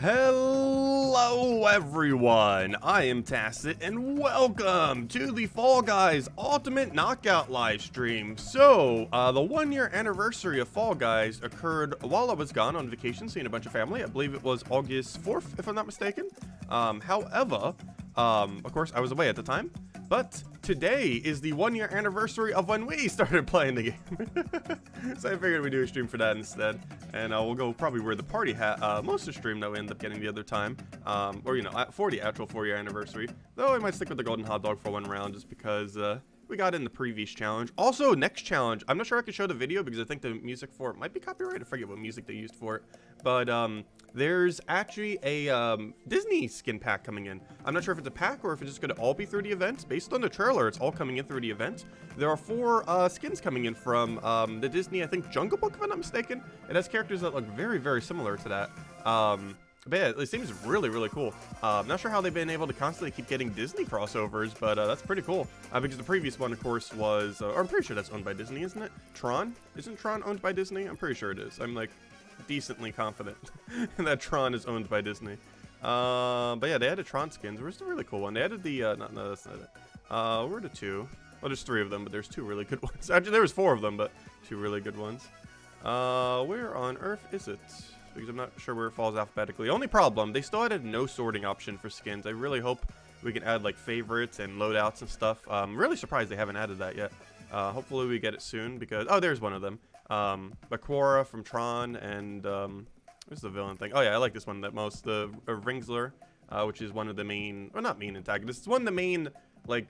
Hello everyone, I am Tacit and welcome to the Fall Guys Ultimate Knockout live stream. So, the 1 year anniversary of Fall Guys occurred while I was gone on vacation seeing a bunch of family. I believe it was August 4th if I'm not mistaken. However, of course I was away at the time. But today is the 1 year anniversary of when we started playing the game. So I figured we'd do a stream for that instead. And we'll go probably where the party hat, most of the stream that we ended up getting the other time. Or, you know, for the actual 4 year anniversary. Though I might stick with the golden hot dog for one round just because we got in the previous challenge. Also, next challenge, I'm not sure I can show the video because I think the music for it might be copyrighted. I forget what music they used for it. But there's actually a Disney skin pack coming in. I'm not sure if it's a pack or if it's just going to all be through the event. Based on the trailer, it's all coming in through the event. There are 4 skins coming in from the Disney, I think, Jungle Book, if I'm not mistaken. It has characters that look very, very similar to that. But yeah, it seems really, really cool. Not sure how they've been able to constantly keep getting Disney crossovers, but that's pretty cool. Because the previous one, of course, was, or I'm pretty sure that's owned by Disney, isn't it? Tron? Isn't Tron owned by Disney? I'm pretty sure it is. I'm like decently confident that Tron is owned by Disney. But yeah, they added Tron skins. Where's the really cool one? They added the, no, that's not it. Where are the 2? Well, there's 3 of them, but there's 2 really good ones. Actually, there was 4 of them, but 2 really good ones. Where on earth is it? Because I'm not sure where it falls alphabetically. Only problem, they still added no sorting option for skins. I really hope we can add like favorites and loadouts and stuff. I'm really surprised they haven't added that yet. Hopefully we get it soon because, oh, there's one of them. Bakura from Tron and, where's the villain thing? Oh yeah, I like this one the most. The Ringsler, which is one of the main, or not main antagonists. It's one of the main, like,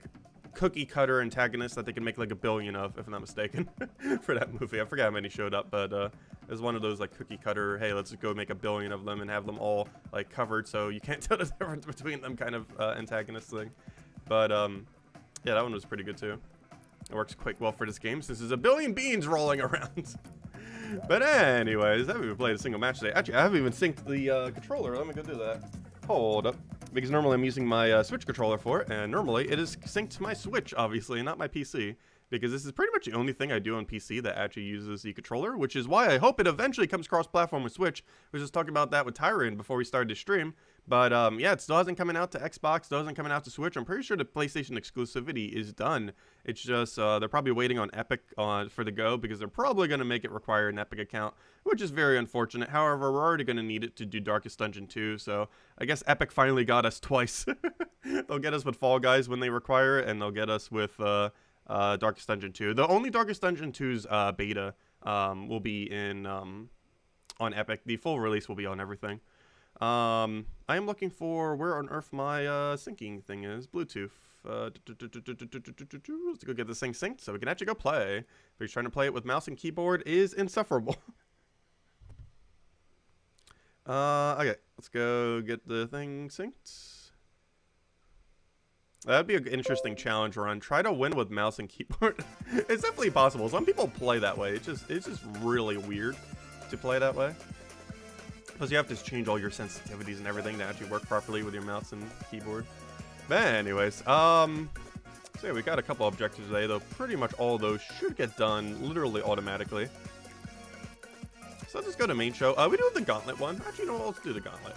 cookie cutter antagonists that they can make like 1 billion of, if I'm not mistaken, for that movie. I forgot how many showed up, but it's one of those like cookie cutter, hey, let's just go make 1 billion of them and have them all like covered so you can't tell the difference between them kind of antagonist thing. But yeah, that one was pretty good too. It works quite well for this game since there's 1 billion beans rolling around. But anyways, I haven't even played a single match today. Actually, I haven't even synced the controller. Let me go do that. Hold up. Because normally I'm using my Switch controller for it, and normally it is synced to my Switch, obviously, not my PC. Because this is pretty much the only thing I do on PC that actually uses the controller, which is why I hope it eventually comes cross-platform with Switch. We were just talking about that with Tyron before we started the stream. But yeah, it still hasn't coming out to Xbox, still hasn't coming out to Switch. I'm pretty sure the PlayStation exclusivity is done. It's just, they're probably waiting on Epic for the go, because they're probably going to make it require an Epic account, which is very unfortunate. However, we're already going to need it to do Darkest Dungeon 2, so I guess Epic finally got us twice. They'll get us with Fall Guys when they require it, and they'll get us with Darkest Dungeon 2. The only Darkest Dungeon 2's beta will be in on Epic. The full release will be on everything. I am looking for where on earth my syncing thing is. Bluetooth. Let's go get this thing synced so we can actually go play. Because trying to play it with mouse and keyboard is insufferable. Okay, let's go get the thing synced. That'd be an interesting challenge run. Try to win with mouse and keyboard. It's definitely possible. Some people play that way. It's just really weird to play that way. Plus, you have to change all your sensitivities and everything to actually work properly with your mouse and keyboard. But anyways, so yeah, we got a couple objectives today, though pretty much all of those should get done literally automatically. So let's just go to main show. We do the Gauntlet one. Actually, no, let's do the Gauntlet.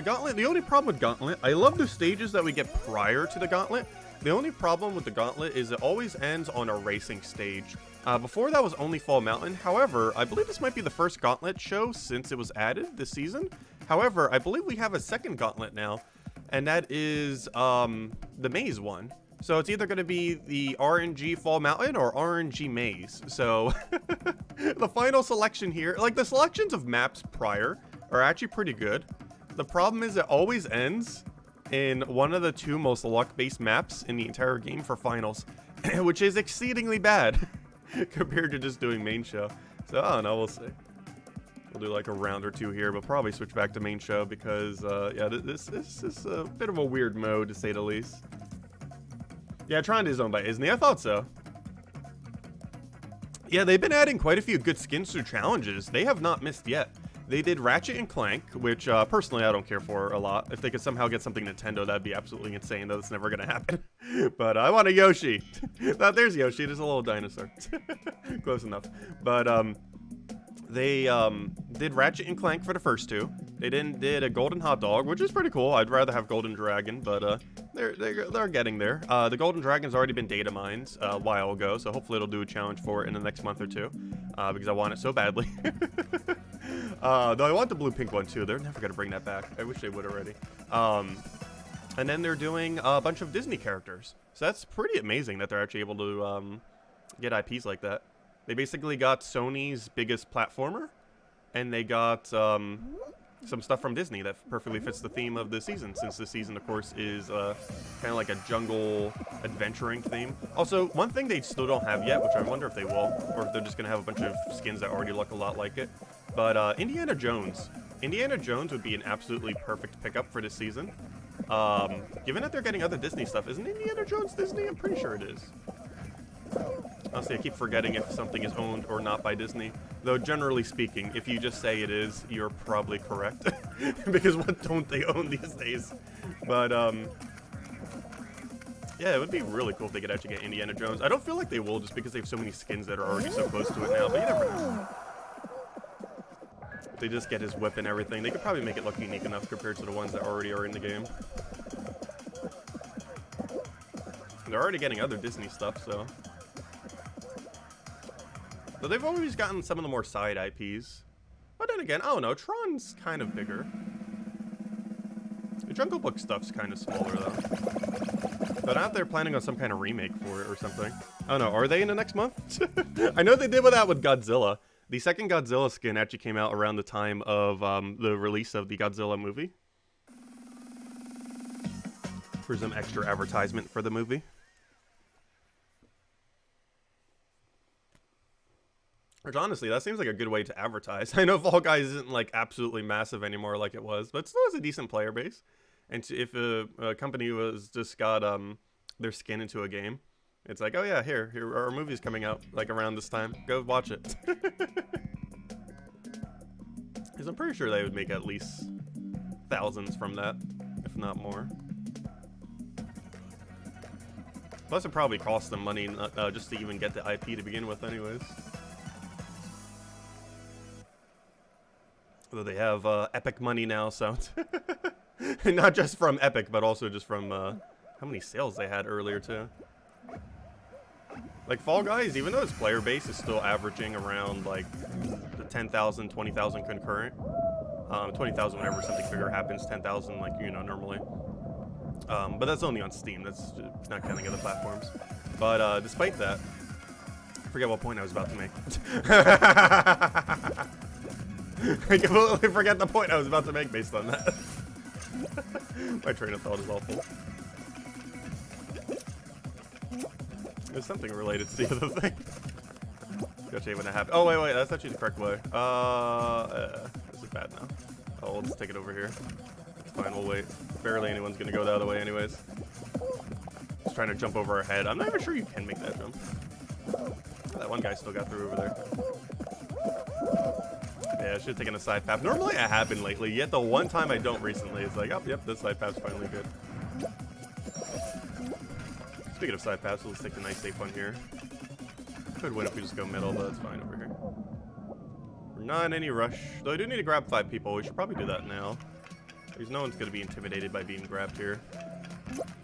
Gauntlet, the only problem with Gauntlet, I love the stages that we get prior to the Gauntlet. The only problem with the Gauntlet is it always ends on a racing stage. Before that was only Fall Mountain. However, I believe this might be the first Gauntlet show since it was added this season. However, I believe we have a second Gauntlet now, and that is the Maze one. So it's either going to be the RNG Fall Mountain or RNG Maze. So the final selection here, like the selections of maps prior are actually pretty good. The problem is it always ends in one of the 2 most luck-based maps in the entire game for finals, which is exceedingly bad compared to just doing main show. So I don't know, we'll see. We'll do like a round or 2 here, but probably switch back to main show because yeah, this is a bit of a weird mode to say the least. Yeah, Tron is owned by Disney. I thought so. Yeah, they've been adding quite a few good skins through challenges. They have not missed yet. They did Ratchet and Clank, which personally I don't care for a lot. If they could somehow get something Nintendo, that'd be absolutely insane, though it's never going to happen. But I want a Yoshi. There's Yoshi. There's a little dinosaur. Close enough. But They did Ratchet and Clank for the first two. They did a Golden Hot Dog, which is pretty cool. I'd rather have Golden Dragon, but they're getting there. The Golden Dragon's already been data mined a while ago, so hopefully it'll do a challenge for it in the next month or two, because I want it so badly. Though I want the blue-pink one too. They're never gonna bring that back. I wish they would already. And then they're doing a bunch of Disney characters, so that's pretty amazing that they're actually able to get IPs like that. They basically got Sony's biggest platformer, and they got some stuff from Disney that perfectly fits the theme of the season, since the season, of course, is kind of like a jungle adventuring theme. Also, one thing they still don't have yet, which I wonder if they will, or if they're just going to have a bunch of skins that already look a lot like it, but Indiana Jones. Indiana Jones would be an absolutely perfect pickup for this season. Given that they're getting other Disney stuff, isn't Indiana Jones Disney? I'm pretty sure it is. Honestly, I keep forgetting if something is owned or not by Disney. Though, generally speaking, if you just say it is, you're probably correct. Because what don't they own these days? But, yeah, it would be really cool if they could actually get Indiana Jones. I don't feel like they will, just because they have so many skins that are already so close to it now, but you never know. If they just get his whip and everything, they could probably make it look unique enough compared to the ones that already are in the game. They're already getting other Disney stuff, so... But they've always gotten some of the more side IPs. But then again, I don't know, Tron's kind of bigger. The Jungle Book stuff's kind of smaller, though. But out there planning on some kind of remake for it or something. I don't know, are they in the next month? I know they did that with Godzilla. The second Godzilla skin actually came out around the time of the release of the Godzilla movie. For some extra advertisement for the movie. Which, honestly, that seems like a good way to advertise. I know Fall Guys isn't, like, absolutely massive anymore like it was, but it still has a decent player base. And if a company was just got their skin into a game, it's like, oh yeah, here our movie's coming out, like, around this time. Go watch it. Because I'm pretty sure they would make at least thousands from that, if not more. Plus, it probably cost them money just to even get the IP to begin with anyways. Although they have Epic money now, so... Not just from Epic, but also just from how many sales they had earlier, too. Like, Fall Guys, even though its player base is still averaging around, like, the 10,000, 20,000 concurrent. 20,000 whenever something bigger happens, 10,000, like, you know, normally. But that's only on Steam. That's not counting other platforms. But despite that, I forget what point I was about to make. I completely forget the point I was about to make based on that. My train of thought is awful. There's something related to the other thing. Gotcha, when it happened. Oh, wait, that's actually the correct way. This is bad now. Oh, we'll just take it over here. It's fine, we'll wait. Barely anyone's gonna go the other way anyways. Just trying to jump over our head. I'm not even sure you can make that jump. That one guy still got through over there. Yeah, I should have taken a side path. Normally I have been lately, yet the one time I don't recently, it's like, oh, yep, this side path's finally good. Speaking of side paths, let's take the nice safe one here. Could win if we just go middle, but it's fine over here. We're not in any rush. Though I do need to grab 5 people. We should probably do that now. Because no one's going to be intimidated by being grabbed here.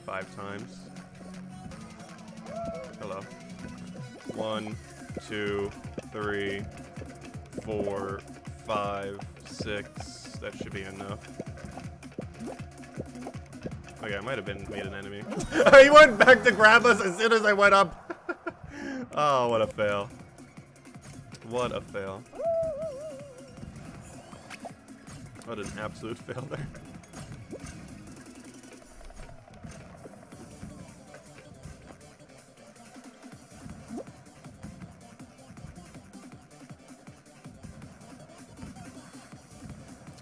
5 times. Hello. 1, 2, 3, 4, 5, 6. That should be enough. Okay, I might have been made an enemy. He went back to grab us as soon as I went up. Oh, what a fail. What a fail. What an absolute fail there.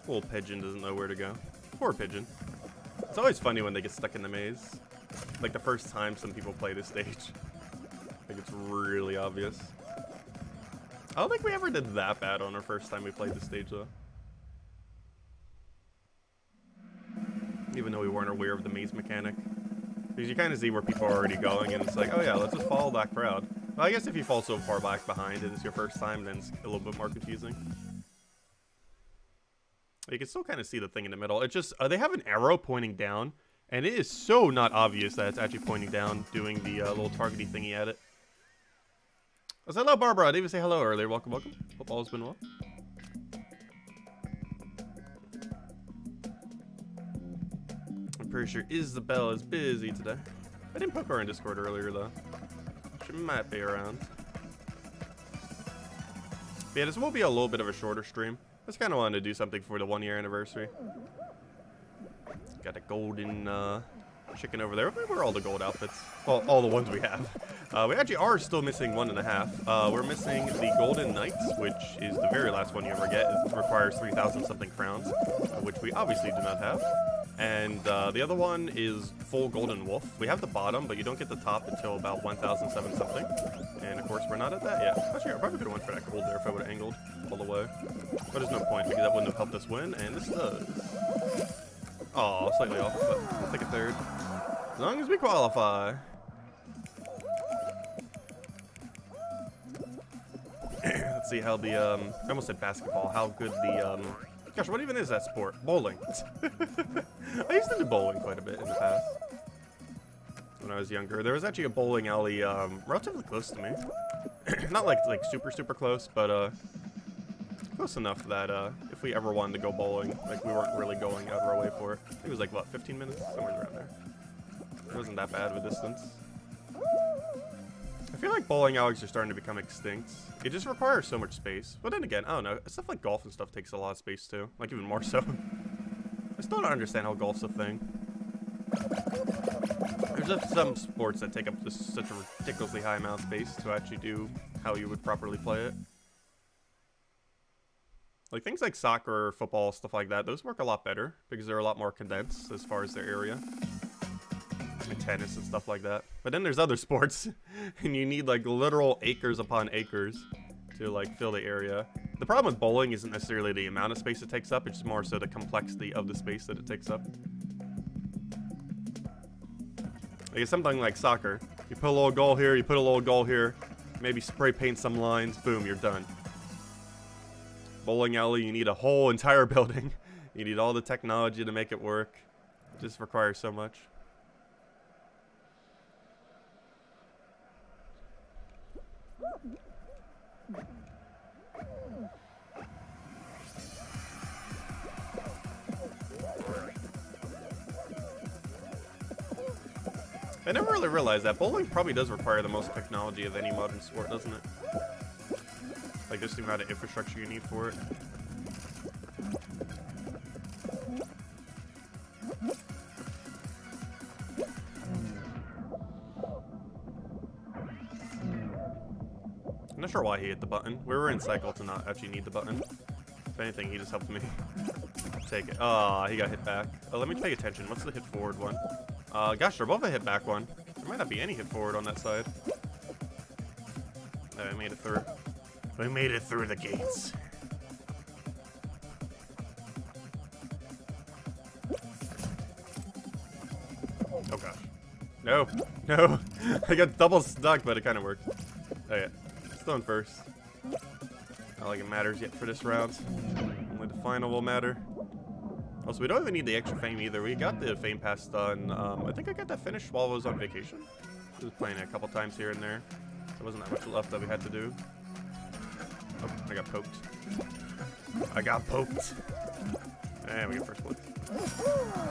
Poor pigeon doesn't know where to go. Poor pigeon. It's always funny when they get stuck in the maze. Like the first time some people play this stage. I think it's really obvious. I don't think we ever did that bad on our first time we played this stage though. Even though we weren't aware of the maze mechanic. Because you kind of see where people are already going and it's like, oh yeah, let's just follow that crowd. Well, I guess if you fall so far back behind and it's your first time, then it's a little bit more confusing. You can still kind of see the thing in the middle. It just, they have an arrow pointing down, and it is so not obvious that it's actually pointing down, doing the little targety thingy at it. I said hello, Barbara. I didn't even say hello earlier. Welcome, welcome. Hope all has been well. I'm pretty sure Isabel is busy today. I didn't poke her in Discord earlier, though. She might be around. But yeah, this will be a little bit of a shorter stream. I just kind of wanted to do something for the 1-year anniversary. Got a golden chicken over there. Where are all the gold outfits? Well, all the ones we have. We actually are still missing 1.5. We're missing the Golden Knights, which is the very last one you ever get. It requires 3,000 something crowns, which we obviously do not have. And the other one is full Golden Wolf. We have the bottom, but you don't get the top until about 1,007 something. And of course, we're not at that yet. Actually, I probably could have went for that gold there if I would have angled all the way. But there's no point because that wouldn't have helped us win, and this does. Oh, slightly off, but we'll take a third. As long as we qualify. Let's see how the, I almost said basketball, how good the, gosh, what even is that sport? Bowling. I used to do bowling quite a bit in the past. When I was younger. There was actually a bowling alley, relatively close to me. Not like super, super close, but, close enough that, if we ever wanted to go bowling, like, we weren't really going out of our way for it. I think it was like, what, 15 minutes? Somewhere around there. It wasn't that bad of a distance. I feel like bowling alleys are starting to become extinct. It just requires so much space. But then again, I don't know. Stuff like golf and stuff takes a lot of space too. Like even more so. I still don't understand how golf's a thing. There's just some sports that take up just such a ridiculously high amount of space to actually do how you would properly play it. Like things like soccer or football, stuff like that, those work a lot better because they're a lot more condensed as far as their area. Like tennis and stuff like that. But then there's other sports and you need like literal acres upon acres to like fill the area. The problem with bowling isn't necessarily the amount of space it takes up, it's more so the complexity of the space that it takes up. Like it's something like soccer. You put a little goal here, you put a little goal here, maybe spray paint some lines, boom, you're done. Bowling alley, you need a whole entire building. You need all the technology to make it work. It just requires so much. I never really realized that bowling probably does require the most technology of any modern sport, doesn't it? Like just the amount of infrastructure you need for it. I'm not sure why he hit the button. We were in cycle to not actually need the button. If anything, he just helped me take it. Ah, he got hit back. Let me pay attention. What's the hit forward one? Gosh, they're both a hit back one. There might not be any hit forward on that side. I made it through. We made it through the gates. Oh gosh. No, no. I got double stuck, but it kind of worked. Oh yeah. Still in first. Not like it matters yet for this round. Only the final will matter. Also, we don't even need the extra fame either. We got the fame pass done. I think I got that finished while I was on vacation. I was playing it a couple times here and there. There wasn't that much left that we had to do. Oh, I got poked. I got poked. And we get first place.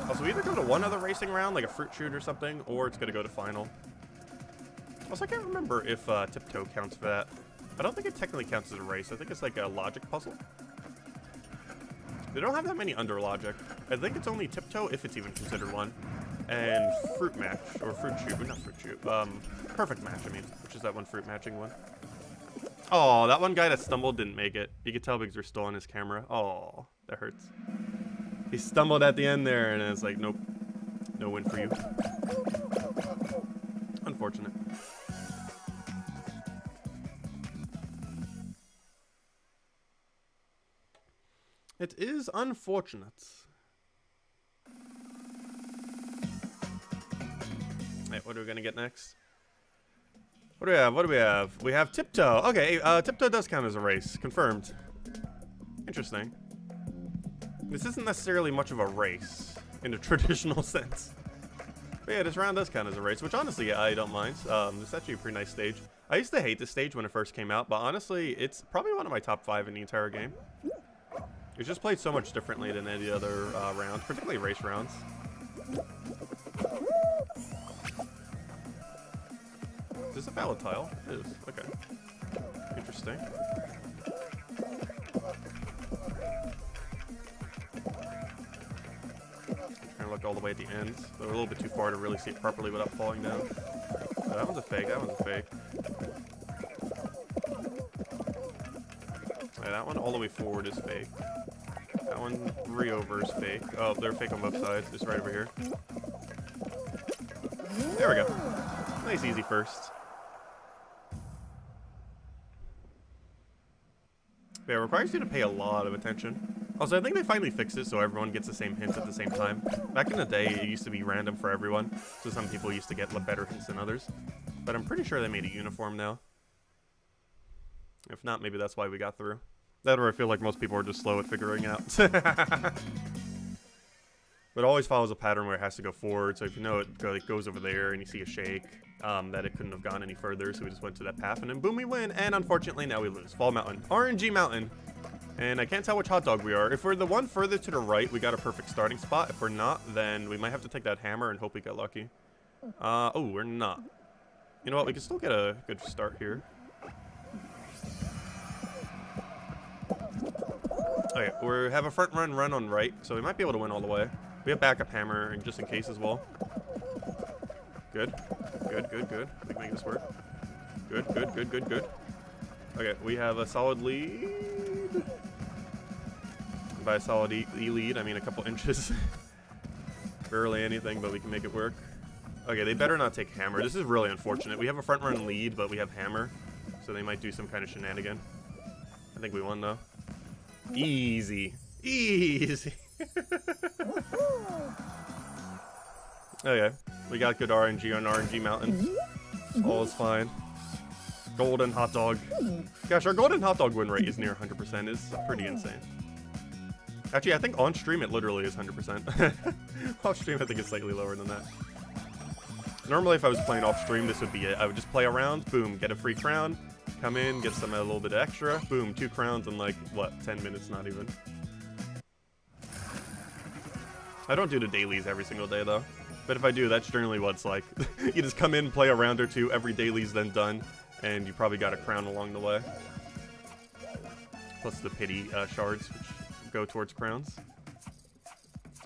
Also, we either go to one other racing round, like a fruit shoot or something, or it's going to go to final. Also, I can't remember if tiptoe counts for that. I don't think it technically counts as a race. I think it's like a logic puzzle. They don't have that many under logic. I think it's only tiptoe, if it's even considered one. And fruit match, or fruit shoot, not fruit shoot. Perfect match, I mean, which is that one fruit matching one. Oh, that one guy that stumbled didn't make it. You could tell because we're still on his camera. Oh, that hurts. He stumbled at the end there, and it's like, nope. No win for you. Unfortunate. It is unfortunate. Hey, what are we gonna get next? What do we have? What do we have? We have Tiptoe. Okay, Tiptoe does count as a race. Confirmed. Interesting. This isn't necessarily much of a race in a traditional sense. But yeah, this round does count as a race, which honestly, I don't mind. It's actually a pretty nice stage. I used to hate this stage when it first came out, but honestly, it's probably one of my top 5 in the entire game. It's just played so much differently than any other rounds, particularly race rounds. Is this a valid tile? It is. Okay. Interesting. Trying to look all the way at the end. They're a little bit too far to really see it properly without falling down. Oh, that one's a fake. That one's a fake. Right, that one all the way forward is fake. That one 3 over is fake. Oh, they're fake on both sides. It's right over here. There we go. Nice easy first. Yeah, it requires you to pay a lot of attention. Also, I think they finally fixed it so everyone gets the same hints at the same time. Back in the day, it used to be random for everyone, so some people used to get better hints than others. But I'm pretty sure they made it uniform now. If not, maybe that's why we got through. That or I feel like most people are just slow at figuring out. But it always follows a pattern where it has to go forward, so if you know it goes over there and you see a shake, that it couldn't have gone any further, so we just went to that path, and then boom, we win, and unfortunately now we lose. Fall Mountain. RNG Mountain. And I can't tell which hot dog we are. If we're the one further to the right, we got a perfect starting spot. If we're not, then we might have to take that hammer and hope we get lucky. Oh, we're not. You know what, we can still get a good start here. Okay, we have a front run on right, so we might be able to win all the way. We have backup hammer, and just in case as well. Good. Good, good, good. We can make this work. Good, good, good, good, good. Okay, we have a solid lead. By a solid lead, I mean a couple inches. Barely anything, but we can make it work. Okay, they better not take hammer. This is really unfortunate. We have a front run lead, but we have hammer. So they might do some kind of shenanigan. I think we won, though. Easy. Easy. Okay, we got good RNG on RNG Mountain. All is fine. Golden hot dog. Gosh, our golden hot dog win rate is near 100%. It's pretty insane. Actually, I think on stream it literally is 100%. Off stream, I think it's slightly lower than that. Normally, if I was playing off stream, this would be it. I would just play around, boom, get a free crown, come in, get some a little bit extra, boom, 2 crowns in like, what, 10 minutes, not even. I don't do the dailies every single day, though. But if I do, that's generally what it's like. You just come in, play a round or 2, every daily's then done, and you probably got a crown along the way. Plus the pity shards, which go towards crowns.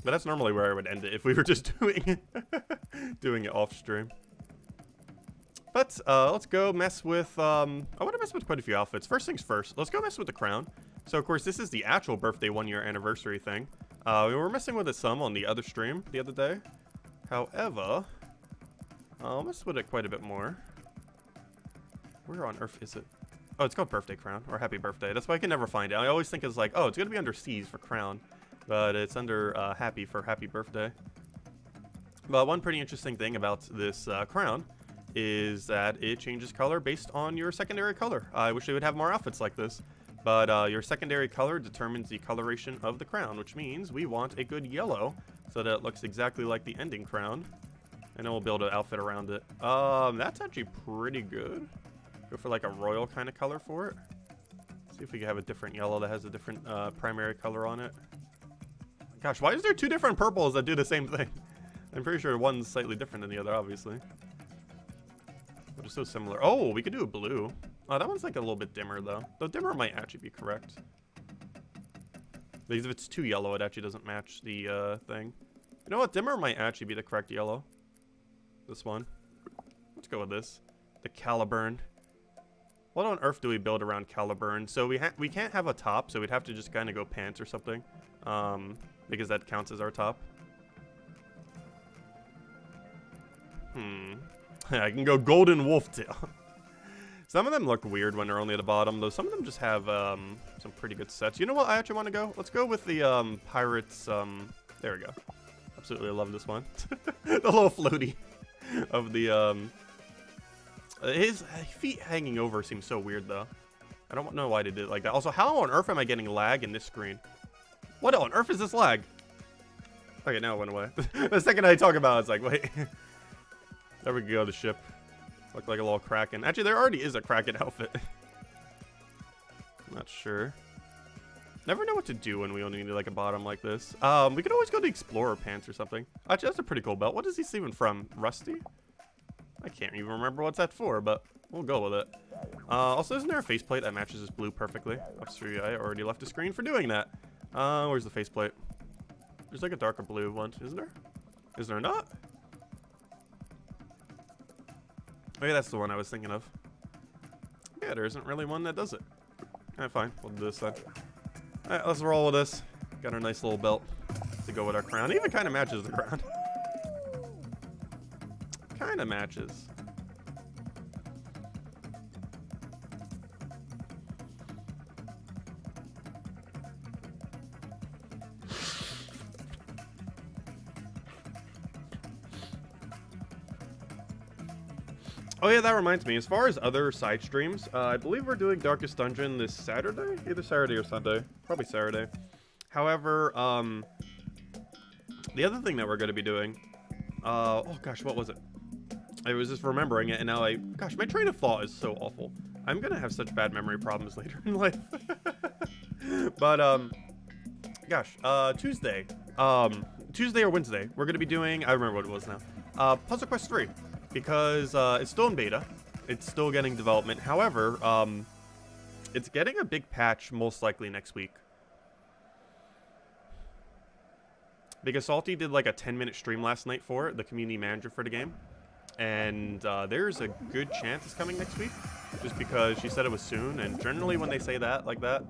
But that's normally where I would end it if we were just doing it off stream. But let's go mess with I want to mess with quite a few outfits. First things first, let's go mess with the crown. So of course this is the actual birthday 1-year anniversary thing. We were messing with it some on the other stream the other day. However, I'll mess with it quite a bit more. Where on earth is it? Oh, it's called Birthday Crown, or Happy Birthday. That's why I can never find it. I always think it's like, oh, it's going to be under C's for Crown, but it's under Happy for Happy Birthday. But one pretty interesting thing about this crown is that it changes color based on your secondary color. I wish they would have more outfits like this, but your secondary color determines the coloration of the crown, which means we want a good yellow so that it looks exactly like the ending crown, and then we'll build an outfit around it. That's actually pretty good. Go for like a royal kind of color for it. See if we can have a different yellow that has a different primary color on it. Gosh, why is there 2 different purples that do the same thing? I'm pretty sure one's slightly different than the other, obviously. But it's so similar. Oh, we could do a blue. Oh, that one's like a little bit dimmer though. The dimmer might actually be correct. Because if it's too yellow, it actually doesn't match the thing. You know what? Dimmer might actually be the correct yellow. This one. Let's go with this. The Caliburn. What on earth do we build around Caliburn? So we can't have a top, so we'd have to just kind of go pants or something. Because that counts as our top. I can go Golden Wolf Tail. Some of them look weird when they're only at the bottom, though some of them just have some pretty good sets. You know what I actually want to go? Let's go with the Pirates, there we go. Absolutely love this one. The little floaty of the His feet hanging over seems so weird, though. I don't know why they did it like that. Also, how on earth am I getting lag in this screen? What on earth is this lag? Okay, now it went away. The second I talk about it, it's like, wait. There we go, the ship. Looked like a little Kraken. Actually, there already is a Kraken outfit. Not sure. Never know what to do when we only need like a bottom like this. We could always go to Explorer Pants or something. Actually, that's a pretty cool belt. What is he even from? Rusty? I can't even remember what's that for, but we'll go with it. Also, isn't there a faceplate that matches this blue perfectly? That's true. I already left the screen for doing that. Where's the faceplate? There's like a darker blue one, isn't there? Is there not? Maybe that's the one I was thinking of. Yeah, there isn't really one that does it. Alright, fine. We'll do this then. Alright, let's roll with this. Got our nice little belt to go with our crown. It even kind of matches the crown. Kind of matches. Oh yeah, that reminds me. As far as other side streams, I believe we're doing Darkest Dungeon this Saturday? Either Saturday or Sunday. Probably Saturday. However, the other thing that we're going to be doing... oh gosh, what was it? I was just remembering it, and now gosh, my train of thought is so awful. I'm going to have such bad memory problems later in life. But, gosh, Tuesday. Tuesday or Wednesday, we're going to be doing... I remember what it was now. Puzzle Quest 3. Because it's still in beta, it's still getting development. However, it's getting a big patch most likely next week. Because Salty did like a 10-minute stream last night for it, the community manager for the game. And there's a good chance it's coming next week, just because she said it was soon. And generally when they say that, like that,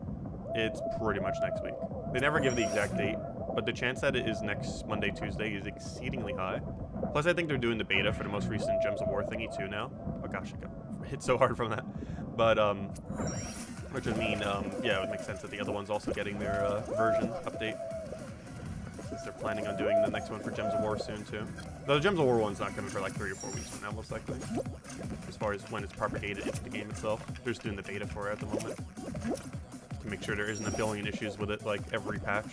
it's pretty much next week. They never give the exact date, but the chance that it is next Monday, Tuesday is exceedingly high. Plus, I think they're doing the beta for the most recent Gems of War thingy too now. Oh gosh, I got hit so hard from that. But, which would mean, yeah, it would make sense that the other one's also getting their version update. Since they're planning on doing the next one for Gems of War soon too. Though the Gems of War one's not coming for like 3 or 4 weeks from now, most likely. As far as when it's propagated into the game itself. They're just doing the beta for it at the moment. To make sure there isn't a billion issues with it like every patch.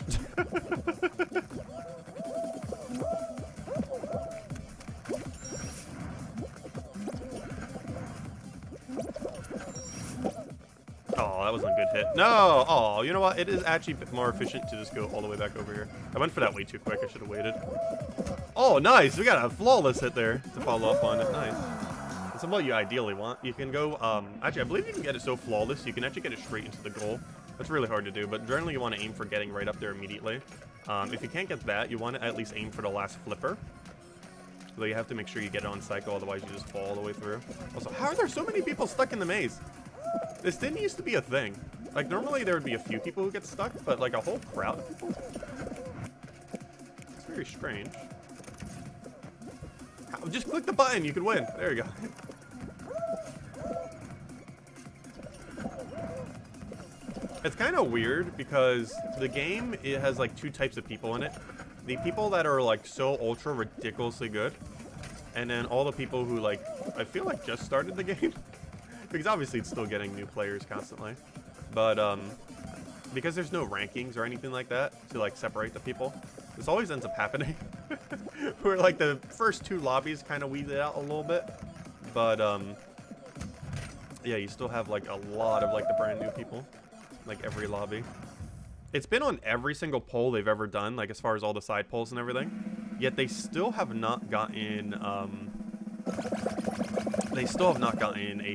Oh, that wasn't a good hit. No! Oh, you know what? It is actually more efficient to just go all the way back over here. I went for that way too quick. I should have waited. Oh, nice! We got a flawless hit there to follow up on it. Nice. That's what you ideally want. You can go, actually, I believe you can get it so flawless, you can actually get it straight into the goal. That's really hard to do, but generally you want to aim for getting right up there immediately. If you can't get that, you want to at least aim for the last flipper. Though you have to make sure you get it on cycle, otherwise you just fall all the way through. Also, how are there so many people stuck in the maze? This didn't used to be a thing. Like, normally there would be a few people who get stuck, but like a whole crowd of people? It's very strange. Just click the button, you can win. There you go. It's kind of weird because the game, it has like 2 types of people in it. The people that are like so ultra ridiculously good, and then all the people who like, I feel like just started the game. Because obviously it's still getting new players constantly. But because there's no rankings or anything like that to like separate the people, this always ends up happening. Where like the first 2 lobbies kind of weed it out a little bit. But yeah, you still have like a lot of like the brand new people. Like every lobby. It's been on every single poll they've ever done, like as far as all the side polls and everything. Yet they still have not gotten a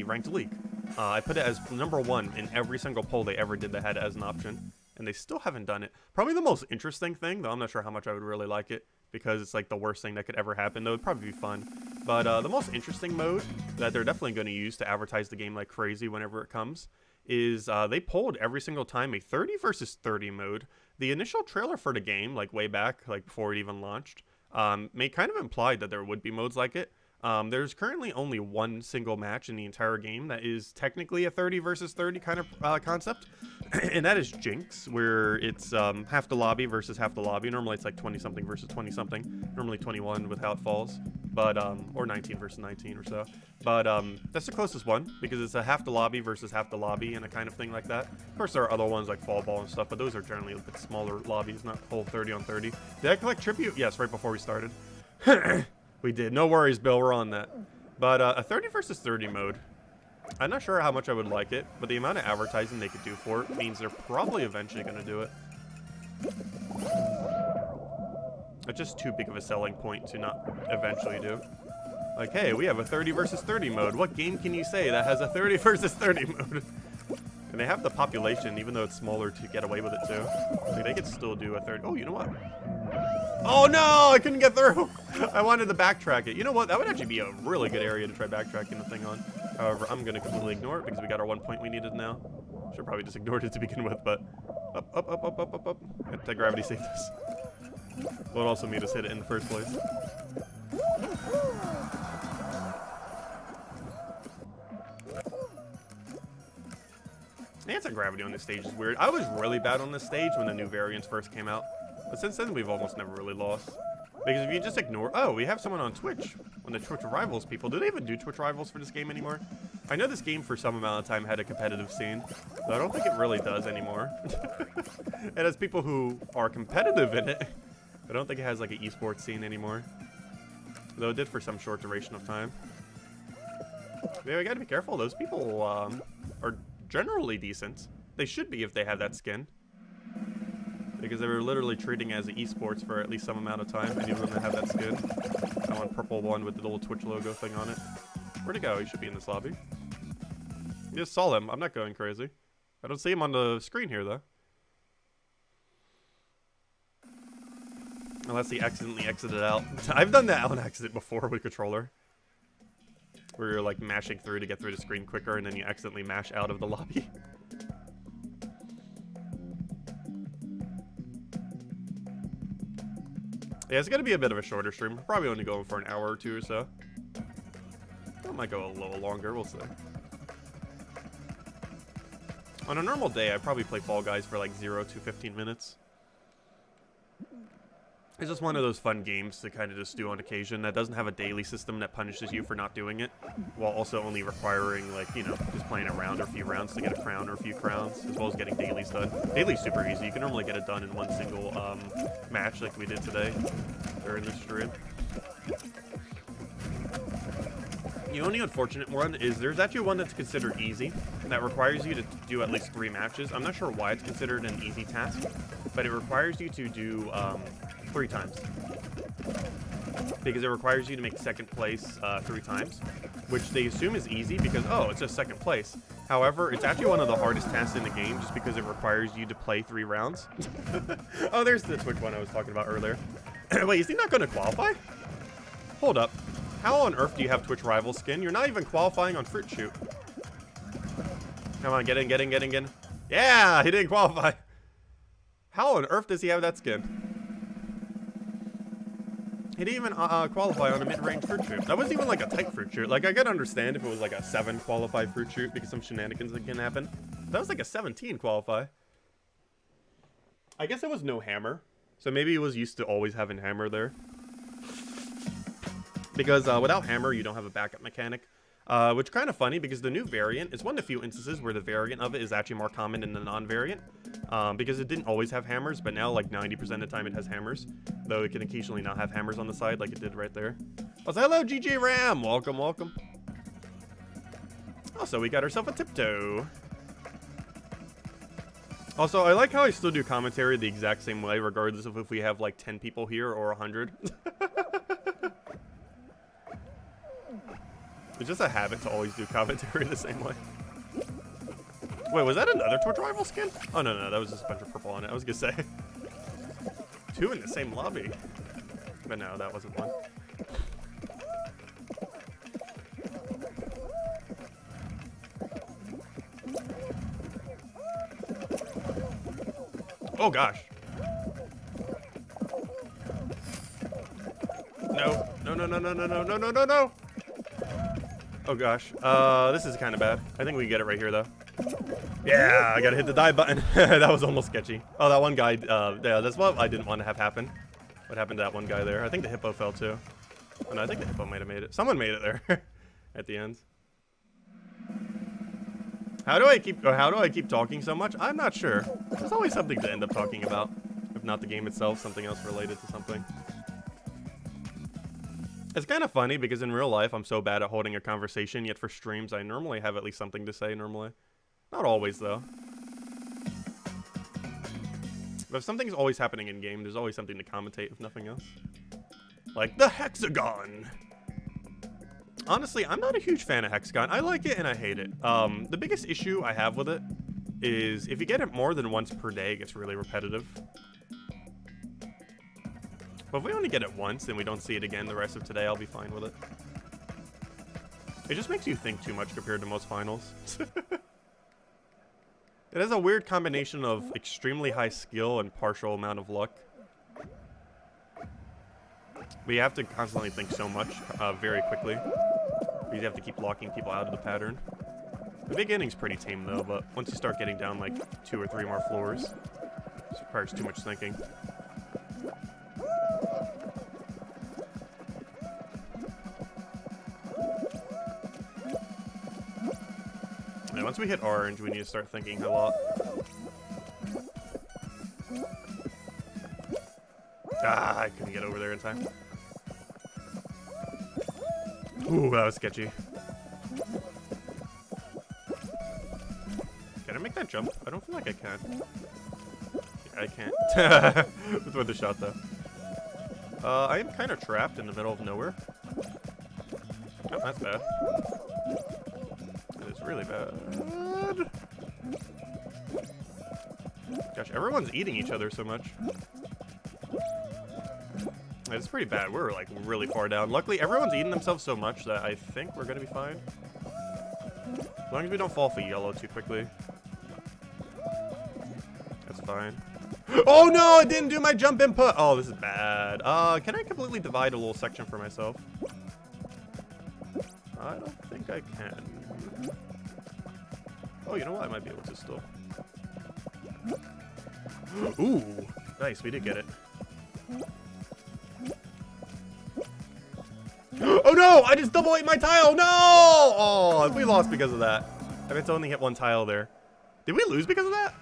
ranked league. I put it as #1 in every single poll they ever did that had it as an option, and they still haven't done it. Probably the most interesting thing, though I'm not sure how much I would really like it, because it's like the worst thing that could ever happen, though it would probably be fun. But the most interesting mode that they're definitely going to use to advertise the game like crazy whenever it comes is they pulled every single time a 30 versus 30 mode. The initial trailer for the game, like way back, like before it even launched, may kind of implied that there would be modes like it. There's currently only 1 single match in the entire game that is technically a 30 versus 30 kind of concept, and that is Jinx, where it's half the lobby versus half the lobby. Normally it's like 20-something versus 20-something, normally 21 with how it falls. but or 19 versus 19 or so. But that's the closest one because it's a half the lobby versus half the lobby and a kind of thing like that. Of course, there are other ones like Fall Ball and stuff, but those are generally a bit smaller lobbies, not whole 30 on 30. Did I collect tribute? Yes, right before we started. We did. No worries, Bill. We're on that. But a 30 versus 30 mode. I'm not sure how much I would like it, but the amount of advertising they could do for it means they're probably eventually going to do it. It's just too big of a selling point to not eventually do. Like, hey, we have a 30 versus 30 mode. What game can you say that has a 30 versus 30 mode? And they have the population, even though it's smaller, to get away with it too. Like, they could still do a 30. Oh, you know what? Oh no, I couldn't get through. I wanted to backtrack it. You know what? That would actually be a really good area to try backtracking the thing on. However, I'm going to completely ignore it because we got our 1 point we needed now. Should probably just ignored it to begin with, but up, up, up, up, up, up, up. Anti-gravity saved us. What also made us hit it in the first place. Anti-gravity on this stage is weird. I was really bad on this stage when the new variants first came out. But since then, we've almost never really lost. Because if you just ignore... Oh, we have someone on Twitch. On the Twitch Rivals people. Do they even do Twitch Rivals for this game anymore? I know this game for some amount of time had a competitive scene. But I don't think it really does anymore. It has people who are competitive in it. I don't think it has like an esports scene anymore. Though it did for some short duration of time. Yeah, we gotta be careful. Those people are generally decent. They should be if they have that skin. Because they were literally treating it as an esports for at least some amount of time, and even though they have that skin. That one purple one with the little Twitch logo thing on it. Where'd he go? He should be in this lobby. You just saw him. I'm not going crazy. I don't see him on the screen here, though. Unless he accidentally exited out. I've done that on accident before with controller. Where you're like mashing through to get through the screen quicker, and then you accidentally mash out of the lobby. Yeah, it's going to be a bit of a shorter stream. We're probably only going for an hour or two or so. It might go a little longer. We'll see. On a normal day, I'd probably play Fall Guys for like 0 to 15 minutes. It's just one of those fun games to kind of just do on occasion that doesn't have a daily system that punishes you for not doing it, while also only requiring, like, you know, just playing a round or a few rounds to get a crown or a few crowns, as well as getting dailies done. Daily's super easy. You can normally get it done in one single match like we did today during this stream. The only unfortunate one is there's actually one that's considered easy that requires you to do at least 3 matches. I'm not sure why it's considered an easy task, but it requires you to do 3 times. Because it requires you to make second place 3 times, which they assume is easy because, oh, it's just second place. However, it's actually one of the hardest tasks in the game just because it requires you to play 3 rounds. Oh, there's the Twitch one I was talking about earlier. Wait, is he not going to qualify? Hold up. How on earth do you have Twitch rival skin? You're not even qualifying on Fruit Shoot. Come on, get in, get in, get in, get in. Yeah, he didn't qualify. How on earth does he have that skin? He didn't even qualify on a mid-range Fruit Shoot. That wasn't even like a tight Fruit Shoot. Like, I could understand if it was like a 7 qualified Fruit Shoot because some shenanigans that can happen. That was like a 17 qualify. I guess it was no hammer. So maybe he was used to always having hammer there. Because without hammer, you don't have a backup mechanic. Which is kind of funny because the new variant is one of the few instances where the variant of it is actually more common than the non-variant. Because it didn't always have hammers, but now like 90% of the time it has hammers. Though it can occasionally not have hammers on the side like it did right there. Oh, so hello, GJ Ram! Welcome, welcome. Also, we got ourselves a tiptoe. Also, I like how I still do commentary the exact same way, regardless of if we have like 10 people here or 100. It's just a habit to always do commentary the same way. Wait, was that another Twitch rival skin? Oh, no, no, that was just a bunch of purple on it. I was gonna say. 2 in the same lobby. But no, that wasn't one. Oh, gosh. No. No, no, no, no, no, no, no, no, no, no. Oh gosh, this is kind of bad. I think we can get it right here though. Yeah, I gotta hit the die button. That was almost sketchy. Oh, that one guy, yeah, that's what I didn't want to have happen. What happened to that one guy there? I think the hippo fell too. Oh, no, I think the hippo might have made it. Someone made it there at the end. How do I keep talking so much? I'm not sure. There's always something to end up talking about. If not the game itself, something else related to something. It's kind of funny because in real life, I'm so bad at holding a conversation, yet for streams, I normally have at least something to say normally. Not always, though. But if something's always happening in game, there's always something to commentate, if nothing else. Like the hexagon! Honestly, I'm not a huge fan of hexagon. I like it and I hate it. The biggest issue I have with it is if you get it more than once per day, it gets really repetitive. But if we only get it once and we don't see it again the rest of today, I'll be fine with it. It just makes you think too much compared to most finals. It has a weird combination of extremely high skill and partial amount of luck. We have to constantly think so much very quickly. You have to keep locking people out of the pattern. The beginning's pretty tame though, but once you start getting down like 2 or 3 more floors, it requires too much thinking. Yeah, once we hit orange, we need to start thinking a lot. Ah, I couldn't get over there in time. Ooh, that was sketchy. Can I make that jump? I don't feel like I can. Yeah, I can't. With the shot, though. I am kind of trapped in the middle of nowhere. Oh, that's bad. That is really bad. Gosh, everyone's eating each other so much. It's pretty bad. We're like really far down. Luckily, everyone's eating themselves so much that I think we're gonna be fine. As long as we don't fall for yellow too quickly. That's fine. Oh no, I didn't do my jump input. Oh, this is bad. Can I completely divide a little section for myself? I don't think I can. Oh, you know what? I might be able to still. Ooh, nice. We did get it. Oh no! I just double ate my tile! No! Oh, we lost because of that. I meant to only hit 1 tile there. Did we lose because of that?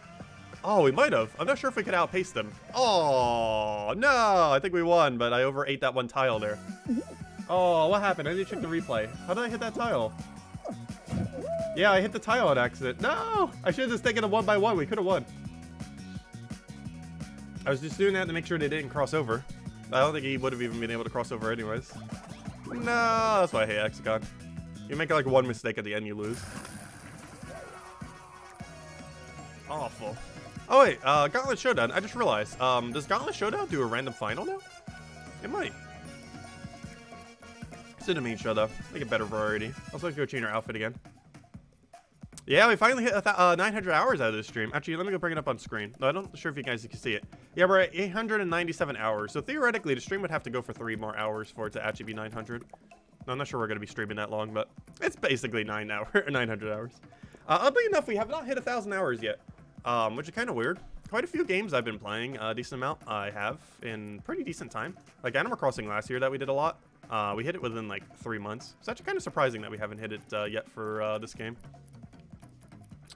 Oh, we might have. I'm not sure if we could outpace them. Oh, no! I think we won, but I overate that 1 tile there. Oh, what happened? I need to check the replay. How did I hit that tile? Yeah, I hit the tile on accident. No! I should have just taken a 1x1. We could have won. I was just doing that to make sure they didn't cross over. I don't think he would have even been able to cross over anyways. No, that's why I hate hexagon. You make like 1 mistake at the end, you lose. Awful. Oh wait, Gauntlet Showdown. I just realized. Does Gauntlet Showdown do a random final now? It might. Send a main show though. Make a better variety. Also, let's go change our outfit again. Yeah, we finally hit 900 hours out of this stream. Actually, let me go bring it up on screen. No, I'm not sure if you guys can see it. Yeah, we're at 897 hours. So theoretically, the stream would have to go for 3 more hours for it to actually be 900. I'm not sure we're going to be streaming that long, but it's basically 900 hours. Oddly enough, we have not hit 1,000 hours yet, which is kind of weird. Quite a few games I've been playing, a decent amount I have in pretty decent time. Like Animal Crossing last year that we did a lot. We hit it within like 3 months. It's actually kind of surprising that we haven't hit it yet for this game.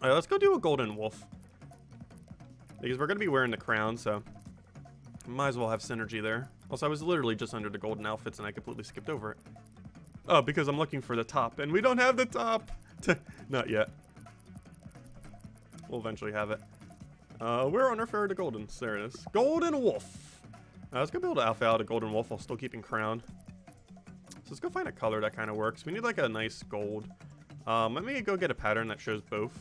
All right, let's go do a golden wolf. Because we're going to be wearing the crown, so might as well have synergy there. Also, I was literally just under the golden outfits and I completely skipped over it. Oh, because I'm looking for the top, and we don't have the top. Not yet. We'll eventually have it. Where on earth are the goldens? There it is. Golden wolf. Let's go build an alpha out of golden wolf while still keeping crown. So let's go find a color that kind of works. We need like a nice gold. Let me go get a pattern that shows both,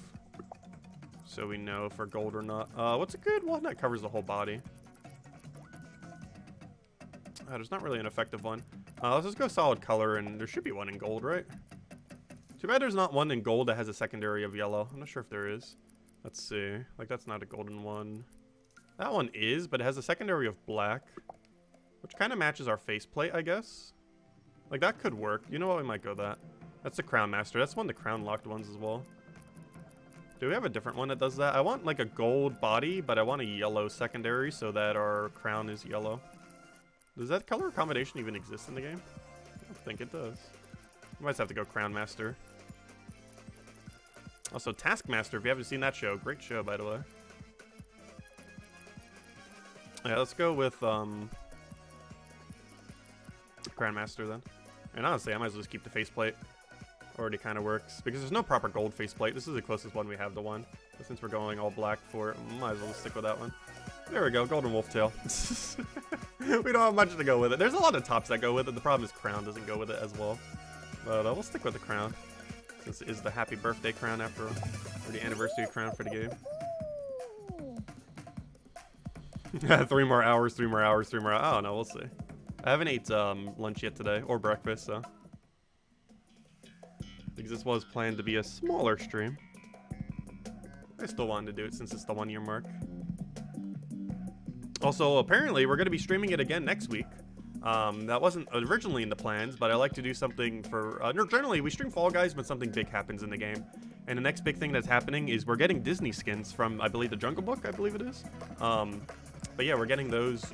so we know if we're gold or not. What's a good one that covers the whole body? There's not really an effective one. Let's just go solid color, and there should be one in gold, right? Too bad there's not one in gold that has a secondary of yellow. I'm not sure if there is. Let's see. Like, that's not a golden one. That one is, but it has a secondary of black, which kind of matches our faceplate, I guess. Like, that could work. You know what? We might go that. That's the Crown Master. That's one of the crown locked ones as well. Do we have a different one that does that? I want like a gold body, but I want a yellow secondary so that our crown is yellow. Does that color combination even exist in the game? think it does. We might have to go Crown Master. Also, Taskmaster, if you haven't seen that show, great show, by the way. Yeah, let's go with Grandmaster then. And honestly, I might as well just keep the faceplate. Already kind of works. Because there's no proper gold faceplate. This is the closest one we have to one. But since we're going all black for it, might as well stick with that one. There we go, golden wolf tail. We don't have much to go with it. There's a lot of tops that go with it. The problem is crown doesn't go with it as well. But we'll stick with the crown. Since it is the happy birthday crown after all. Or the anniversary crown for the game. 3 more hours, 3 more hours, 3 more hours. I don't know, we'll see. I haven't ate lunch yet today, or breakfast, so. Because this was planned to be a smaller stream. I still wanted to do it since it's the 1 year mark. Also, apparently, we're going to be streaming it again next week. That wasn't originally in the plans, but I like to do something for... generally, we stream Fall Guys when something big happens in the game. And the next big thing that's happening is we're getting Disney skins from, I believe, the Jungle Book, I believe it is. But yeah, we're getting those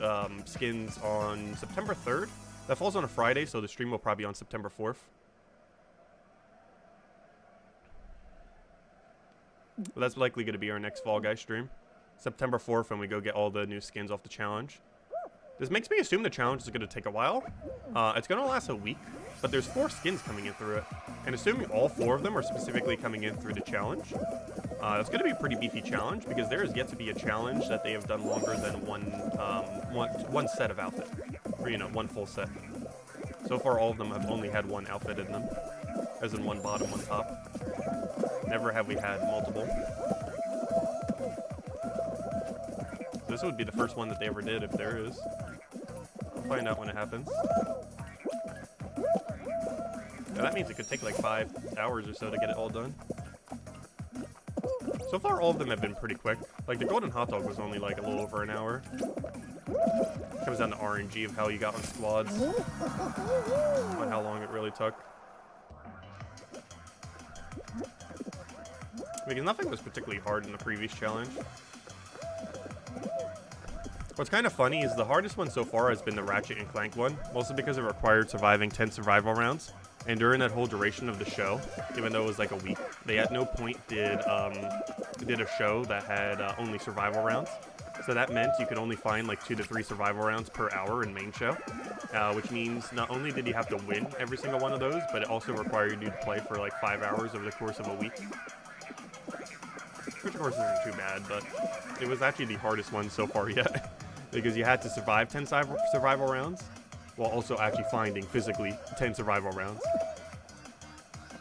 skins on September 3rd. That falls on a Friday, so the stream will probably be on September 4th. But that's likely going to be our next Fall Guys stream. September 4th when we go get all the new skins off the challenge. This makes me assume the challenge is going to take a while. It's going to last a week, but there's 4 skins coming in through it. And assuming all 4 of them are specifically coming in through the challenge, it's going to be a pretty beefy challenge because there is yet to be a challenge that they have done longer than one set of outfit. Or, you know, one full set. So far, all of them have only had 1 outfit in them. As in 1 bottom, 1 top. Never have we had multiple. This would be the first one that they ever did, if there is. I'll find out when it happens. Now that means it could take like 5 hours or so to get it all done. So far, all of them have been pretty quick. Like, the golden hot dog was only like a little over an hour. Comes down to RNG of how you got on squads. On how long it really took. Because nothing was particularly hard in the previous challenge. What's kind of funny is the hardest one so far has been the Ratchet and Clank one, mostly because it required surviving 10 survival rounds. And during that whole duration of the show, even though it was like a week, they at no point did a show that had only survival rounds. So that meant you could only find like 2 to 3 survival rounds per hour in main show, which means not only did you have to win every single one of those, but it also required you to play for like 5 hours over the course of a week. Which of course isn't too bad, but it was actually the hardest one so far yet. Because you had to survive 10 survival rounds, while also actually finding physically 10 survival rounds.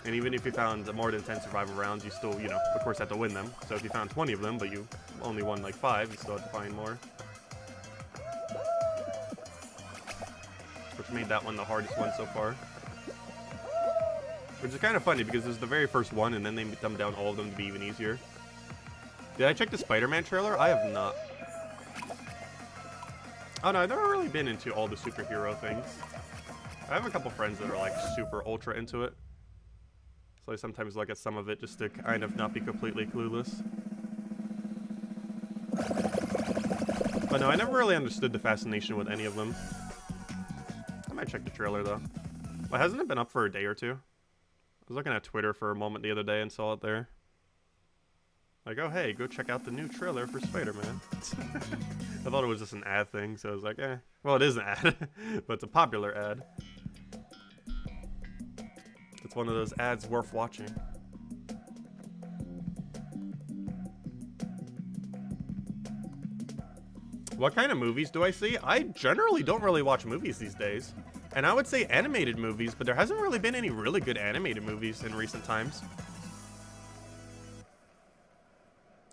And even if you found more than 10 survival rounds, you still, you know, of course had to win them. So if you found 20 of them, but you only won like 5, you still had to find more. Which made that one the hardest one so far. Which is kind of funny because it was the very first one, and then they dumbed down all of them to be even easier. Did I check the Spider-Man trailer? I have not. Oh no, I've never really been into all the superhero things. I have a couple friends that are like super ultra into it. So I sometimes look at some of it just to kind of not be completely clueless. But no, I never really understood the fascination with any of them. I might check the trailer though. Well, hasn't it been up for a day or two? I was looking at Twitter for a moment the other day and saw it there. Like, oh hey, go check out the new trailer for Spider-Man. I thought it was just an ad thing, so I was like, eh. Well, it is an ad, but it's a popular ad. It's one of those ads worth watching. What kind of movies do I see? I generally don't really watch movies these days. And I would say animated movies, but there hasn't really been any really good animated movies in recent times.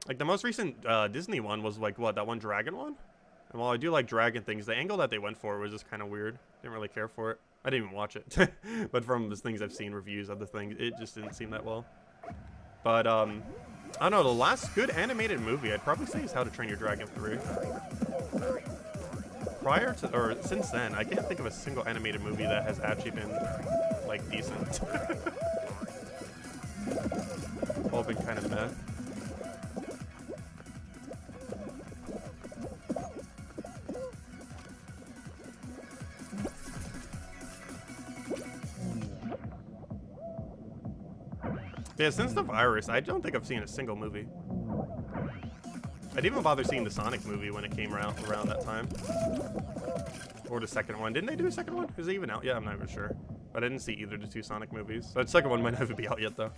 Like, the most recent Disney one was, like, what, that one dragon one? And while I do like dragon things, the angle that they went for was just kind of weird. Didn't really care for it. I didn't even watch it. But from the things I've seen, reviews of the thing, it just didn't seem that well. But, I don't know, the last good animated movie I'd probably say is How to Train Your Dragon 3. Prior to, or since then, I can't think of a single animated movie that has actually been, like, decent. All been kind of meh. Yeah, since the virus, I don't think I've seen a single movie. I didn't even bother seeing the Sonic movie when it came around that time. Or the second one. Didn't they do a second one? Is it even out? Yeah, I'm not even sure. But I didn't see either of the two Sonic movies. So the second one might not even be out yet, though.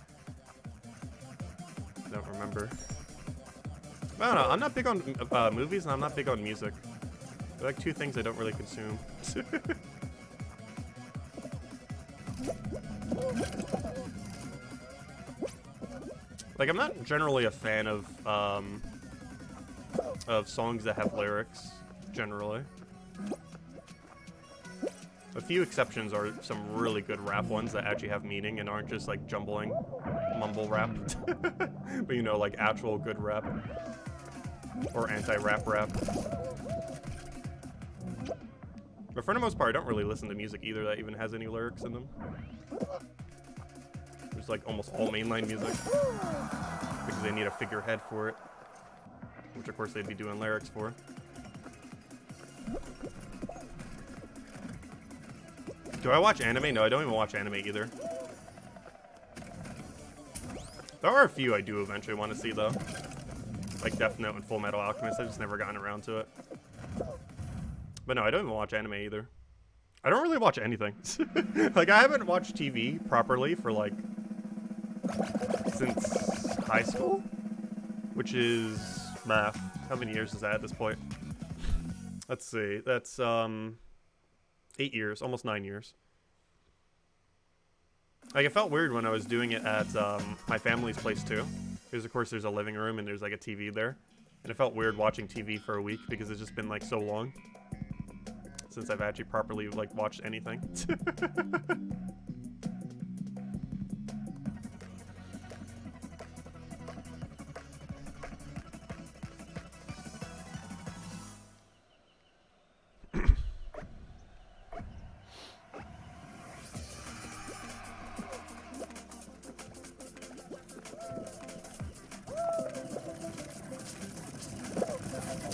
I don't remember. I don't know. I'm not big on movies, and I'm not big on music. They're like two things I don't really consume. Like, I'm not generally a fan of songs that have lyrics, generally. A few exceptions are some really good rap ones that actually have meaning and aren't just like jumbling mumble rap. But you know, like actual good rap. Or anti-rap rap. But for the most part, I don't really listen to music either that even has any lyrics in them. There's like almost all mainline music. Because they need a figurehead for it. Which of course they'd be doing lyrics for. Do I watch anime? No, I don't even watch anime either. There are a few I do eventually want to see though. Like Death Note and Full Metal Alchemist. I've just never gotten around to it. But no, I don't even watch anime either. I don't really watch anything. Like, I haven't watched TV properly for like since high school, which is how many years is that at this point? Let's see. That's 8 years, almost 9 years. Like, it felt weird when I was doing it at my family's place too, because of course there's a living room and there's like a TV there, and it felt weird watching TV for a week because it's just been like so long since I've actually properly like watched anything.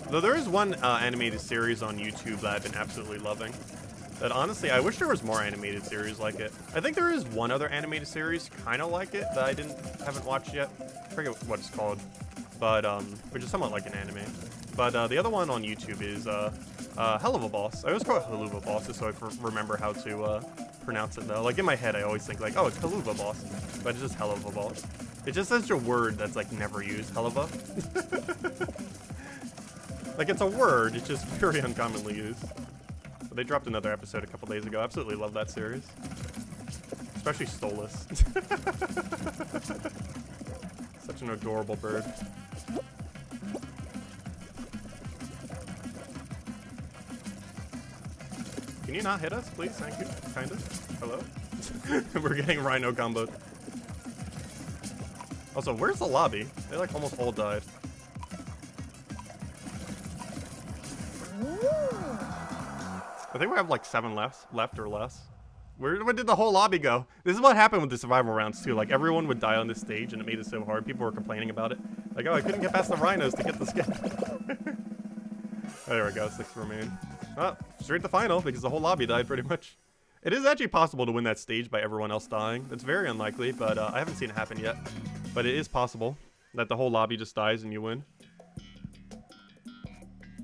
Though there is one animated series on YouTube that I've been absolutely loving. That honestly, I wish there was more animated series like it. I think there is one other animated series kind of like it that I haven't watched yet. I forget what it's called, but which is somewhat like an anime. But the other one on YouTube is Hell of a Boss. I always call it Haluva Boss just so I remember how to pronounce it though. Like in my head, I always think like, oh, it's Haluva Boss, but it's just Hell of a Boss. It's just such a word that's like never used. Helluva. Like, it's a word, it's just very uncommonly used. But they dropped another episode a couple days ago. I absolutely love that series. Especially Stolas. Such an adorable bird. Can you not hit us, please? Thank you. Kind of. Hello? We're getting rhino comboed. Also, where's the lobby? They, like, almost all died. I think we have like 7 left or less. Where did the whole lobby go? This is what happened with the survival rounds too. Like everyone would die on this stage and it made it so hard. People were complaining about it. Like, oh, I couldn't get past the rhinos to get the skin. Oh, there we go, 6 remain. Oh, straight to final because the whole lobby died pretty much. It is actually possible to win that stage by everyone else dying. It's very unlikely, but I haven't seen it happen yet. But it is possible that the whole lobby just dies and you win.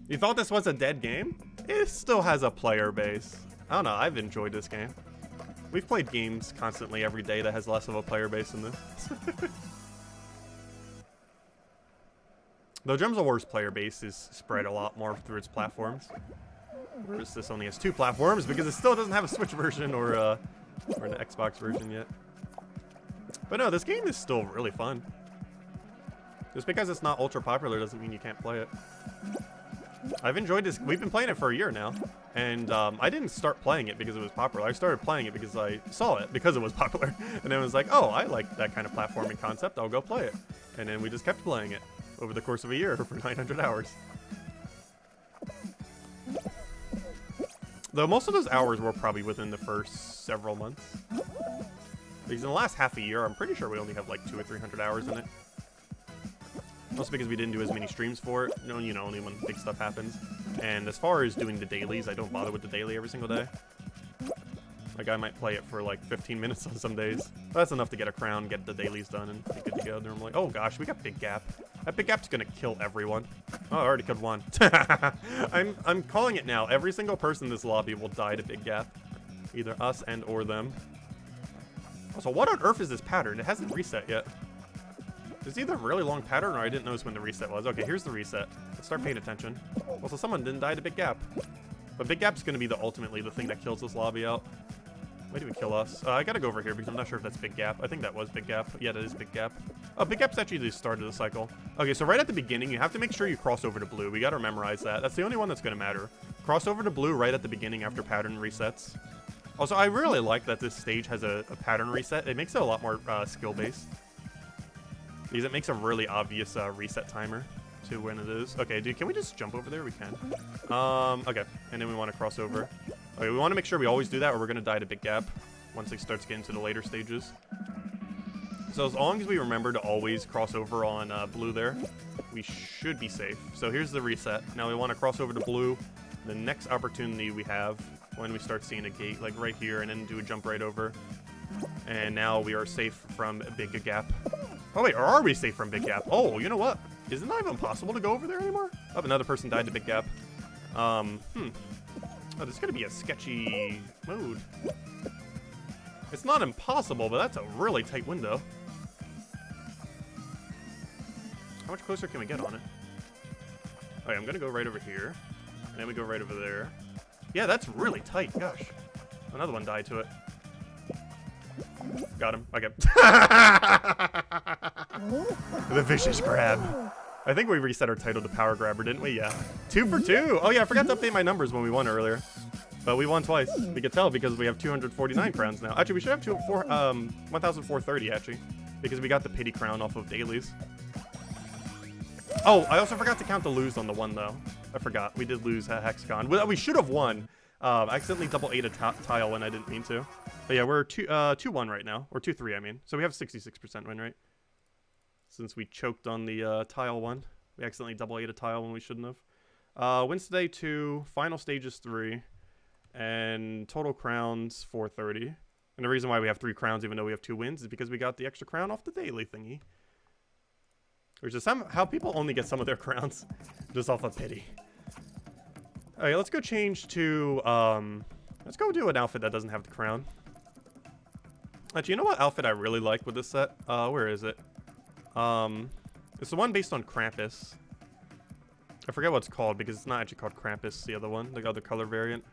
You thought this was a dead game? It still has a player base. I don't know, I've enjoyed this game. We've played games constantly every day that has less of a player base than this. Though Gems of War's player base is spread a lot more through its platforms. Whereas this only has 2 platforms because it still doesn't have a Switch version or an Xbox version yet. But no, this game is still really fun. Just because it's not ultra popular doesn't mean you can't play it. I've enjoyed this. We've been playing it for a year now, and I didn't start playing it because it was popular. I started playing it because I saw it because it was popular, and then I was like, oh, I like that kind of platforming concept. I'll go play it, and then we just kept playing it over the course of a year for 900 hours. Though most of those hours were probably within the first several months, because in the last half a year, I'm pretty sure we only have like 200 or 300 hours in it. Also because we didn't do as many streams for it, you know, only when big stuff happens. And as far as doing the dailies, I don't bother with the daily every single day. Like, I might play it for like 15 minutes on some days. But that's enough to get a crown, get the dailies done, and be good to go normally. Oh gosh, we got Big Gap. That Big Gap's gonna kill everyone. Oh, I already killed one. I'm calling it now. Every single person in this lobby will die to Big Gap. Either us and or them. Also, what on earth is this pattern? It hasn't reset yet. It's either a really long pattern or I didn't notice when the reset was. Okay, here's the reset. Let's start paying attention. Also, someone didn't die to Big Gap. But Big Gap's going to be ultimately the thing that kills this lobby out. Why do we kill us? I got to go over here because I'm not sure if that's Big Gap. I think that was Big Gap. Yeah, that is Big Gap. Oh, Big Gap's actually the start of the cycle. Okay, so right at the beginning, you have to make sure you cross over to blue. We got to memorize that. That's the only one that's going to matter. Cross over to blue right at the beginning after pattern resets. Also, I really like that this stage has a pattern reset. It makes it a lot more skill-based. Because it makes a really obvious reset timer to when it is. Okay, dude, can we just jump over there? We can. Okay, and then we want to cross over. Okay, we want to make sure we always do that or we're going to die to Big Gap once it starts getting to the later stages. So as long as we remember to always cross over on blue there, we should be safe. So here's the reset. Now we want to cross over to blue. The next opportunity we have when we start seeing a gate, like right here, and then do a jump right over. And now we are safe from Big Gap. Oh wait, or are we safe from Big Gap? Oh, you know what? Is it not even possible to go over there anymore? Oh, another person died to Big Gap. Oh, this is gonna be a sketchy mode. It's not impossible, but that's a really tight window. How much closer can we get on it? Okay, I'm gonna go right over here. And then we go right over there. Yeah, that's really tight. Gosh. Another one died to it. Got him. Okay. The vicious grab. I think we reset our title to Power Grabber, didn't we? Yeah. 2 for 2. Oh, yeah, I forgot to update my numbers when we won earlier. But we won twice. We could tell because we have 249 crowns now. Actually, we should have 1,430, actually. Because we got the pity crown off of dailies. Oh, I also forgot to count the lose on the one, though. I forgot. We did lose Hexagon. We should have won. I accidentally double ate a tile when I didn't mean to. But yeah, we're 2-1 right now. Or 2-3, I mean. So we have 66% win rate. Since we choked on the tile one. We accidentally double ate a tile when we shouldn't have. Wins today 2. Final stages 3. And total crowns 430. And the reason why we have 3 crowns even though we have 2 wins is because we got the extra crown off the daily thingy. Which is how people only get some of their crowns. Just off of pity. Alright, let's go change to, let's go do an outfit that doesn't have the crown. Actually, you know what outfit I really like with this set? Where is it? It's the one based on Krampus. I forget what it's called because it's not actually called Krampus, the other one, the other color variant.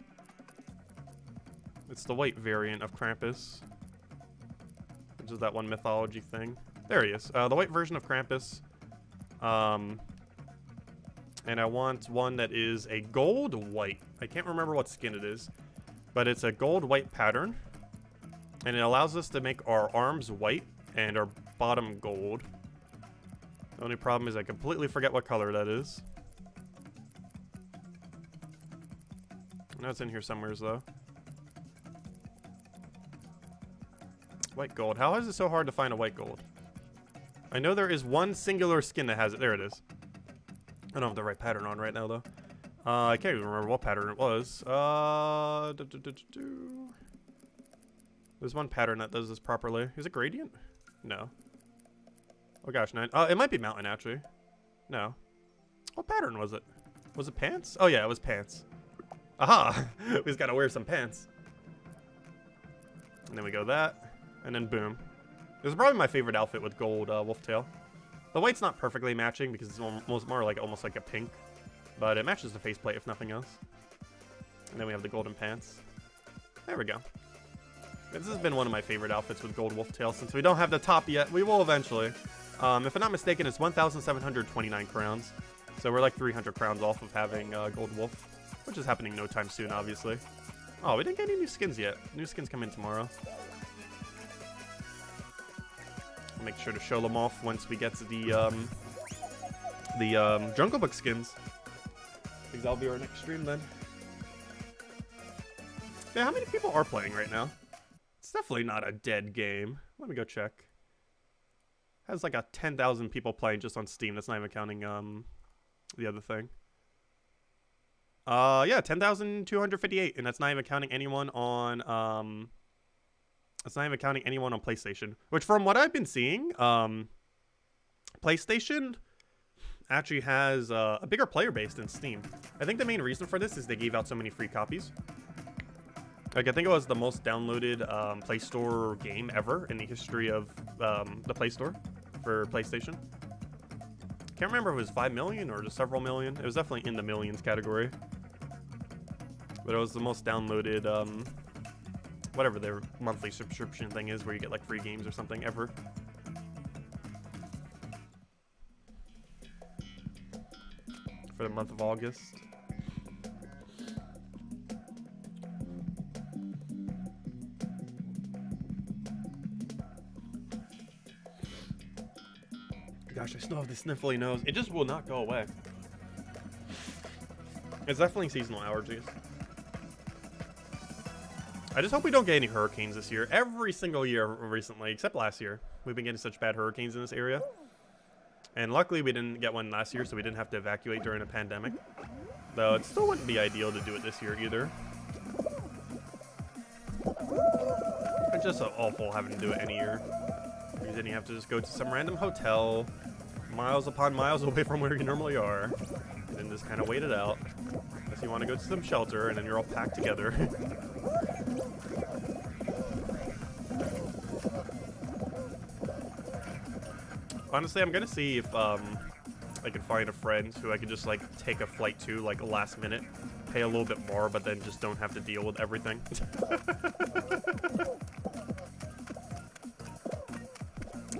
It's the white variant of Krampus. Which is that one mythology thing. There he is. The white version of Krampus. And I want one that is a gold white. I can't remember what skin it is. But it's a gold white pattern. And it allows us to make our arms white and our bottom gold. The only problem is I completely forget what color that is. I know it's in here somewhere though. White gold. How is it so hard to find a white gold? I know there is one singular skin that has it. There it is. I don't have the right pattern on right now, though. I can't even remember what pattern it was. There's one pattern that does this properly. Is it gradient? No. Oh, gosh. It might be mountain, actually. No. What pattern was it? Was it pants? Oh, yeah, it was pants. Aha! We just gotta wear some pants. And then we go that. And then boom. This is probably my favorite outfit with gold wolf tail. The white's not perfectly matching because it's almost like a pink. But it matches the faceplate if nothing else. And then we have the golden pants. There we go. This has been one of my favorite outfits with gold wolf tail. Since we don't have the top yet, we will eventually. If I'm not mistaken, it's 1,729 crowns. So we're like 300 crowns off of having gold wolf. Which is happening no time soon, obviously. Oh, we didn't get any new skins yet. New skins come in tomorrow. I'll make sure to show them off once we get to the Jungle Book skins. Because that'll be our next stream then. Yeah, how many people are playing right now? It's definitely not a dead game. Let me go check. It has like 10,000 people playing just on Steam. That's not even counting the other thing. Yeah, 10,258, and that's not even counting anyone on PlayStation. Which, from what I've been seeing, PlayStation actually has a bigger player base than Steam. I think the main reason for this is they gave out so many free copies. Like, I think it was the most downloaded Play Store game ever in the history of the Play Store for PlayStation. Can't remember if it was 5 million or just several million. It was definitely in the millions category. But it was the most downloaded, whatever their monthly subscription thing is, where you get like free games or something ever. For the month of August. Gosh, I still have the sniffly nose. It just will not go away. It's definitely seasonal allergies. I just hope we don't get any hurricanes this year. Every single year recently, except last year, we've been getting such bad hurricanes in this area. And luckily we didn't get one last year, so we didn't have to evacuate during a pandemic. Though it still wouldn't be ideal to do it this year either. It's just so awful having to do it any year. Because then you have to just go to some random hotel, miles upon miles away from where you normally are, and then just kind of wait it out. Unless you want to go to some shelter, and then you're all packed together. Honestly, I'm gonna see if I can find a friend who I could just like take a flight to, like last minute, pay a little bit more, but then just don't have to deal with everything.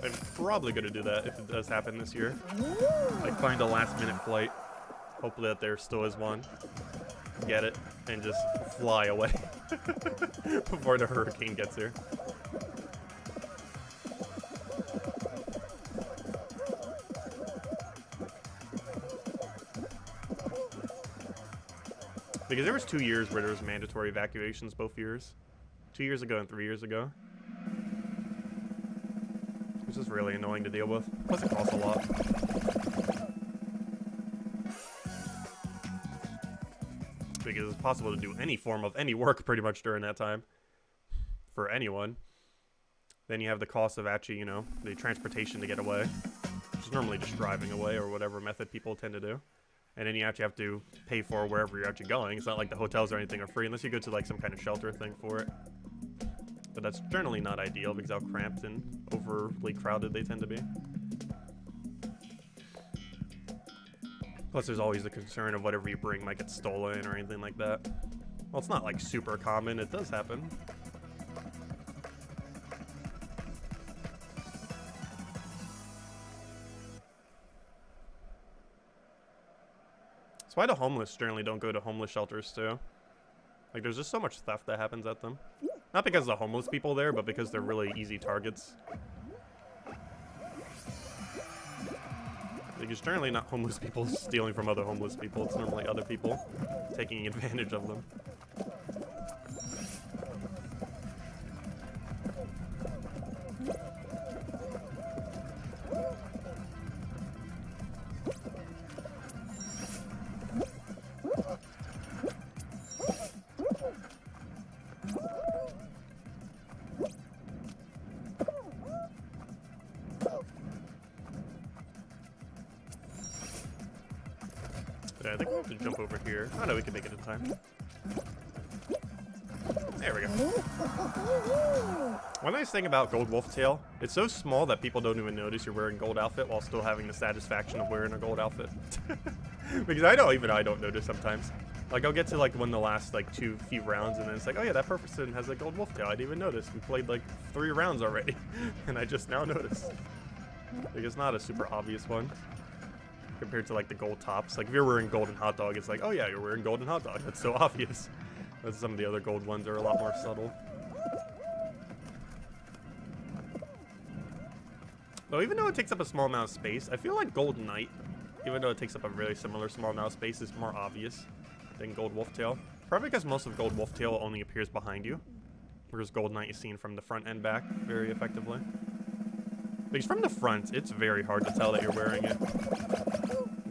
I'm probably gonna do that if it does happen this year. Like find a last minute flight. Hopefully that there still is one. Get it and just fly away before the hurricane gets here. Because there was 2 years where there was mandatory evacuations both years. 2 years ago and 3 years ago. Which is really annoying to deal with. Plus it costs a lot. Because it's possible to do any form of any work pretty much during that time. For anyone. Then you have the cost of actually, you know, the transportation to get away. Which is normally just driving away or whatever method people tend to do. And then you actually have to pay for wherever you're actually going. It's not like the hotels or anything are free unless you go to like some kind of shelter thing for it. But that's generally not ideal because how cramped and overly crowded they tend to be. Plus there's always the concern of whatever you bring might get stolen or anything like that. Well, it's not like super common. It does happen. That's why the homeless generally don't go to homeless shelters too. Like there's just so much theft that happens at them. Not because of the homeless people there, but because they're really easy targets. Like it's generally not homeless people stealing from other homeless people. It's normally other people taking advantage of them. Yeah, I think we'll have to jump over here. Oh no, we can make it in time. There we go. One nice thing about Gold Wolf Tail, it's so small that people don't even notice you're wearing a gold outfit while still having the satisfaction of wearing a gold outfit. Because I don't notice sometimes. Like I'll get to like one of the last like few rounds and then it's like, oh yeah, that person has a Gold Wolf Tail. I didn't even notice. We played like 3 rounds already and I just now noticed. Like it's not a super obvious one. Compared to like the gold tops. Like if you're wearing golden hot dog, it's like, oh yeah, you're wearing golden hot dog. That's so obvious. But some of the other gold ones are a lot more subtle. Though even though it takes up a small amount of space, I feel like Gold Knight, even though it takes up a really similar small amount of space, is more obvious than Gold Wolf Tail. Probably because most of Gold Wolf Tail only appears behind you. Whereas Gold Knight is seen from the front and back very effectively. Because from the front, it's very hard to tell that you're wearing it.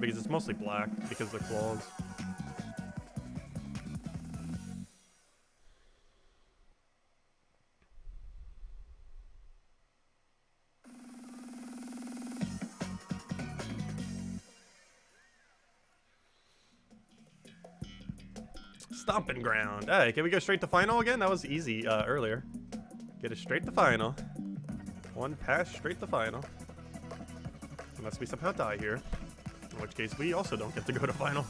Because it's mostly black, because of the claws. stomping ground. Hey, can we go straight to final again? That was easy earlier. Get it straight to final. One pass straight to final. Unless we somehow die here. In which case, we also don't get to go to final.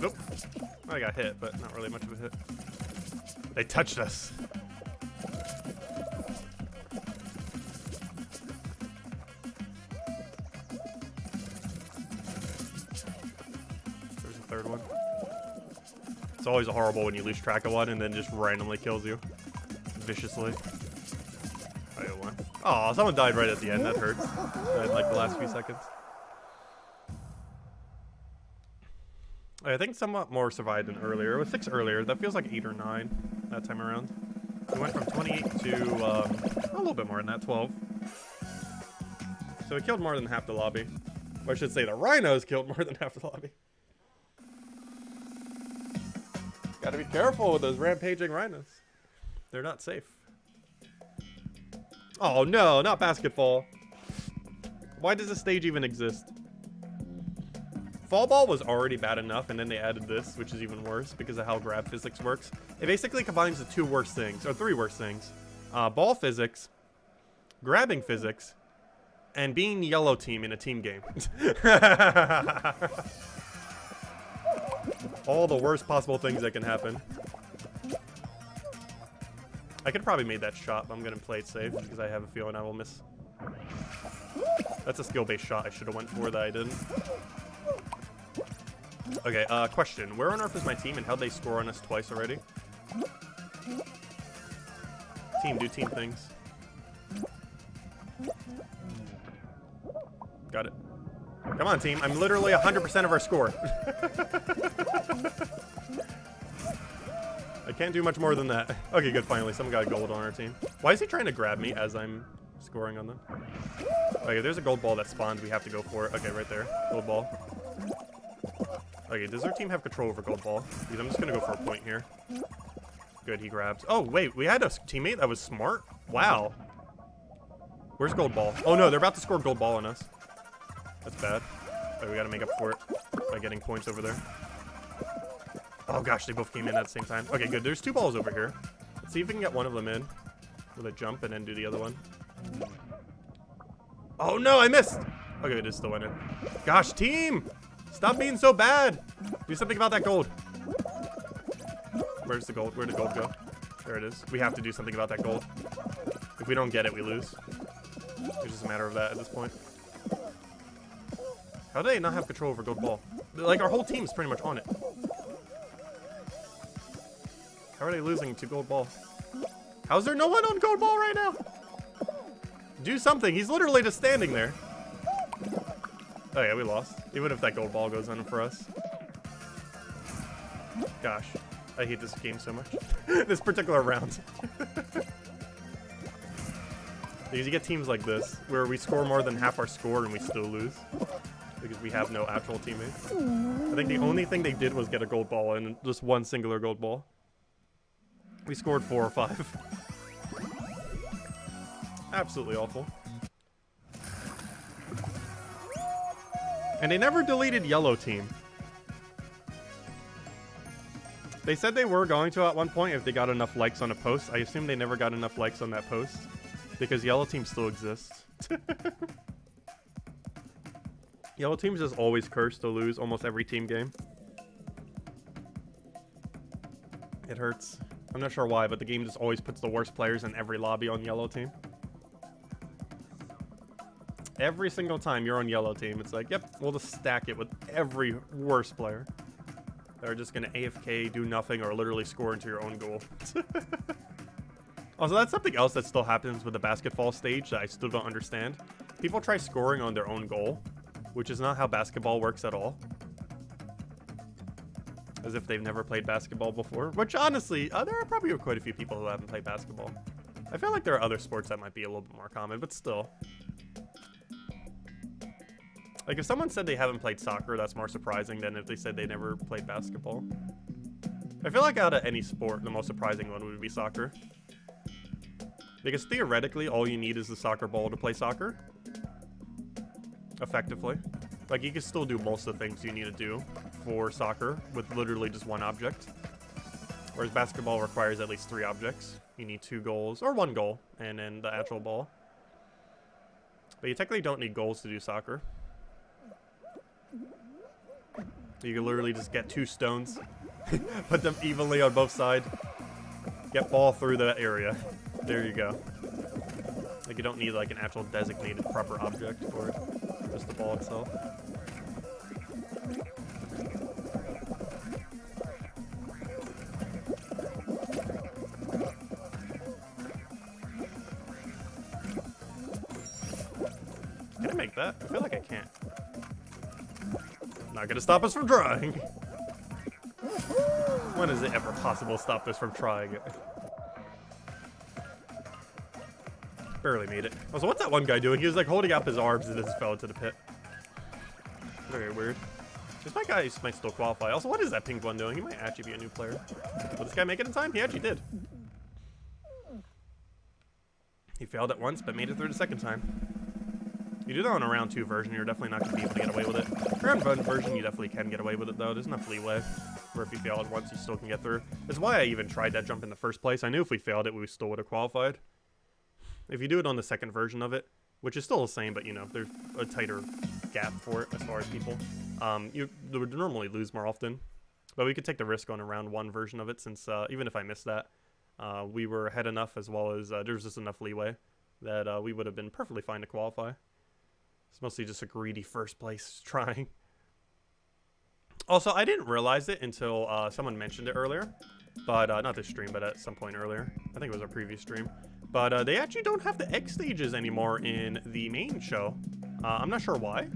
Nope. I got hit, but not really much of a hit. They touched us. There's a third one. It's always horrible when you lose track of one and then just randomly kills you. Viciously. I got one. Oh, someone died right at the end. That hurts. Died like the last few seconds. I think somewhat more survived than earlier. It was 6 earlier. That feels like 8 or 9 that time around. We went from 28 to a little bit more than that, 12. So we killed more than half the lobby. Or I should say the rhinos killed more than half the lobby. Gotta be careful with those rampaging rhinos. They're not safe. Oh no, not basketball. Why does this stage even exist? Fall ball was already bad enough, and then they added this, which is even worse because of how grab physics works. It basically combines the 2 worst things, or 3 worst things. Ball physics, grabbing physics, and being yellow team in a team game. All the worst possible things that can happen. I could have probably made that shot, but I'm going to play it safe because I have a feeling I will miss. That's a skill-based shot I should have went for that I didn't. Okay, question. Where on earth is my team and how'd they score on us twice already? Team, do team things. Got it. Come on, team. I'm literally 100% of our score. I can't do much more than that. Okay, good. Finally, someone got a gold on our team. Why is he trying to grab me as I'm scoring on them? Okay, there's a gold ball that spawned. We have to go for it. Okay, right there. Gold ball. Okay, does our team have control over gold ball? Because I'm just going to go for a point here. Good, he grabs. Oh, wait. We had a teammate that was smart? Wow. Where's gold ball? Oh, no. They're about to score gold ball on us. That's bad. Right, we got to make up for it by getting points over there. Oh, gosh. They both came in at the same time. Okay, good. There's 2 balls over here. Let's see if we can get one of them in with a jump and then do the other one. Oh, no. I missed. Okay, it is still in it. Gosh, team. Stop being so bad. Do something about that gold. Where's the gold? Where did gold go? There it is. We have to do something about that gold. If we don't get it, we lose. It's just a matter of that at this point. How do they not have control over gold ball? Like, our whole team is pretty much on it. How are they losing to gold ball? How's there no one on gold ball right now? Do something. He's literally just standing there. Oh yeah, we lost. Even if that gold ball goes in for us. Gosh, I hate this game so much. This particular round. Because you get teams like this, where we score more than half our score and we still lose. Because we have no actual teammates. I think the only thing they did was get a gold ball and just one singular gold ball. We scored 4 or 5. Absolutely awful. And they never deleted yellow team. They said they were going to at one point if they got enough likes on a post. I assume they never got enough likes on that post. Because yellow team still exists. Yellow team's just always cursed to lose almost every team game. It hurts. I'm not sure why, but the game just always puts the worst players in every lobby on yellow team. Every single time you're on yellow team, it's like, yep, we'll just stack it with every worst player. They're just gonna AFK, do nothing, or literally score into your own goal. Also, that's something else that still happens with the basketball stage that I still don't understand. People try scoring on their own goal, which is not how basketball works at all. As if they've never played basketball before. Which, honestly, there are probably quite a few people who haven't played basketball. I feel like there are other sports that might be a little bit more common, but still. Like, if someone said they haven't played soccer, that's more surprising than if they said they never played basketball. I feel like out of any sport, the most surprising one would be soccer. Because theoretically, all you need is the soccer ball to play soccer. Effectively. Like, you can still do most of the things you need to do for soccer with literally just one object. Whereas basketball requires at least 3 objects. You need 2 goals, or 1 goal, and then the actual ball. But you technically don't need goals to do soccer. You can literally just get 2 stones, put them evenly on both sides, get ball through that area. There you go. Like, you don't need like an actual designated proper object for it, just the ball itself. Can I make that? I feel like I can't. Not gonna stop us from trying. When is it ever possible to stop us from trying it? Barely made it. Also, what's that one guy doing? He was like holding up his arms and just fell into the pit. Very weird. This guy might still qualify. Also, what is that pink one doing? He might actually be a new player. Will this guy make it in time? He actually did. He failed it once, but made it through the second time. You do that on a round 2 version, you're definitely not going to be able to get away with it. Round 1 version, you definitely can get away with it, though. There's enough leeway where if you fail it once, you still can get through. That's why I even tried that jump in the first place. I knew if we failed it, we still would have qualified. If you do it on the second version of it, which is still the same, but, you know, there's a tighter gap for it as far as people, you would normally lose more often. But we could take the risk on a round 1 version of it, since even if I missed that, we were ahead enough, as well as there's just enough leeway that we would have been perfectly fine to qualify. It's mostly just a greedy first place trying. Also, I didn't realize it until someone mentioned it earlier. But, not this stream, but at some point earlier. I think it was our previous stream. But they actually don't have the egg stages anymore in the main show. I'm not sure why.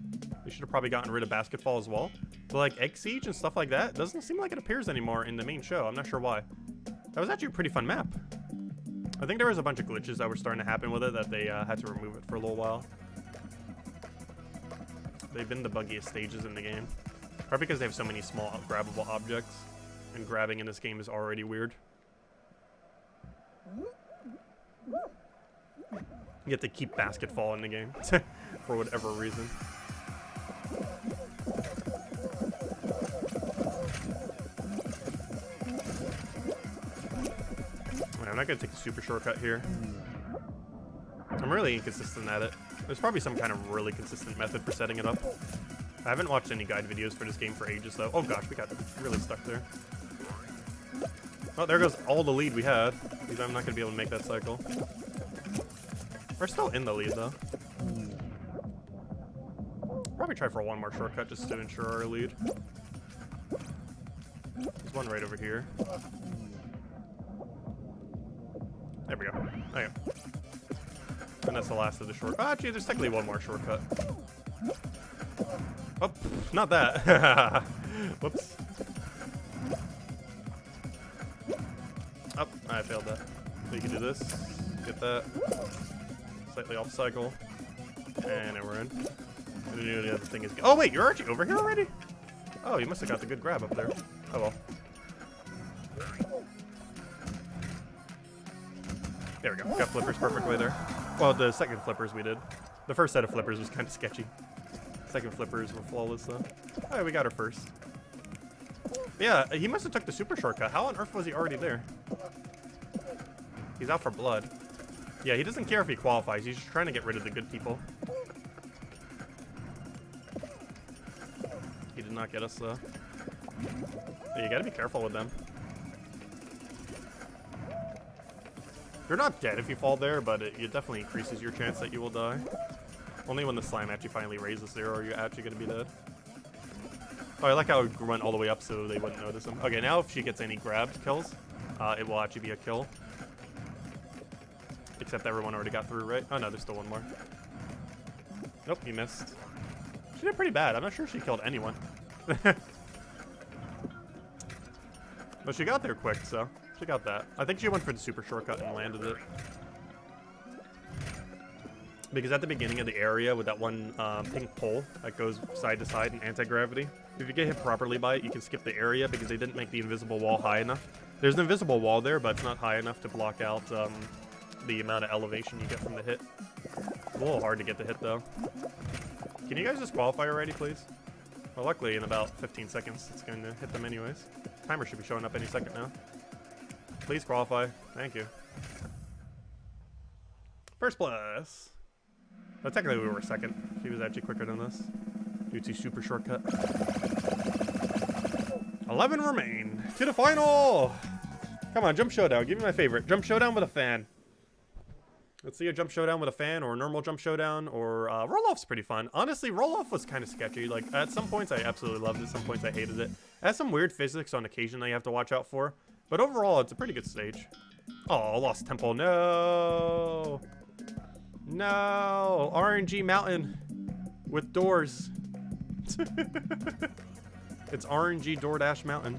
They should have probably gotten rid of basketball as well. But like egg siege and stuff like that doesn't seem like it appears anymore in the main show. I'm not sure why. That was actually a pretty fun map. I think there was a bunch of glitches that were starting to happen with it that they had to remove it for a little while. They've been the buggiest stages in the game. Probably because they have so many small grabbable objects. And grabbing in this game is already weird. You have to keep basketball in the game. For whatever reason. I'm not going to take the super shortcut here. I'm really inconsistent at it. There's probably some kind of really consistent method for setting it up. I haven't watched any guide videos for this game for ages, though. Oh gosh, we got really stuck there. Oh, there goes all the lead we had. Because I'm not going to be able to make that cycle. We're still in the lead, though. Probably try for one more shortcut just to ensure our lead. There's one right over here. There we go. There you go. And that's the last of the short. Oh, actually, there's technically one more shortcut. Oh, not that. Whoops. Oh, I failed that. So you can do this. Get that. Slightly off cycle. And then we're in. And then the other thing is... Oh, wait, you're actually over here already? Oh, you must have got the good grab up there. Oh, well. There we go. Got flippers perfectly there. Well, the second flippers we did. The first set of flippers was kind of sketchy. Second flippers were flawless, though. Oh, yeah, we got her first. Yeah, he must have took the super shortcut. How on earth was he already there? He's out for blood. Yeah, he doesn't care if he qualifies. He's just trying to get rid of the good people. He did not get us, though. Yeah, you gotta be careful with them. You're not dead if you fall there, but it definitely increases your chance that you will die. Only when the slime actually finally raises 0 are you actually going to be dead. Oh, I like how it went all the way up so they wouldn't notice him. Okay, now if she gets any grabbed kills, it will actually be a kill. Except everyone already got through, right? Oh no, there's still one more. Nope, he missed. She did pretty bad. I'm not sure she killed anyone. But she got there quick, so she got that. I think she went for the super shortcut and landed it. Because at the beginning of the area with that one pink pole that goes side to side in anti-gravity, if you get hit properly by it, you can skip the area because they didn't make the invisible wall high enough. There's an invisible wall there, but it's not high enough to block out the amount of elevation you get from the hit. It's a little hard to get the hit, though. Can you guys just qualify already, please? Well, luckily, in about 15 seconds, it's going to hit them anyways. Timer should be showing up any second now. Please qualify. Thank you. First place. Well, technically, we were second. She was actually quicker than us due to super shortcut. 11 remain to the final. Come on, jump showdown. Give me my favorite. Jump showdown with a fan. Let's see a jump showdown with a fan or a normal jump showdown or roll-off's pretty fun. Honestly, roll-off was kind of sketchy. Like, at some points, I absolutely loved it. Some points, I hated it. It has some weird physics on occasion that you have to watch out for. But overall, it's a pretty good stage. Oh, lost temple. No. No. RNG mountain with doors. It's RNG DoorDash mountain.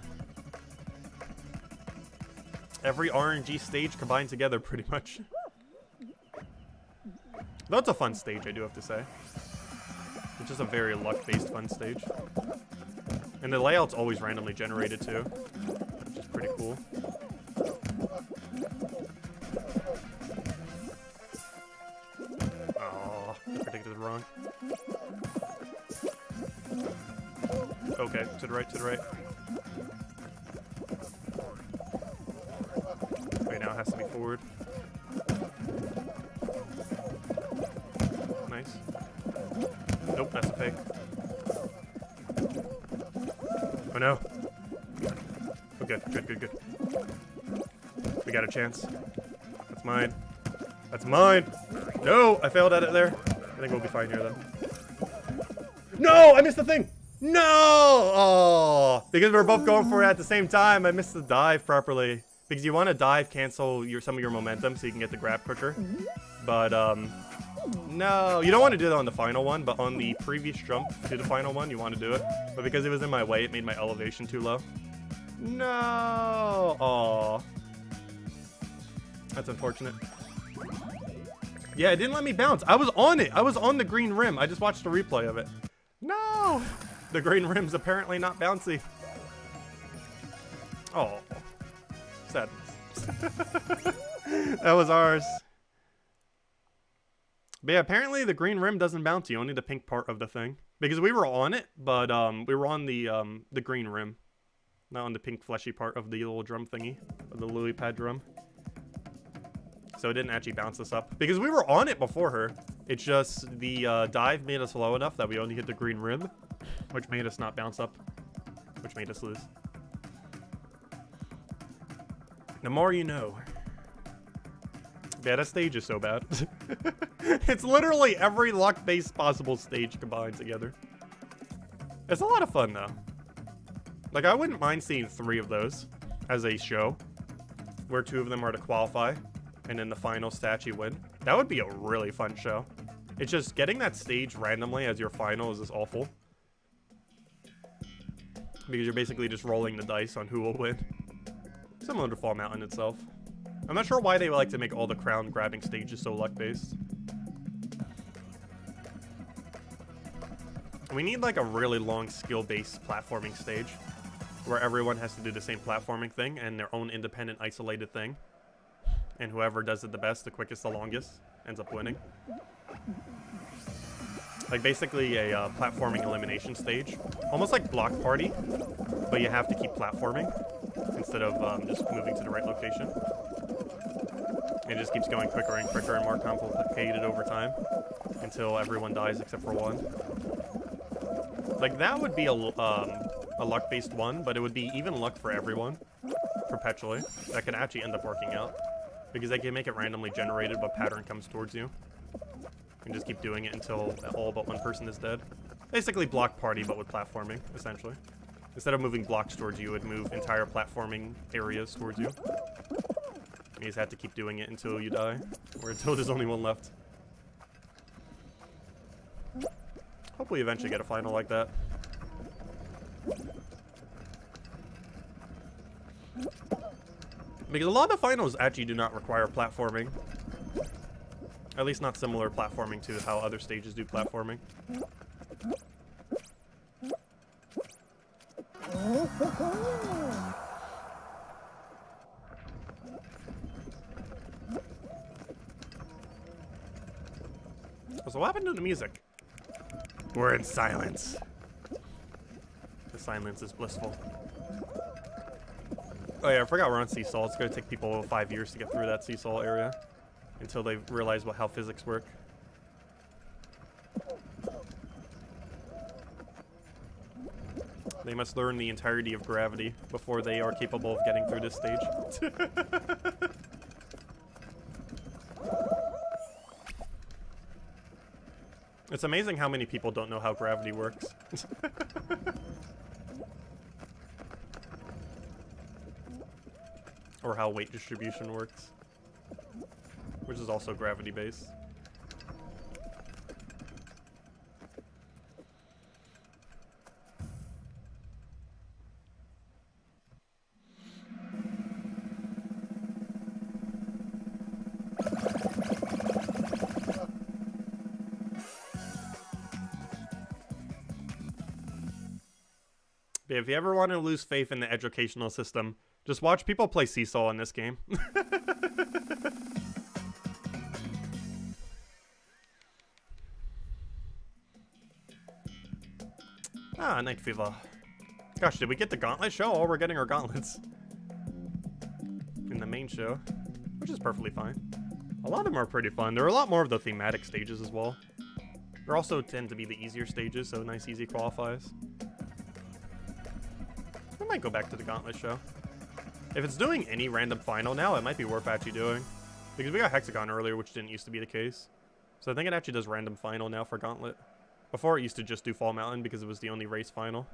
Every RNG stage combined together, pretty much. That's a fun stage, I do have to say. It's just a very luck-based fun stage. And the layout's always randomly generated, too. Which is pretty cool. Oh, I predicted it wrong. Okay, to the right, to the right. Wait, now it has to be forward. Nice. Nope, that's a fake. Oh no. Okay, good, good, good. We got a chance. That's mine. That's mine! No! I failed at it there. I think we'll be fine here, though. No! I missed the thing! No! Oh! Because we're both going for it at the same time, I missed the dive properly. Because you want to dive cancel some of your momentum so you can get the grab quicker. But, no, you don't want to do that on the final one, but on the previous jump to the final one, you want to do it. But because it was in my way, it made my elevation too low. No! Aw. That's unfortunate. Yeah, it didn't let me bounce. I was on it. I was on the green rim. I just watched a replay of it. No! The green rim's apparently not bouncy. Oh. Sadness. That was ours. But yeah, apparently the green rim doesn't bounce you, only the pink part of the thing. Because we were on it, but we were on the green rim. Not on the pink fleshy part of the little drum thingy. Of the lily pad drum. So it didn't actually bounce us up. Because we were on it before her. It's just the dive made us low enough that we only hit the green rim. Which made us not bounce up. Which made us lose. The more you know. Yeah, that stage is so bad. It's literally every luck-based possible stage combined together. It's a lot of fun, though. Like, I wouldn't mind seeing 3 of those as a show. Where 2 of them are to qualify. And in the final stat you win. That would be a really fun show. It's just getting that stage randomly as your final is just awful. Because you're basically just rolling the dice on who will win. Similar to Fall Mountain itself. I'm not sure why they like to make all the crown grabbing stages so luck-based. We need like a really long skill-based platforming stage. Where everyone has to do the same platforming thing and their own independent isolated thing. And whoever does it the best, the quickest, the longest, ends up winning. Like basically a platforming elimination stage. Almost like Block Party, but you have to keep platforming instead of just moving to the right location. It just keeps going quicker and quicker and more complicated over time until everyone dies except for one. Like that would be a luck-based one, but it would be even luck for everyone perpetually. That could actually end up working out because they can make it randomly generated, but pattern comes towards you. And just keep doing it until all but one person is dead. Basically block party, but with platforming, essentially. Instead of moving blocks towards you, it would move entire platforming areas towards you. You just have to keep doing it until you die, or until there's only one left. Hopefully eventually get a final like that. Because a lot of finals actually do not require platforming. At least not similar platforming to how other stages do platforming. So what happened to the music? We're in silence. The silence is blissful. Oh yeah, I forgot we're on Seesaw. It's gonna take people 5 years to get through that Seesaw area until they realize how physics work. They must learn the entirety of gravity before they are capable of getting through this stage. It's amazing how many people don't know how gravity works. Or how weight distribution works. Which is also gravity-based. If you ever want to lose faith in the educational system, just watch people play Seesaw in this game. Ah, Night Fever. Gosh, did we get the Gauntlet show? Oh, we're getting our gauntlets. In the main show. Which is perfectly fine. A lot of them are pretty fun. There are a lot more of the thematic stages as well. They also tend to be the easier stages, so nice easy qualifies. I might go back to the Gauntlet show. If it's doing any random final now, it might be worth actually doing. Because we got Hexagon earlier, which didn't used to be the case. So I think it actually does random final now for Gauntlet. Before it used to just do Fall Mountain because it was the only race final.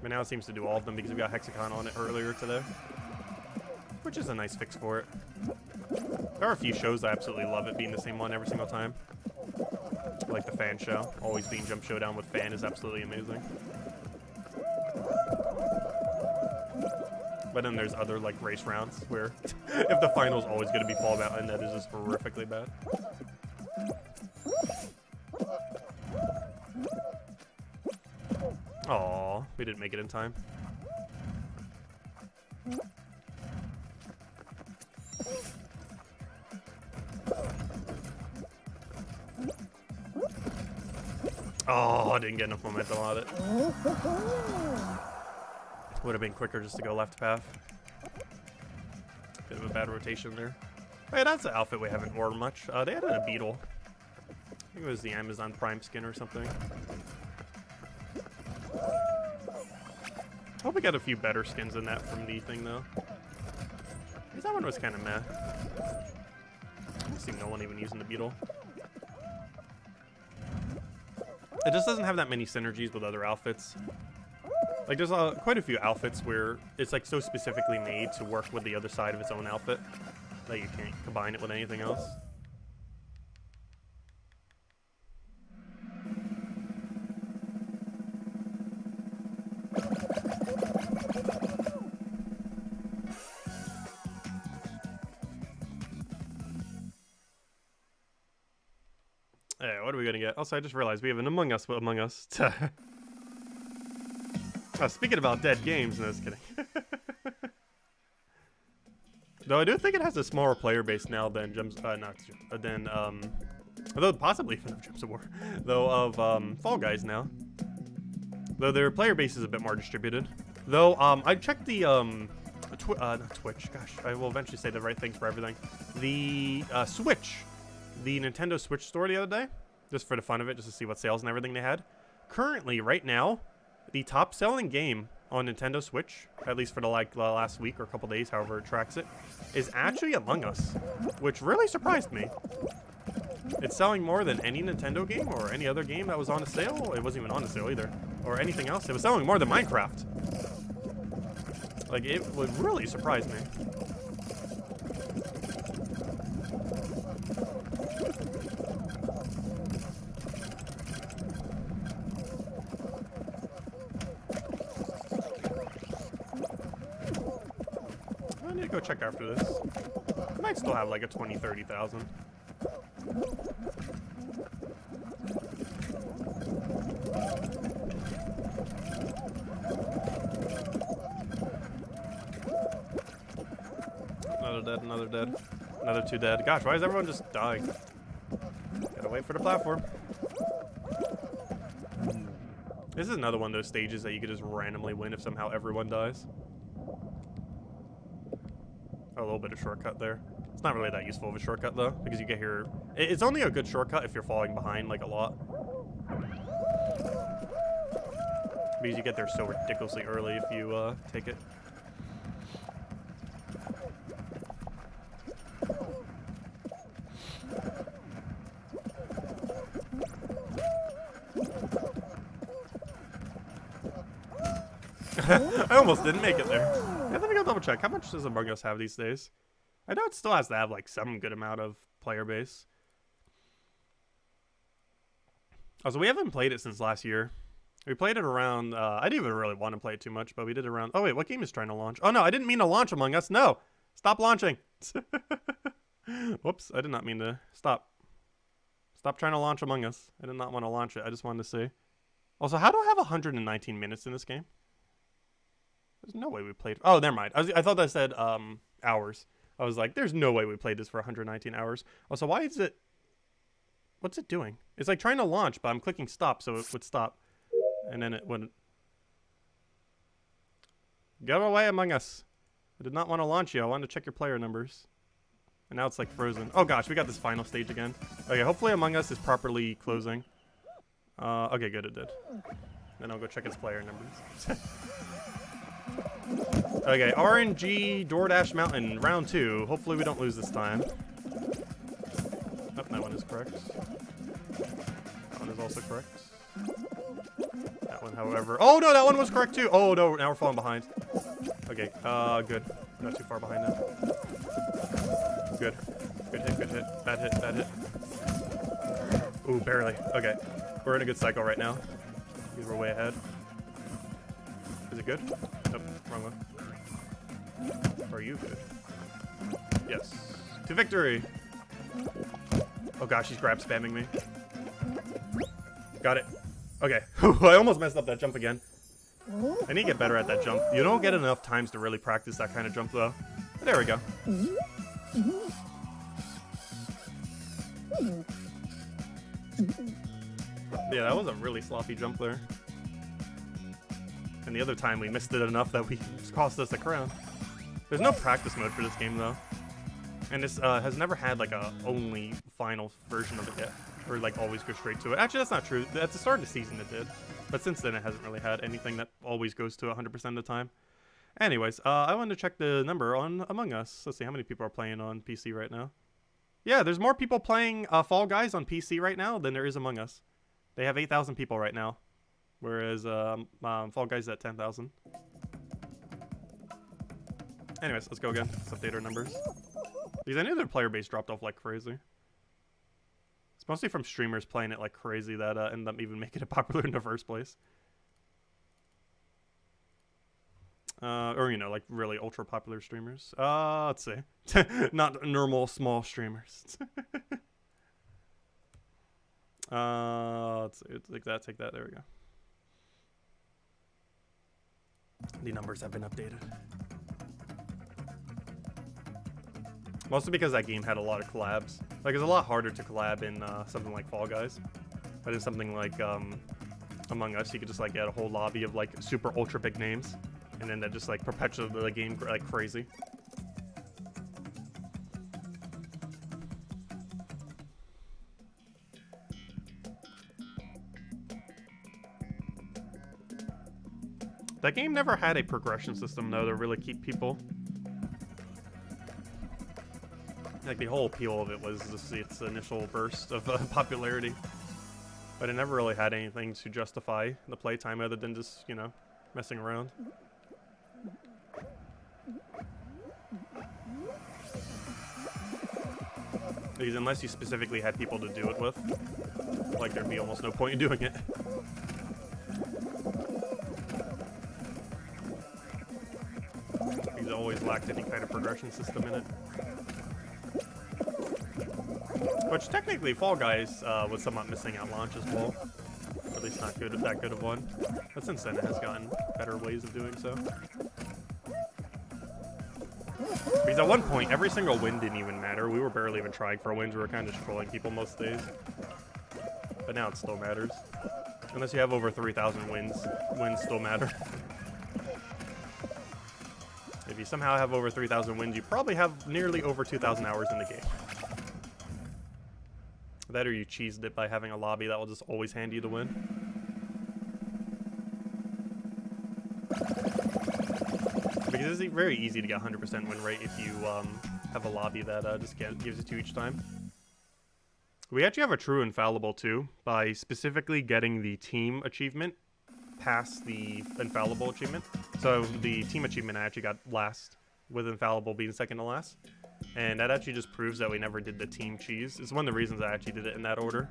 But now it seems to do all of them because we got Hexagon on it earlier today. Which is a nice fix for it. There are a few shows I absolutely love it being the same one every single time. Like the Fan show. Always being Jump Showdown with Fan is absolutely amazing. But then there's other like race rounds where if the final's always going to be Fall Mountain, that is just horrifically bad. Aww, we didn't make it in time. Oh, I didn't get enough momentum on it. Would have been quicker just to go left path. Bit of a bad rotation there. Hey, that's the outfit we haven't worn much. They added a beetle. I think it was the Amazon Prime skin or something. I hope we got a few better skins than that from the thing, though. Because that one was kind of meh. I see no one even using the beetle. It just doesn't have that many synergies with other outfits. Like, there's quite a few outfits where it's, like, so specifically made to work with the other side of its own outfit that you can't combine it with anything else. Hey, what are we gonna get? Also, I just realized we have an Among Us Among Us. Speaking about dead games, no, just kidding. Though I do think it has a smaller player base now than although possibly even of Gems of War, though of Fall Guys now. Though their player base is a bit more distributed. Though I checked the not Twitch. Gosh, I will eventually say the right things for everything. The Switch, the Nintendo Switch store the other day, just for the fun of it, just to see what sales and everything they had. Currently, right now, the top selling game on Nintendo Switch, at least for the last week or a couple days, however it tracks it, is actually Among Us, which really surprised me. It's selling more than any Nintendo game or any other game that was on a sale. It wasn't even on a sale either, or anything else. It was selling more than Minecraft. Like, it would really surprise me. I need to go check after this. I might still have like a 20, 30,000. Another dead. Another 2 dead. Gosh, why is everyone just dying? Gotta wait for the platform. This is another one of those stages that you could just randomly win if somehow everyone dies. A little bit of shortcut there. It's not really that useful of a shortcut though, because you get here. It's only a good shortcut if you're falling behind like a lot. Because you get there so ridiculously early if you take it. I almost didn't make it there. Yeah, let me go double check. How much does Among Us have these days? I know it still has to have like some good amount of player base. Oh, so we haven't played it since last year. We played it around, I didn't even really want to play it too much, but we did it around, oh wait, what game is trying to launch? Oh no, I didn't mean to launch Among Us, no! Stop launching! Whoops, I did not mean to, stop. Stop trying to launch Among Us. I did not want to launch it, I just wanted to see. Also, how do I have 119 minutes in this game? There's no way we played, oh, never mind. I thought that said, hours. I was like, there's no way we played this for 119 hours. Also, why is it, what's it doing? It's like trying to launch, but I'm clicking stop, so it would stop. And then it wouldn't. Go away, Among Us. I did not want to launch you. I wanted to check your player numbers. And now it's like frozen. Oh gosh, we got this final stage again. Okay, hopefully Among Us is properly closing. Okay, good, it did. Then I'll go check its player numbers. Okay, RNG DoorDash Mountain, round 2. Hopefully we don't lose this time. Oh, that one is correct. That one is also correct. That one, however... Oh, no, that one was correct, too. Oh, no, now we're falling behind. Okay, good. Not too far behind now. Good. Good hit, good hit. Bad hit, bad hit. Ooh, barely. Okay. We're in a good cycle right now. Because we're way ahead. Is it good? Nope, wrong one. Are you good? Yes. To victory! Oh gosh, he's grab spamming me. Got it. Okay. I almost messed up that jump again. I need to get better at that jump. You don't get enough times to really practice that kind of jump though. But there we go. Yeah, that was a really sloppy jump there. And the other time we missed it enough that it cost us a crown. There's no practice mode for this game though. And this has never had like a only final version of it yet. Or like always go straight to it. Actually, that's not true. At the start of the season it did. But since then it hasn't really had anything that always goes to 100% of the time. Anyways, I wanted to check the number on Among Us. Let's see how many people are playing on PC right now. Yeah, there's more people playing Fall Guys on PC right now than there is Among Us. They have 8,000 people right now. Whereas Fall Guys is at 10,000. Anyways, let's go again. Let's update our numbers. Because I knew their player base dropped off like crazy. It's mostly from streamers playing it like crazy that end up even making it popular in the first place. Or, you know, like really ultra popular streamers. Let's see. Not normal small streamers. Let's see. Take that. There we go. The numbers have been updated. Mostly because that game had a lot of collabs. Like, it's a lot harder to collab in something like Fall Guys. But in something like Among Us, you could just like get a whole lobby of like super ultra big names. And then that just like perpetuate the game like crazy. That game never had a progression system, though, to really keep people. Like, the whole appeal of it was just its initial burst of popularity. But it never really had anything to justify the playtime other than just, you know, messing around. Because unless you specifically had people to do it with, like, there'd be almost no point in doing it. Because it always lacked any kind of progression system in it. Which technically Fall Guys was somewhat missing at launch as well. Or at least not good, that good of one. But since then it has gotten better ways of doing so. Because at one point, every single win didn't even matter. We were barely even trying for wins. We were kind of just trolling people most days. But now it still matters. Unless you have over 3,000 wins, wins still matter. If you somehow have over 3,000 wins, you probably have nearly over 2,000 hours in the game. That or you cheesed it by having a lobby that will just always hand you the win. Because it's very easy to get 100% win rate if you have a lobby that just gives it to you each time. We actually have a true infallible too, by specifically getting the team achievement past the infallible achievement. So the team achievement I actually got last, with infallible being second to last. And that actually just proves that we never did the team cheese. It's one of the reasons I actually did it in that order.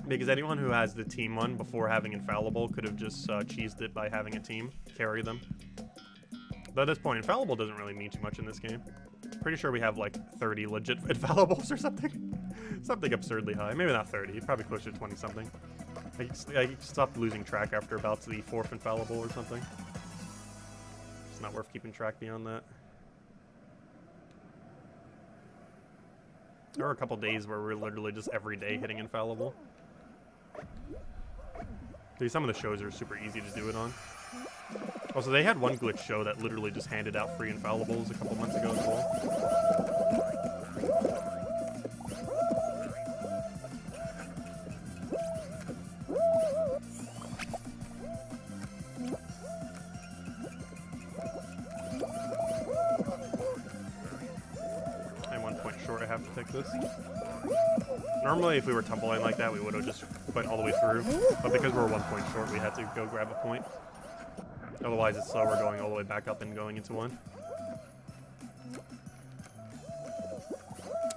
Because anyone who has the team one before having infallible could have just cheesed it by having a team carry them. Though at this point, infallible doesn't really mean too much in this game. Pretty sure we have like 30 legit infallibles or something. Something absurdly high. Maybe not 30, probably closer to 20 something. I stopped losing track after about the 4th infallible or something. It's not worth keeping track beyond that. There were a couple days where we were literally just every day hitting infallible. Dude, some of the shows are super easy to do it on. Also, they had one glitch show that literally just handed out free infallibles a couple months ago as well. I'm 1 point short, I have to take this. Normally, if we were tumbling like that, we would have just went all the way through. But because we're 1 point short, we had to go grab a point. Otherwise, it's slower going all the way back up and going into one.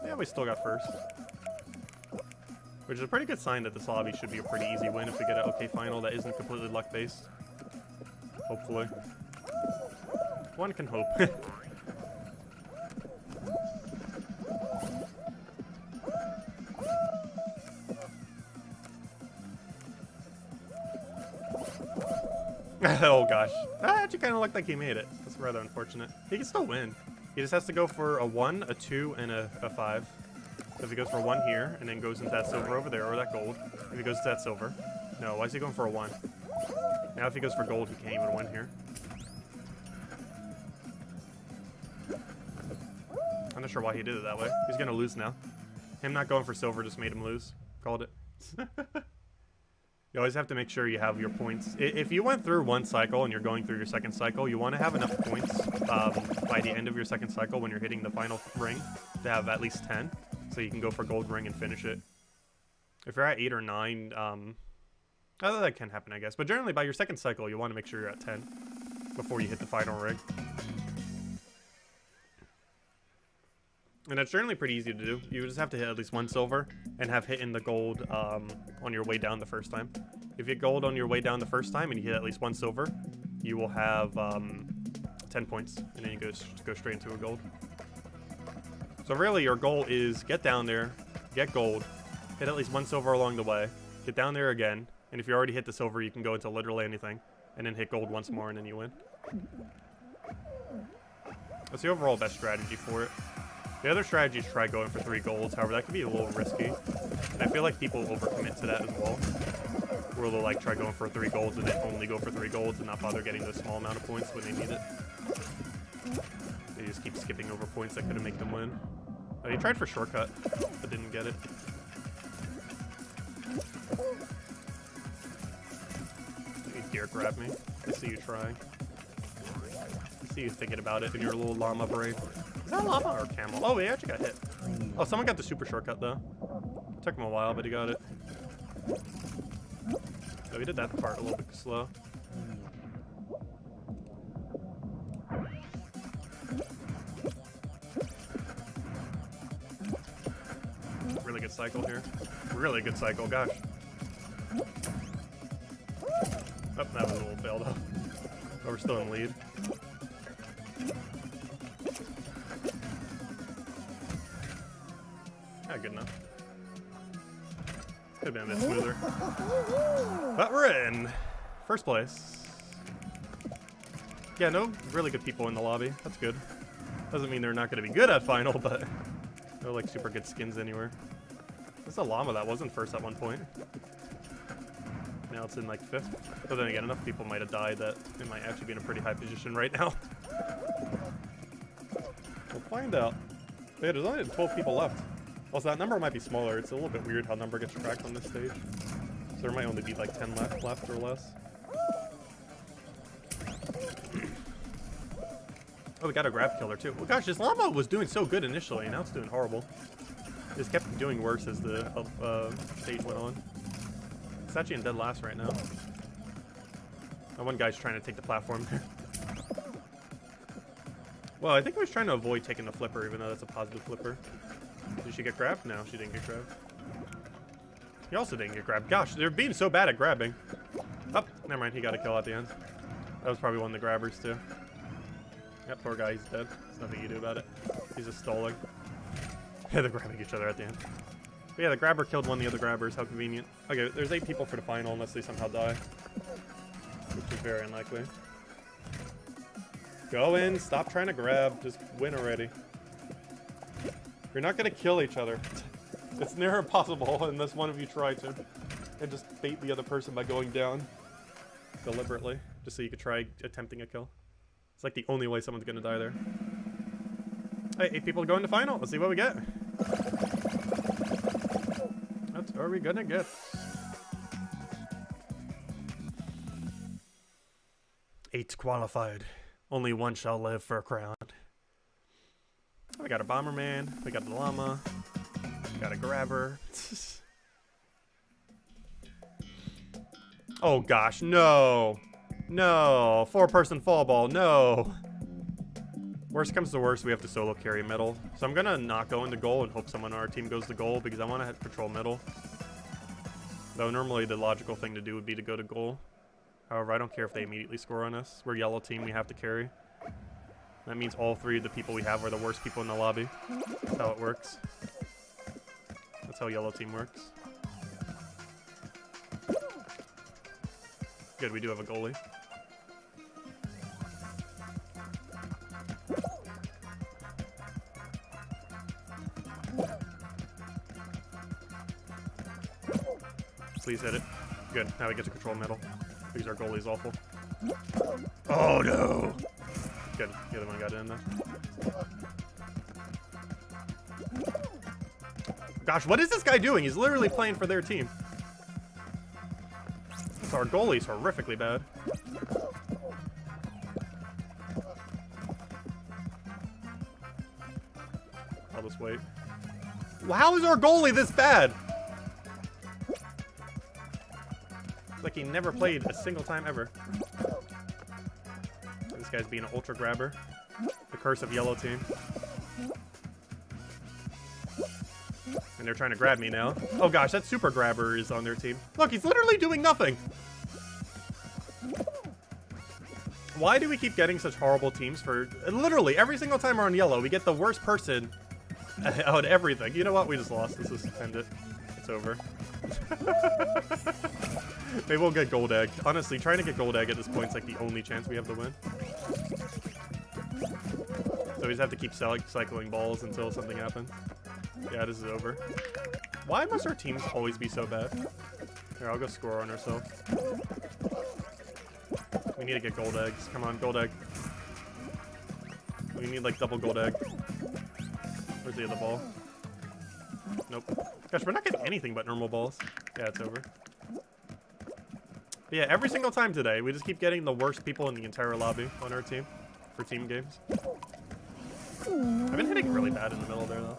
Yeah, we still got first. Which is a pretty good sign that this lobby should be a pretty easy win if we get an okay final that isn't completely luck-based. Hopefully. One can hope. Oh gosh. That actually kind of looked like he made it. That's rather unfortunate. He can still win. He just has to go for a 1, a 2, and a 5. So if he goes for 1 here, and then goes into that silver over there, or that gold. If he goes to that silver. No, why is he going for a 1? Now if he goes for gold, he can't even win here. I'm not sure why he did it that way. He's going to lose now. Him not going for silver just made him lose. Called it. You always have to make sure you have your points. If you went through one cycle and you're going through your second cycle, you want to have enough points by the end of your second cycle when you're hitting the final ring to have at least 10, so you can go for gold ring and finish it. If you're at 8 or 9, that can happen, I guess. But generally, by your second cycle, you want to make sure you're at 10 before you hit the final ring. And that's generally pretty easy to do. You just have to hit at least 1 silver and have hit in the gold on your way down the first time. If you hit gold on your way down the first time and you hit at least 1 silver, you will have 10 points, and then you go straight into a gold. So really, your goal is get down there, get gold, hit at least 1 silver along the way, get down there again, and if you already hit the silver, you can go into literally anything, and then hit gold once more, and then you win. That's the overall best strategy for it. The other strategy is try going for 3 golds, however, that can be a little risky. And I feel like people overcommit to that as well. Where they'll like try going for 3 golds and then only go for 3 golds and not bother getting the small amount of points when they need it. They just keep skipping over points that could have made them win. He tried for shortcut, but didn't get it. dare grab me. I see you trying. I see you thinking about it in your little llama brain. Is that llama or camel? Oh, he actually got hit. Oh, someone got the super shortcut though. Took him a while, but he got it. So we did that part a little bit slow. Really good cycle here. Really good cycle, gosh. Oh, that was a little fail though. But we're still in lead. Yeah, good enough. Could have been a bit smoother. But we're in. First place. Yeah, no really good people in the lobby. That's good. Doesn't mean they're not going to be good at final, but no like super good skins anywhere. This is a llama that wasn't first at one point. Now it's in like 5th. But then again, enough people might have died that it might actually be in a pretty high position right now. We'll find out. But yeah, there's only 12 people left. Also, that number might be smaller. It's a little bit weird how number gets tracked on this stage. So there might only be like 10 left or less. Oh, we got a grab killer too. Well, gosh, this llama was doing so good initially. Now it's doing horrible. It just kept doing worse as the stage went on. It's actually in dead last right now. And one guy's trying to take the platform there. Well, I think he was trying to avoid taking the flipper, even though that's a positive flipper. Did she get grabbed? No, she didn't get grabbed. He also didn't get grabbed. Gosh, they're being so bad at grabbing. Oh, never mind. He got a kill at the end. That was probably one of the grabbers, too. Yep, poor guy. He's dead. There's nothing you do about it. He's just stalling. Yeah, they're grabbing each other at the end. But yeah, the grabber killed one of the other grabbers. How convenient. Okay, there's 8 people for the final unless they somehow die. Which is very unlikely. Go in. Stop trying to grab. Just win already. You're not going to kill each other. It's near impossible unless one of you try to. And just bait the other person by going down. Deliberately. Just so you could try attempting a kill. It's like the only way someone's going to die there. Hey, 8 people going to final. Let's see what we get. What are we going to get? 8 qualified. Only one shall live for a crown. We got a Bomberman. We got the llama. We got a grabber. Oh gosh, no. No. 4-person fall ball, no. Worst comes to worst, we have to solo carry middle. So I'm gonna not go into goal and hope someone on our team goes to goal because I want to patrol middle. Though normally the logical thing to do would be to go to goal. However, I don't care if they immediately score on us. We're yellow team, we have to carry. That means all 3 of the people we have are the worst people in the lobby. That's how it works. That's how yellow team works. Good, we do have a goalie. Please hit it. Good, now we get to control middle. Because our goalie's awful. Oh no! Good, the other one got in there. Gosh, what is this guy doing? He's literally playing for their team. So our goalie's horrifically bad. I'll just wait. How is our goalie this bad? It's like he never played a single time ever. This guy's being an ultra grabber. The curse of yellow team. And they're trying to grab me now. Oh gosh, that super grabber is on their team. Look, he's literally doing nothing. Why do we keep getting such horrible teams for... Literally, every single time we're on yellow, we get the worst person out of everything. You know what? We just lost. Let's just end it. It's over. Maybe we'll get gold egg. Honestly, trying to get gold egg at this point is like the only chance we have to win. So we just have to keep cycling balls until something happens. Yeah, this is over. Why must our teams always be so bad? Here, I'll go score on ourselves. We need to get gold eggs. Come on, gold egg. We need like double gold egg. Where's the other ball? Nope. Gosh, we're not getting anything but normal balls. Yeah, it's over. But yeah, every single time today, we just keep getting the worst people in the entire lobby on our team for team games. I've been hitting really bad in the middle there, though.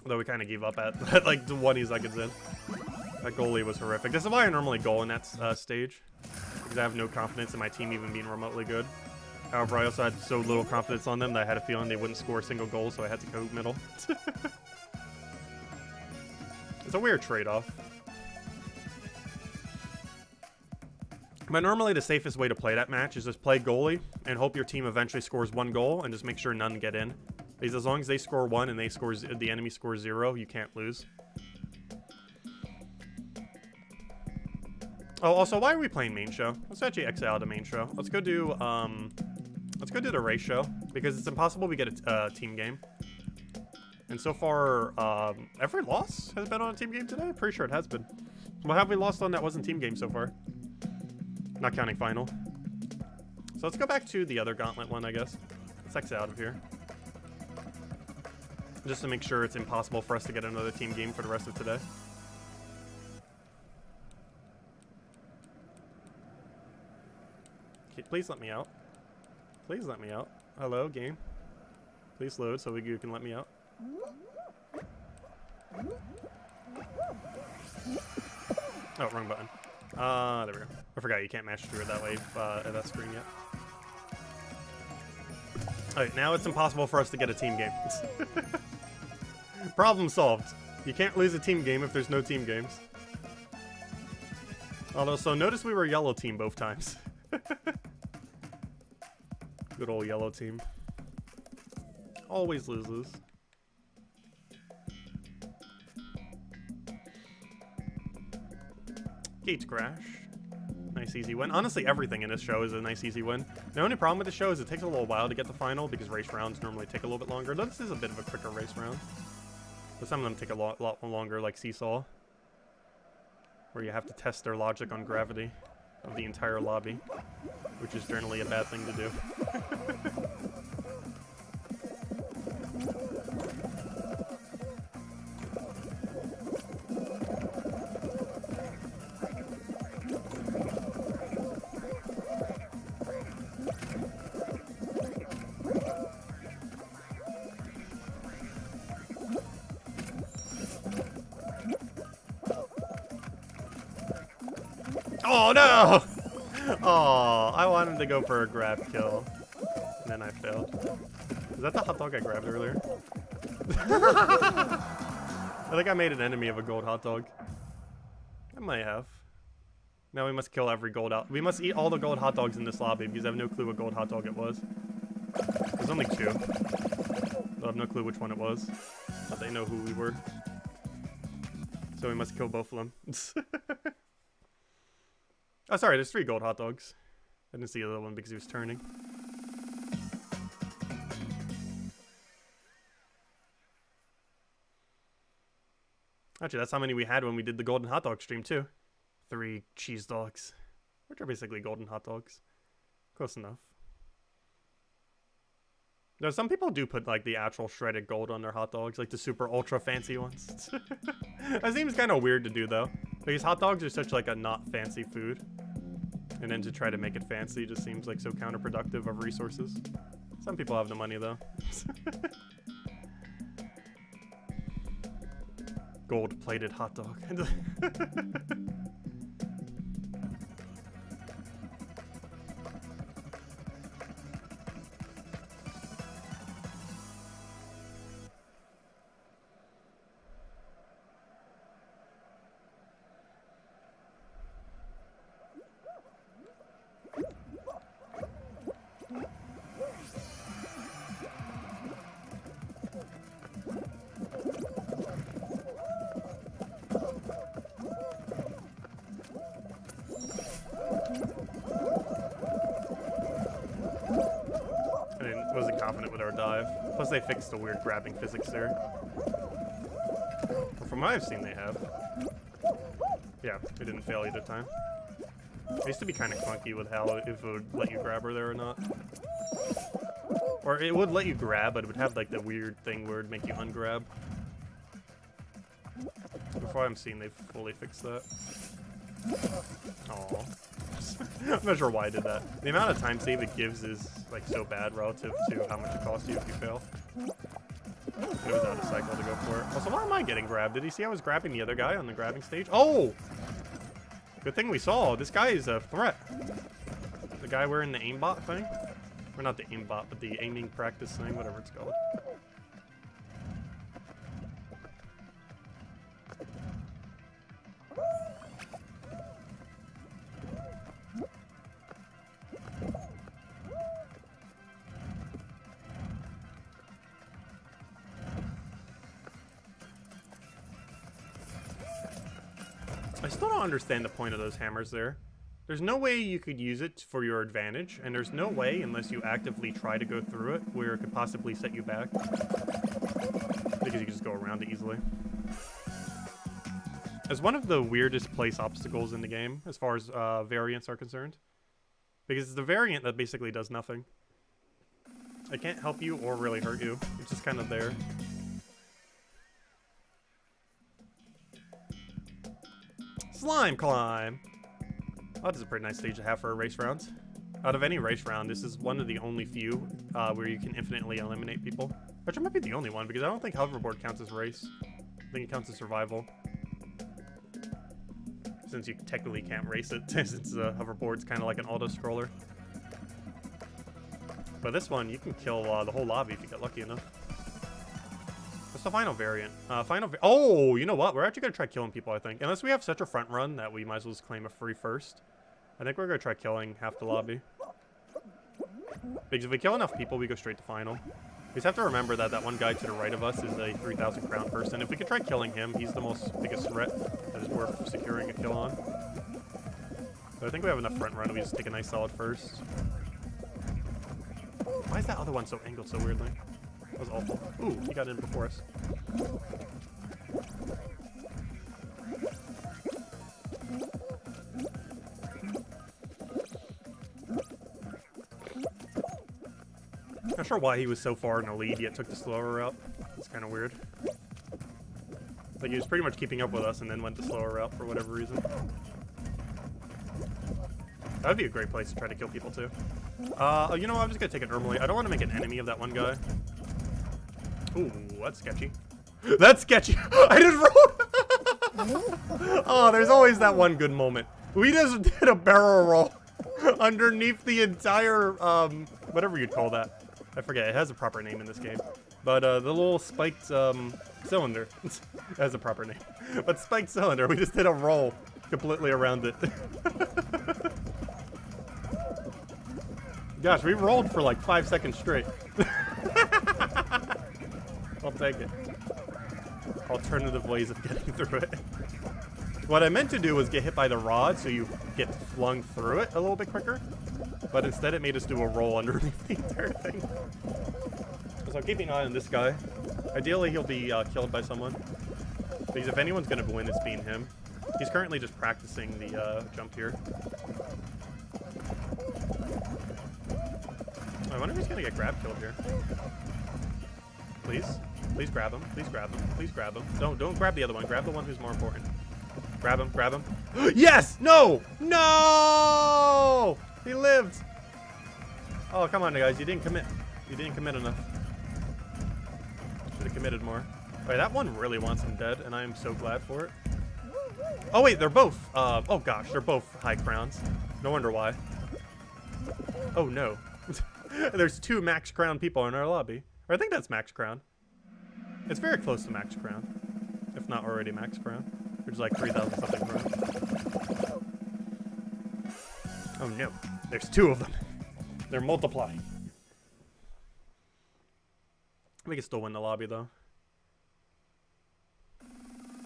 Although we kind of gave up at like 20 seconds in. That goalie was horrific. This is why I normally goal in that stage. Because I have no confidence in my team even being remotely good. However, I also had so little confidence on them that I had a feeling they wouldn't score a single goal, so I had to go middle. It's a weird trade-off. But normally the safest way to play that match is just play goalie and hope your team eventually scores 1 goal and just make sure none get in. Because as long as they score 1 and the enemy scores 0, you can't lose. Oh, also, why are we playing main show? Let's actually exit out of main show. Let's go do the race show because it's impossible we get a team game. And so far, every loss has been on a team game today. Pretty sure it has been. What have we lost on that wasn't team game so far? Not counting final. So let's go back to the other gauntlet one, I guess. Let's exit out of here. Just to make sure it's impossible for us to get another team game for the rest of today. Okay, please let me out. Please let me out. Hello, game. Please load so you can let me out. Oh, wrong button. There we go. I forgot you can't match through it that way at that screen yet. Alright, now it's impossible for us to get a team game. Problem solved. You can't lose a team game if there's no team games. Although, so notice we were yellow team both times. Good old yellow team. Always loses. Gates crash. Nice easy win. Honestly, everything in this show is a nice easy win. The only problem with the show is it takes a little while to get the final because race rounds normally take a little bit longer. This is a bit of a quicker race round. But some of them take a lot longer, like Seesaw, where you have to test their logic on gravity of the entire lobby, which is generally a bad thing to do. Oh no! Oh, I wanted to go for a grab kill, and then I failed. Is that the hot dog I grabbed earlier? I think I made an enemy of a gold hot dog. I might have. Now we must kill every gold out. We must eat all the gold hot dogs in this lobby because I have no clue what gold hot dog it was. There's only 2. I have no clue which one it was. But they know who we were. So we must kill both of them. Oh, sorry, there's 3 gold hot dogs. I didn't see the other one because he was turning. Actually, that's how many we had when we did the golden hot dog stream, too. 3 cheese dogs. Which are basically golden hot dogs. Close enough. No, some people do put, like, the actual shredded gold on their hot dogs, like the super ultra fancy ones. That seems kind of weird to do, though. Because hot dogs are such, like, a not fancy food. And then to try to make it fancy just seems, like, so counterproductive of resources. Some people have the money, though. Gold-plated hot dog. Wasn't confident with our dive. Plus they fixed the weird grabbing physics there. Or from what I've seen they have. Yeah, it didn't fail either time. It used to be kind of clunky with how if it would let you grab her there or not. Or it would let you grab, but it would have like the weird thing where it'd make you ungrab. Before I'm seeing they've fully fixed that. Aw. I'm not sure why I did that. The amount of time save it gives is like so bad relative to how much it costs you if you fail. It was out of cycle to go for it. Also, why am I getting grabbed? Did he see I was grabbing the other guy on the grabbing stage? Oh! Good thing we saw. This guy is a threat. The guy wearing the aimbot thing? Or not the aimbot, but the aiming practice thing, whatever it's called. I still don't understand the point of those hammers there. There's no way you could use it for your advantage, and there's no way, unless you actively try to go through it, where it could possibly set you back. Because you can just go around it easily. It's one of the weirdest place obstacles in the game, as far as variants are concerned. Because it's the variant that basically does nothing. It can't help you or really hurt you. It's just kind of there. Slime climb! Oh, this is a pretty nice stage to have for a race round. Out of any race round, this is one of the only few where you can infinitely eliminate people. Which might be the only one, because I don't think hoverboard counts as race. I think it counts as survival. Since you technically can't race it, since hoverboard's kind of like an auto-scroller. But this one, you can kill the whole lobby if you get lucky enough. What's the final variant? Oh, you know what? We're actually going to try killing people, I think. Unless we have such a front run that we might as well just claim a free first. I think we're going to try killing half the lobby. Because if we kill enough people, we go straight to final. We just have to remember that that one guy to the right of us is a 3,000 crown person. If we could try killing him, he's the biggest threat that is worth securing a kill on. But I think we have enough front run. We just take a nice solid first. Why is that other one so angled so weirdly? That was awful. Ooh, he got in before us. Not sure why he was so far in the lead, yet took the slower route. It's kind of weird. Like, he was pretty much keeping up with us and then went the slower route for whatever reason. That would be a great place to try to kill people, too. You know what? I'm just going to take it normally. I don't want to make an enemy of that one guy. Ooh, that's sketchy. That's sketchy! I just rolled! Oh, there's always that one good moment. We just did a barrel roll underneath the entire, whatever you'd call that. I forget, it has a proper name in this game. But, the little spiked, cylinder. It has a proper name. But spiked cylinder, we just did a roll completely around it. Gosh, we rolled for like 5 seconds straight. I'll take it. Alternative ways of getting through it. What I meant to do was get hit by the rod so you get flung through it a little bit quicker. But instead it made us do a roll underneath the entire thing. So keep an eye on this guy. Ideally he'll be killed by someone. Because if anyone's going to win, it's being him. He's currently just practicing the jump here. I wonder if he's going to get grab killed here. Please? Please grab him. Please grab him. Please grab him. Don't grab the other one. Grab the one who's more important. Grab him. Grab him. Yes! No! No! He lived! Oh, come on, guys. You didn't commit. You didn't commit enough. Should have committed more. Wait, that one really wants him dead, and I am so glad for it. Oh, wait, they're both. Oh, gosh. They're both high crowns. No wonder why. Oh, no. There's 2 max crown people in our lobby. Or I think that's max crown. It's very close to max crown. If not already max crown. Which is like 3,000 something crown. Oh no. There's 2 of them. They're multiplying. We can still win the lobby though.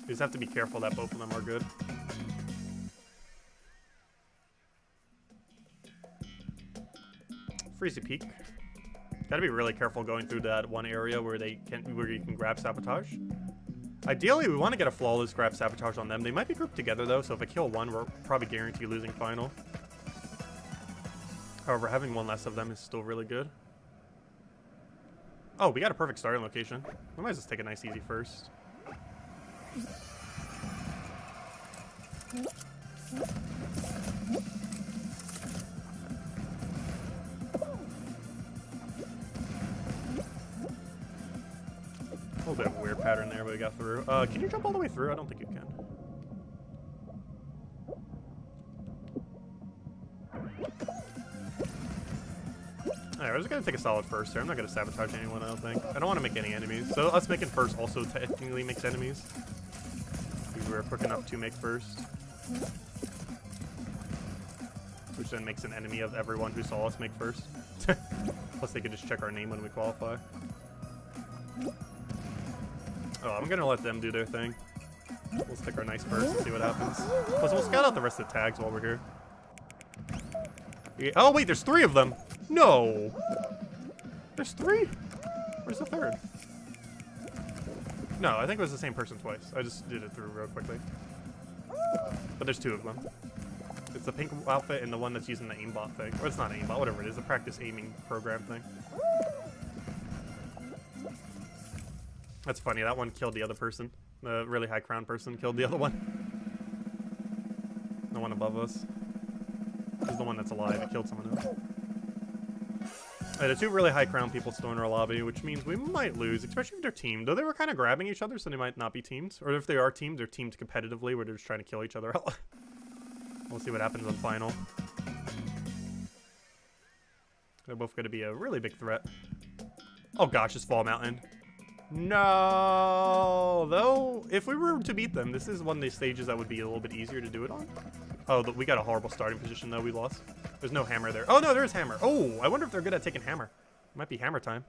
You just have to be careful that both of them are good. Freezy peak. Gotta be really careful going through that one area where you can grab sabotage. Ideally, we want to get a flawless grab sabotage on them. They might be grouped together though, so if I kill one, we're probably guaranteed losing final. However, having one less of them is still really good. Oh, we got a perfect starting location. We might as well take a nice easy first. A little bit of a weird pattern there, but we got through. Can you jump all the way through? I don't think you can. Alright, we're just gonna take a solid first here. I'm not gonna sabotage anyone, I don't think. I don't want to make any enemies. So us making first also technically makes enemies. Because we're quick enough to make first. Which then makes an enemy of everyone who saw us make first. Plus they could just check our name when we qualify. Oh, I'm gonna let them do their thing. We'll stick our nice first and see what happens. Plus we'll scout out the rest of the tags while we're here. Yeah. Oh wait, there's 3 of them! No! There's 3? Where's the 3rd? No, I think it was the same person twice. I just did it through real quickly. But there's 2 of them. It's the pink outfit and the one that's using the aimbot thing. Or it's not aimbot, whatever it is, the practice aiming program thing. That's funny, that one killed the other person. The really high crown person killed the other one. The one above us. This is the one that's alive, it killed someone else. The 2 really high crown people still in our lobby, which means we might lose, especially if they're teamed. Though they were kind of grabbing each other, so they might not be teamed. Or if they are teamed, they're teamed competitively, where they're just trying to kill each other out. We'll see what happens on final. They're both going to be a really big threat. Oh gosh, it's Fall Mountain. No, though, if we were to beat them, this is one of these stages that would be a little bit easier to do it on. Oh, we got a horrible starting position, though. We lost. There's no hammer there. Oh, no, there is hammer. Oh, I wonder if they're good at taking hammer. It might be hammer time.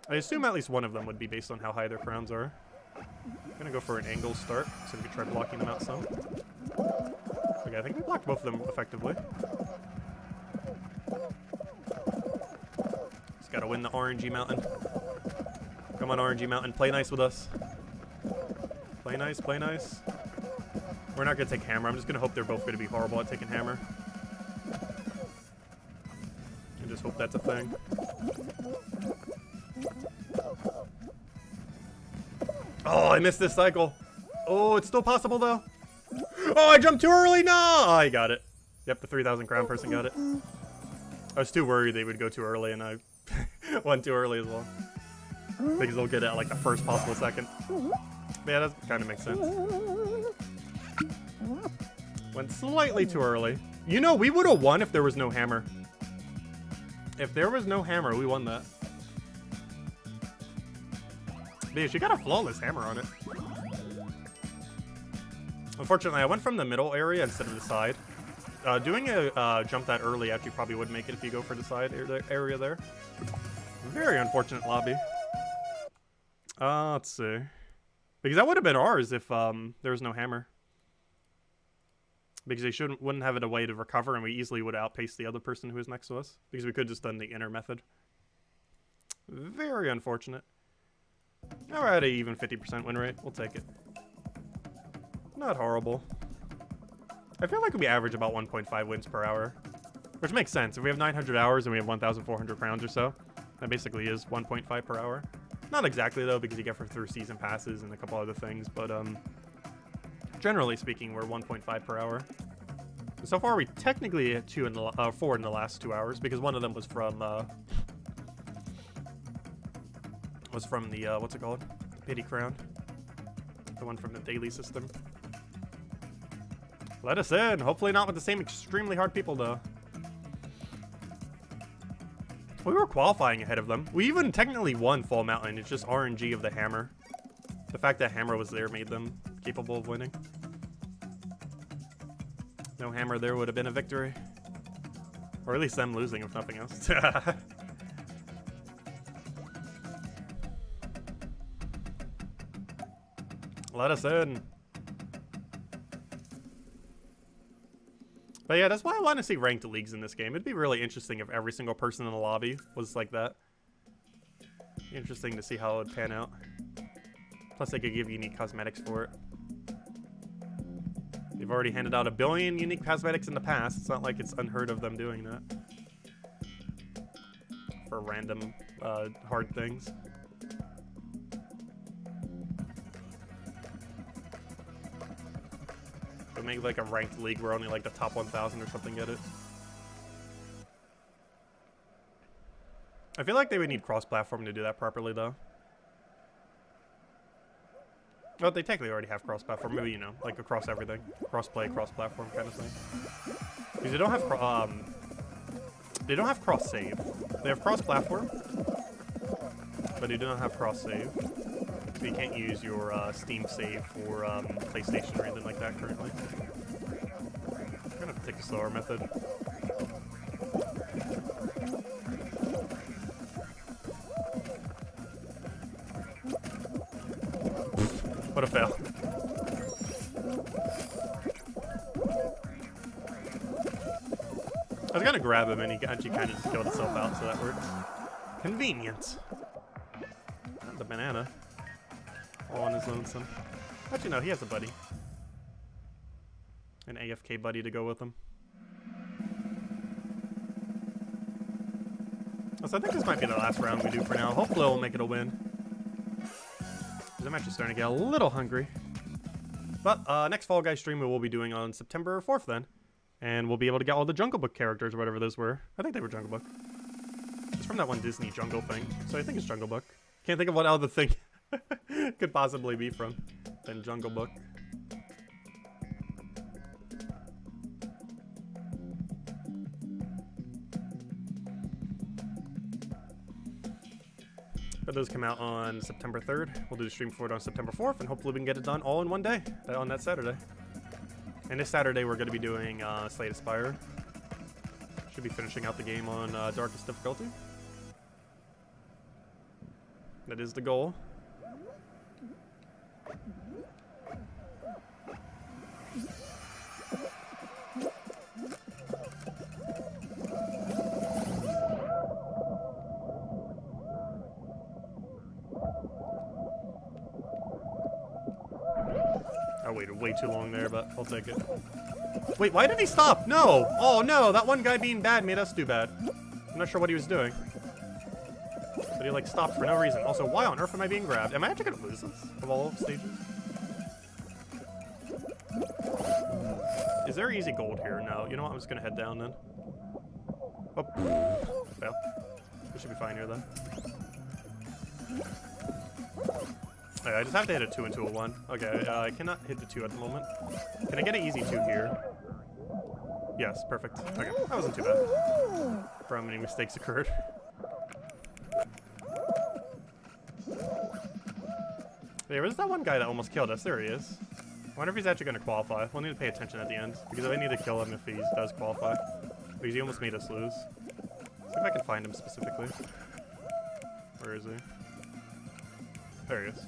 I assume at least one of them would be based on how high their crowns are. I'm going to go for an angle start, so we can try blocking them out some. Okay, I think we blocked both of them effectively. Just got to win the RNG mountain. Come on, RNG mountain. Play nice with us. Play nice, play nice. We're not going to take hammer. I'm just going to hope they're both going to be horrible at taking hammer. And just hope that's a thing. Oh, I missed this cycle. Oh, it's still possible, though. Oh, I jumped too early. No! Oh, I got it. Yep, the 3,000 crown person got it. I was too worried they would go too early, and I went too early as well. Because they'll get it at, like, the first possible second. But yeah, that kind of makes sense. Went slightly too early. You know, we would have won if there was no hammer. If there was no hammer, we won that. Man, she got a flawless hammer on it. Unfortunately, I went from the middle area instead of the side. Doing a jump that early actually probably would make it if you go for the side area there. Very unfortunate lobby. Let's see. Because that would have been ours if there was no hammer. Because they wouldn't have it a way to recover, and we easily would outpace the other person who was next to us. Because we could just done the inner method. Very unfortunate. Now we're at an even 50% win rate. We'll take it. Not horrible. I feel like we average about 1.5 wins per hour. Which makes sense. If we have 900 hours and we have 1,400 crowns or so, that basically is 1.5 per hour. Not exactly, though, because you get through season passes and a couple other things, but generally speaking, we're 1.5 per hour. So far, we technically hit 4 in the last 2 hours, because one of them was from the what's it called? Pity Crown. The one from the daily system. Let us in. Hopefully not with the same extremely hard people, though. We were qualifying ahead of them. We even technically won Fall Mountain. It's just RNG of the hammer. The fact that hammer was there made them capable of winning. No hammer there would have been a victory. Or at least them losing, if nothing else. Let us in. But yeah, that's why I want to see ranked leagues in this game. It'd be really interesting if every single person in the lobby was like that. Interesting to see how it would pan out. Plus, they could give unique cosmetics for it. They've already handed out 1 billion unique cosmetics in the past. It's not like it's unheard of them doing that. For random, hard things. but make like a ranked league where only like the top 1,000 or something get it. I feel like they would need cross-platform to do that properly, though. Well, they technically already have cross-platform. Maybe, you know, like across everything. Cross-play, cross-platform kind of thing. Because they don't have cross-save. They have cross-platform, but they do not have cross-save. So you can't use your Steam save for PlayStation or anything like that currently. I'm gonna have to take the slower method. What a fail. I was gonna grab him and he actually kind of just killed himself out, so that works. Convenient. And the banana. All on his lonesome. Actually, no, he has a buddy. An AFK buddy to go with him. So I think this might be the last round we do for now. Hopefully we'll make it a win. I'm actually starting to get a little hungry. But next Fall Guy stream we will be doing on September 4th then. And we'll be able to get all the Jungle Book characters or whatever those were. I think they were Jungle Book. It's from that one Disney Jungle thing. So I think it's Jungle Book. Can't think of what other thing could possibly be from than Jungle Book. But those come out on September 3rd. We'll do the stream for it on September 4th, and hopefully we can get it done all in one day on that Saturday. And this Saturday we're going to be doing Slay the Spire. Should be finishing out the game on darkest difficulty. That is the goal. I waited way too long there, but I'll take it. Wait, why did he stop? No! Oh no, that one guy being bad made us do bad. I'm not sure what he was doing. But he like stopped for no reason. Also, why on earth am I being grabbed? Am I actually gonna lose this of all stages? Is there easy gold here? No. You know what? I'm just gonna head down then. Oh, fail. We should be fine here then. Okay, I just have to hit a 2 into a 1. Okay, I cannot hit the 2 at the moment. Can I get an easy 2 here? Yes, perfect. Okay, that wasn't too bad. For how many mistakes occurred. There was that one guy that almost killed us. There he is. I wonder if he's actually going to qualify. We'll need to pay attention at the end, because I need to kill him if he does qualify. Because he almost made us lose. See if I can find him specifically. Where is he? There he is.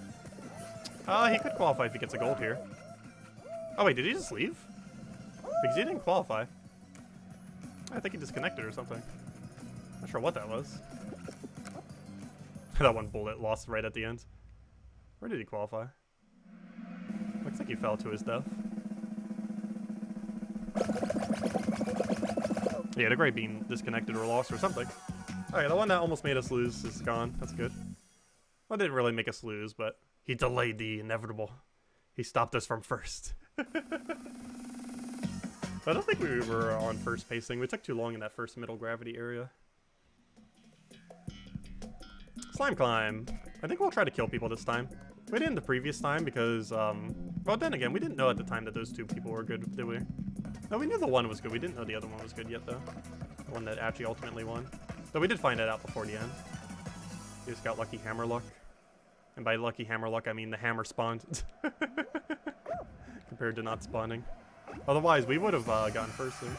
He could qualify if he gets a gold here. Oh wait, did he just leave? Because he didn't qualify. I think he disconnected or something. Not sure what that was. That one bullet lost right at the end. Where did he qualify? Looks like he fell to his death. Yeah, the great beam disconnected or lost or something. Okay, the one that almost made us lose is gone. That's good. Well, it didn't really make us lose, but he delayed the inevitable. He stopped us from first. I don't think we were on first pacing. We took too long in that first middle gravity area. Slime climb. I think we'll try to kill people this time. We didn't the previous time because, well, then again, we didn't know at the time that those 2 people were good, did we? No, we knew the one was good. We didn't know the other one was good yet, though. The one that actually ultimately won. But we did find that out before the end. We just got lucky hammer luck. And by lucky hammer luck, I mean the hammer spawned. Compared to not spawning. Otherwise, we would have gotten first there.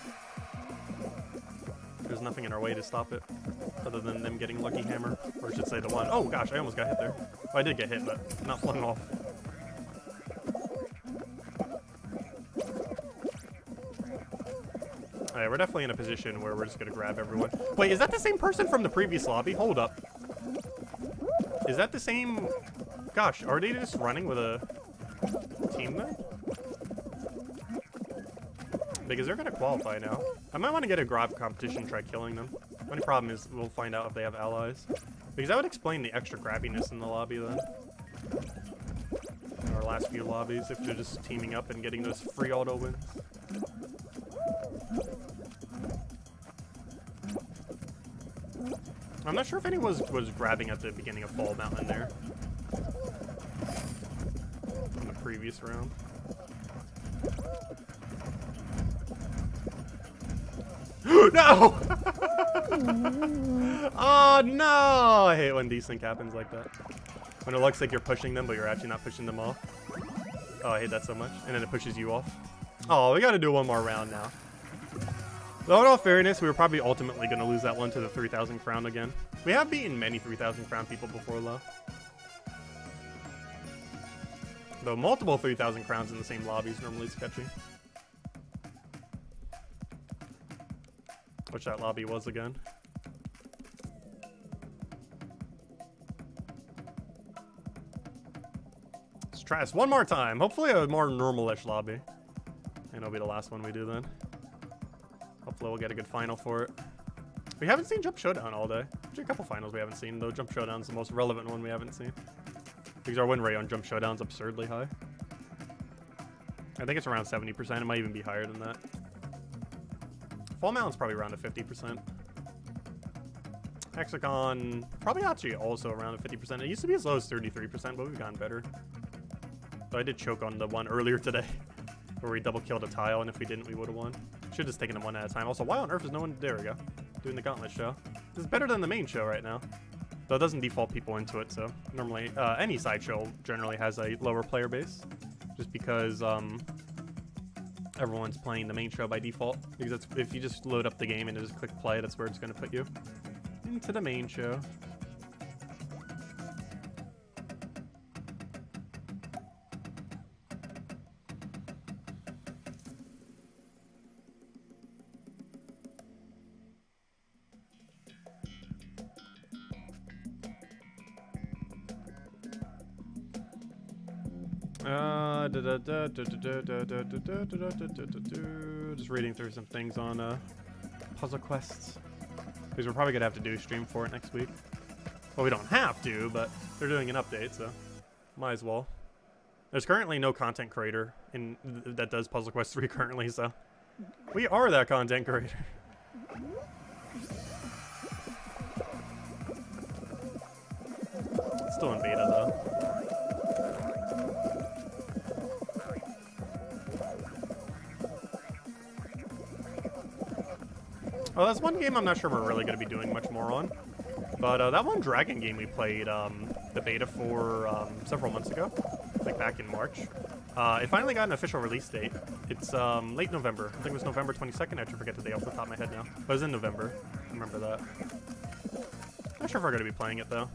There's nothing in our way to stop it. Other than them getting lucky hammer. Or I should say the one. Oh gosh, I almost got hit there. Well, I did get hit, but not flung off. Alright, we're definitely in a position where we're just going to grab everyone. Wait, is that the same person from the previous lobby? Hold up. Is that the same... Gosh, are they just running with a team then? Because they're going to qualify now. I might want to get a grab competition and try killing them. The only problem is we'll find out if they have allies. Because that would explain the extra grabbiness in the lobby then. Our last few lobbies if you're just teaming up and getting those free auto wins. I'm not sure if anyone was grabbing at the beginning of Fall Mountain there. In the previous round. No! Oh no! I hate when desync happens like that. When it looks like you're pushing them, but you're actually not pushing them off. Oh, I hate that so much. And then it pushes you off. Oh, we gotta do one more round now. Though in all fairness, we were probably ultimately gonna lose that one to the 3,000 crown again. We have beaten many 3,000 crown people before, though. Though multiple 3,000 crowns in the same lobby is normally sketchy. Which that lobby was again. Let's try this one more time. Hopefully a more normal-ish lobby. And it'll be the last one we do then. Hopefully we'll get a good final for it. We haven't seen Jump Showdown all day. Actually, a couple finals we haven't seen, though Jump Showdown's the most relevant one we haven't seen. Because our win rate on Jump Showdown's absurdly high. I think it's around 70%. It might even be higher than that. Fall Mountain's probably around a 50%. Hexagon, probably actually also around a 50%. It used to be as low as 33%, but we've gotten better. So I did choke on the one earlier today, where we double killed a tile, and if we didn't, we would have won. Should have just taken them one at a time. Also, why on earth is no one? There we go. Doing the Gauntlet show. This is better than the main show right now. Though it doesn't default people into it, so normally any side show generally has a lower player base, just because everyone's playing the main show by default. Because that's, if you just load up the game and just click play, that's where it's going to put you into the main show. Just reading through some things on puzzle quests, because we're probably gonna have to do a stream for it next week. Well, we don't have to, but they're doing an update, so might as well. There's currently no content creator that does Puzzle Quest 3 currently, so we are that content creator. It's still in beta though. Oh, that's one game I'm not sure we're really going to be doing much more on. But that one dragon game we played the beta for several months ago, like back in March. It finally got an official release date. It's late November. I think it was November 22nd. I actually forget the day off the top of my head now. But it was in November. I remember that. Not sure if we're going to be playing it, though.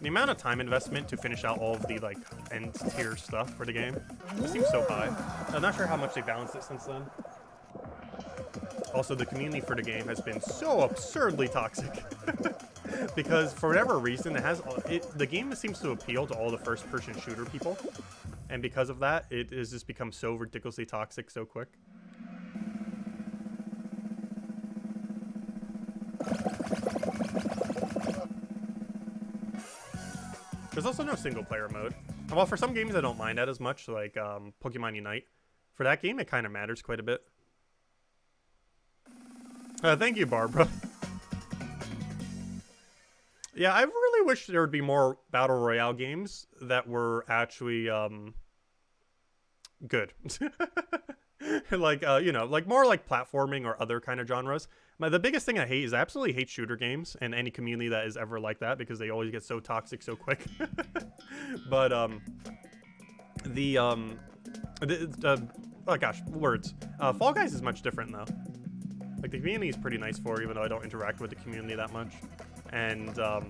The amount of time investment to finish out all of the like end tier stuff for the game, it seems so high. I'm not sure how much they balanced it since then. Also, the community for the game has been so absurdly toxic. Because for whatever reason, the game seems to appeal to all the first-person shooter people. And because of that, it has just become so ridiculously toxic so quick. There's also no single-player mode. Well, for some games I don't mind that as much, like Pokemon Unite. For that game, it kind of matters quite a bit. Thank you, Barbara. Yeah, I really wish there would be more Battle Royale games that were actually, good. Like, you know, like more like platforming or other kind of genres. The biggest thing I hate is I absolutely hate shooter games and any community that is ever like that because they always get so toxic so quick. But, oh gosh, words. Fall Guys is much different, though. Like, the community is pretty nice for it, even though I don't interact with the community that much. And, I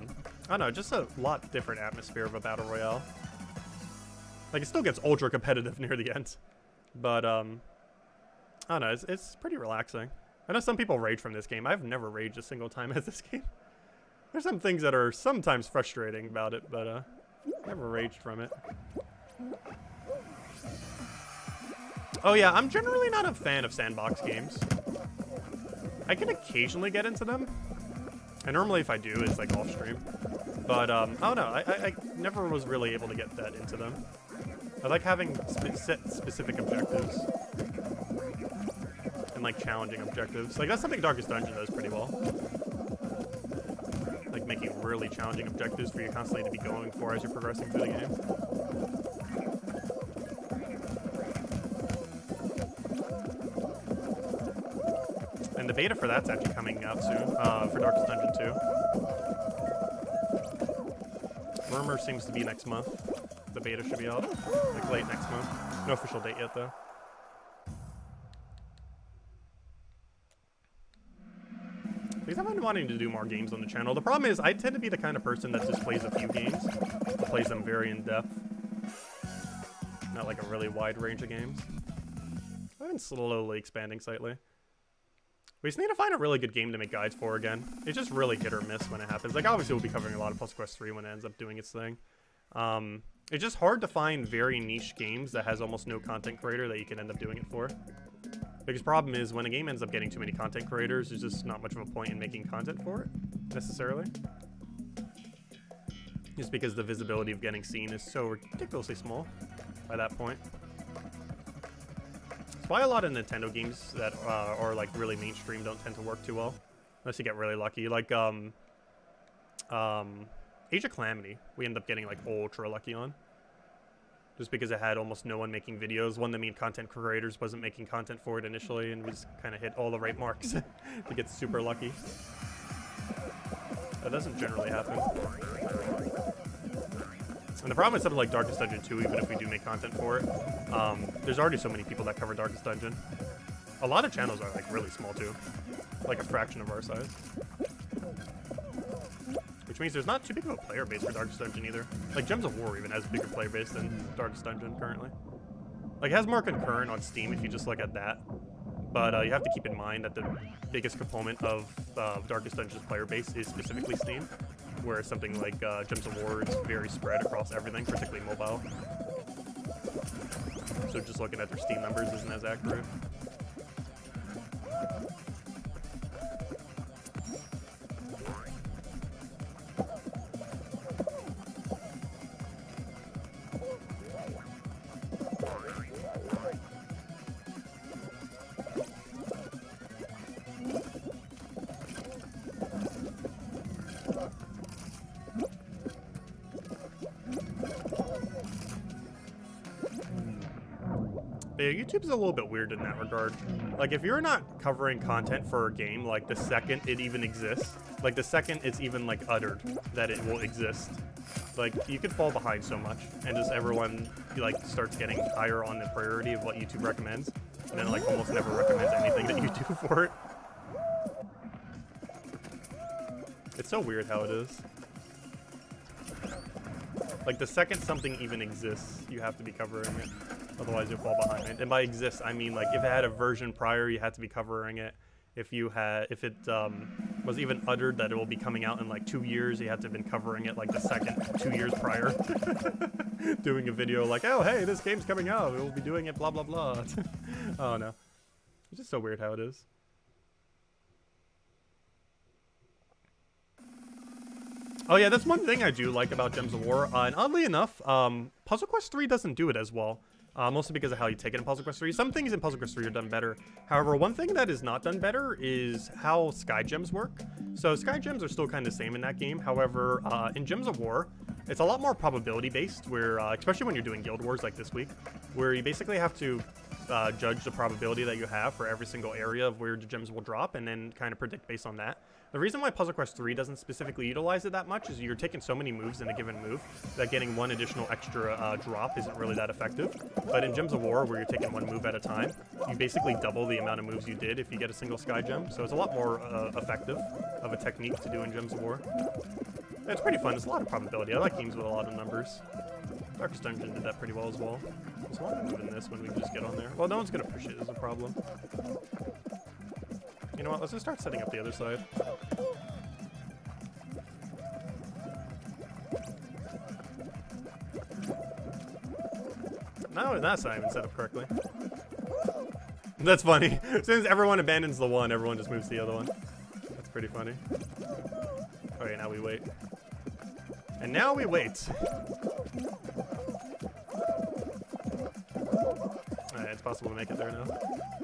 don't know, just a lot different atmosphere of a Battle Royale. Like, it still gets ultra competitive near the end. But, I don't know, it's pretty relaxing. I know some people rage from this game. I've never raged a single time at this game. There's some things that are sometimes frustrating about it, but, never raged from it. Oh yeah, I'm generally not a fan of sandbox games. I can occasionally get into them. And normally if I do, it's like off stream. But, I don't know, I never was really able to get that into them. I like having set specific objectives. And like challenging objectives. Like that's something Darkest Dungeon does pretty well. Like making really challenging objectives for you constantly to be going for as you're progressing through the game. And the beta for that's actually coming out soon, for Darkest Dungeon 2. Murmur seems to be next month. The beta should be out, like late next month. No official date yet though. Because I've been wanting to do more games on the channel. The problem is I tend to be the kind of person that just plays a few games. Plays them very in depth. Not like a really wide range of games. I've been slowly expanding slightly. We just need to find a really good game to make guides for again. It's just really hit or miss when it happens. Like obviously we'll be covering a lot of Puzzle Quest 3 when it ends up doing its thing. It's just hard to find very niche games that has almost no content creator that you can end up doing it for. Biggest problem is when a game ends up getting too many content creators, there's just not much of a point in making content for it, necessarily. Just because the visibility of getting seen is so ridiculously small by that point. That's why a lot of Nintendo games that are like really mainstream don't tend to work too well, unless you get really lucky. Like Age of Calamity, we end up getting like ultra lucky on. Just because it had almost no one making videos. One of the main content creators wasn't making content for it initially, and we just kind of hit all the right marks to get super lucky. That doesn't generally happen. And the problem is something like Darkest Dungeon 2, even if we do make content for it, there's already so many people that cover Darkest Dungeon. A lot of channels are like really small too, like a fraction of our size. Which means there's not too big of a player base for Darkest Dungeon either. Like Gems of War even has a bigger player base than Darkest Dungeon currently. Like it has more concurrent on Steam if you just look at that. But you have to keep in mind that the biggest component of Darkest Dungeon's player base is specifically Steam. Whereas something like Gems of War is very spread across everything, particularly mobile. So just looking at their Steam numbers isn't as accurate. Yeah, YouTube's a little bit weird in that regard. Like, if you're not covering content for a game, like, the second it even exists, like, the second it's even, like, uttered that it will exist, like, you could fall behind so much, and just everyone, like, starts getting higher on the priority of what YouTube recommends, and then, like, almost never recommends anything that you do for it. It's so weird how it is. Like, the second something even exists, you have to be covering it. Otherwise, you'll fall behind. And by exists, I mean, like, if it had a version prior, you had to be covering it. If it was even uttered that it will be coming out in, like, 2 years, you had to have been covering it, like, the second 2 years prior. Doing a video like, oh, hey, this game's coming out. We'll be doing it, blah, blah, blah. Oh, no. It's just so weird how it is. Oh yeah, that's one thing I do like about Gems of War, and oddly enough, Puzzle Quest 3 doesn't do it as well, mostly because of how you take it in Puzzle Quest 3. Some things in Puzzle Quest 3 are done better. However, one thing that is not done better is how Sky Gems work. So Sky Gems are still kind of the same in that game. However, in Gems of War, it's a lot more probability based, where especially when you're doing Guild Wars like this week, where you basically have to judge the probability that you have for every single area of where the gems will drop, and then kind of predict based on that. The reason why Puzzle Quest 3 doesn't specifically utilize it that much is you're taking so many moves in a given move that getting one additional extra drop isn't really that effective. But in Gems of War, where you're taking one move at a time, you basically double the amount of moves you did if you get a single Sky Gem. So it's a lot more effective of a technique to do in Gems of War. Yeah, it's pretty fun. It's a lot of probability. I like games with a lot of numbers. Darkest Dungeon did that pretty well as well. There's a lot of move in this when we can just get on there. Well, no one's going to push it is a problem. You know what? Let's just start setting up the other side. No, that's not even set up correctly. That's funny. As soon as everyone abandons the one, everyone just moves to the other one. That's pretty funny. Okay, now we wait. And now we wait. possible to make it there now.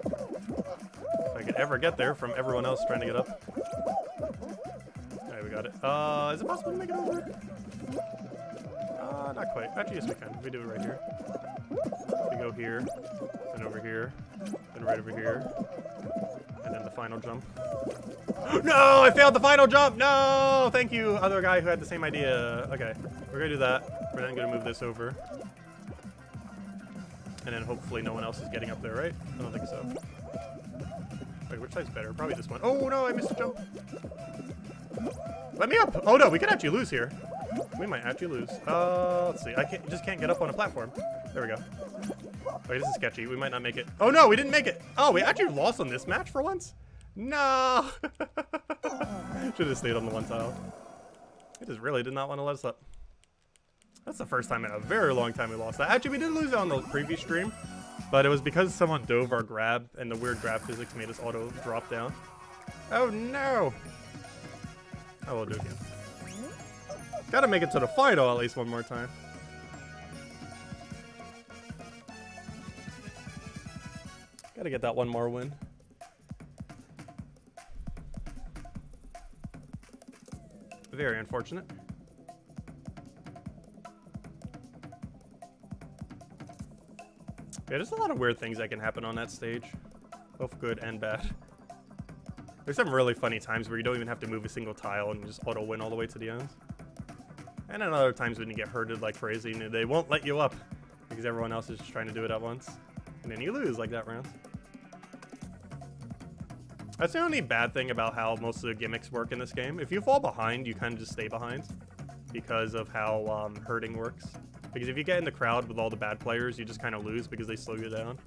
If I could ever get there from everyone else trying to get up. Alright, we got it. Is it possible to make it over? Not quite. Actually, yes we can. We do it right here. We go here, then over here, then right over here, and then the final jump. No! I failed the final jump! No! Thank you, other guy who had the same idea. Okay, we're gonna do that. We're then gonna move this over. And then hopefully no one else is getting up there, right? I don't think so. Wait, which side's better? Probably this one. Oh no, I missed a jump. Let me up! Oh no, we could actually lose here. We might actually lose. Let's see. I just can't get up on a platform. There we go. Wait, this is sketchy. We might not make it. Oh no, we didn't make it. Oh, we actually lost on this match for once? No! Should have stayed on the one tile. It just really did not want to let us up. That's the first time in a very long time we lost that. Actually, we did lose it on the previous stream, but it was because someone dove our grab, and the weird grab physics made us auto drop down. Oh no! Oh, we'll do it again. Gotta make it to the final at least one more time. Gotta get that one more win. Very unfortunate. Yeah, there's a lot of weird things that can happen on that stage. Both good and bad. There's some really funny times where you don't even have to move a single tile and you just auto win all the way to the end. And then other times when you get herded like crazy and they won't let you up because everyone else is just trying to do it at once. And then you lose like that round. That's the only bad thing about how most of the gimmicks work in this game. If you fall behind, you kind of just stay behind because of how herding works. Because if you get in the crowd with all the bad players, you just kind of lose because they slow you down.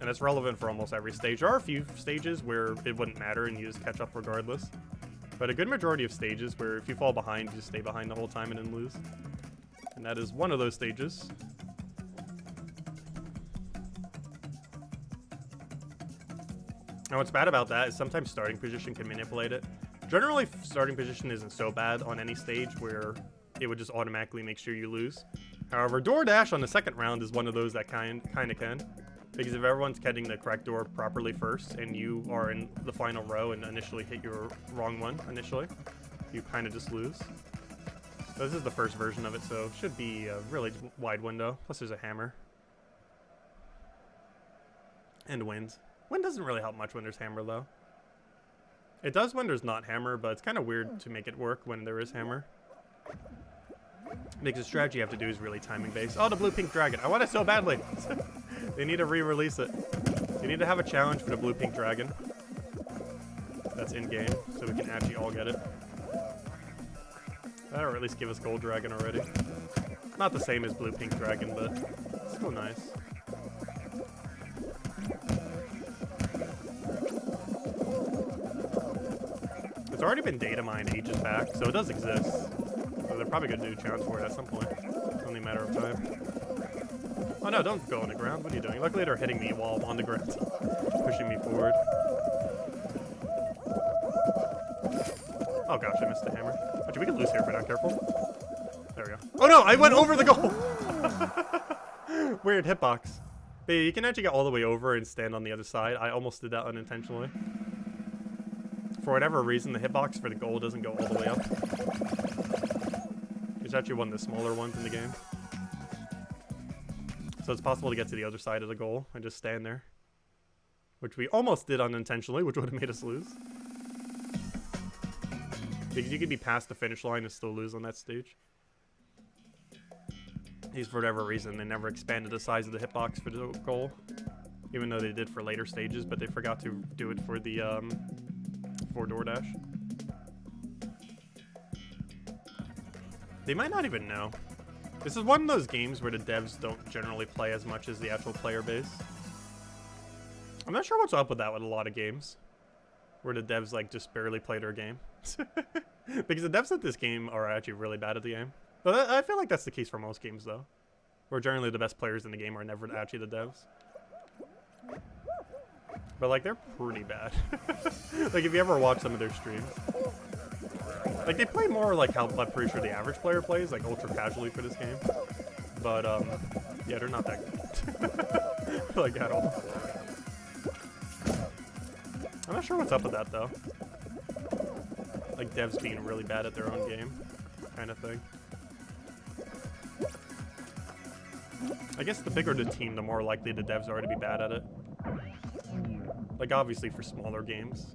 And that's relevant for almost every stage. There are a few stages where it wouldn't matter and you just catch up regardless. But a good majority of stages where if you fall behind, you just stay behind the whole time and then lose. And that is one of those stages. Now what's bad about that is sometimes starting position can manipulate it. Generally, starting position isn't so bad on any stage where it would just automatically make sure you lose. However, door dash on the second round is one of those that kind of can. Because if everyone's getting the correct door properly first and you are in the final row and initially hit your wrong one initially, you kind of just lose. So this is the first version of it, so it should be a really wide window. Plus there's a hammer. And wind. Wind doesn't really help much when there's hammer though. It does when there's not hammer, but it's kind of weird to make it work when there is hammer. Because the strategy you have to do is really timing based. Oh, the blue pink dragon. I want it so badly. They need to re-release it. They need to have a challenge for the blue pink dragon. That's in game, so we can actually all get it. Or at least give us gold dragon already. Not the same as blue pink dragon, but still nice. It's already been data mined ages back, so it does exist. So they're probably gonna do a challenge for it at some point. It's only a matter of time. Oh no, don't go on the ground. What are you doing? Luckily they're hitting me while I'm on the ground. Pushing me forward. Oh gosh, I missed the hammer. Actually, we could lose here if we're not careful. There we go. Oh no, I went over the goal! Weird hitbox. But you can actually get all the way over and stand on the other side. I almost did that unintentionally. For whatever reason, the hitbox for the goal doesn't go all the way up. It's actually one of the smaller ones in the game. So it's possible to get to the other side of the goal and just stand there. Which we almost did unintentionally, which would have made us lose. Because you could be past the finish line and still lose on that stage. These, for whatever reason, they never expanded the size of the hitbox for the goal. Even though they did for later stages, but they forgot to do it for the, for DoorDash. They might not even know. This is one of those games where the devs don't generally play as much as the actual player base. I'm not sure what's up with that with a lot of games. Where the devs, like, just barely play their game. Because the devs at this game are actually really bad at the game. But I feel like that's the case for most games, though. Where generally the best players in the game are never actually the devs. But, like, they're pretty bad. Like, if you ever watch some of their streams. Like, they play more like how I'm pretty sure the average player plays, like, ultra casually for this game. But, yeah, they're not that good. Like at all. I'm not sure what's up with that though. Like devs being really bad at their own game, kind of thing. I guess the bigger the team, the more likely the devs are to be bad at it. Like obviously for smaller games,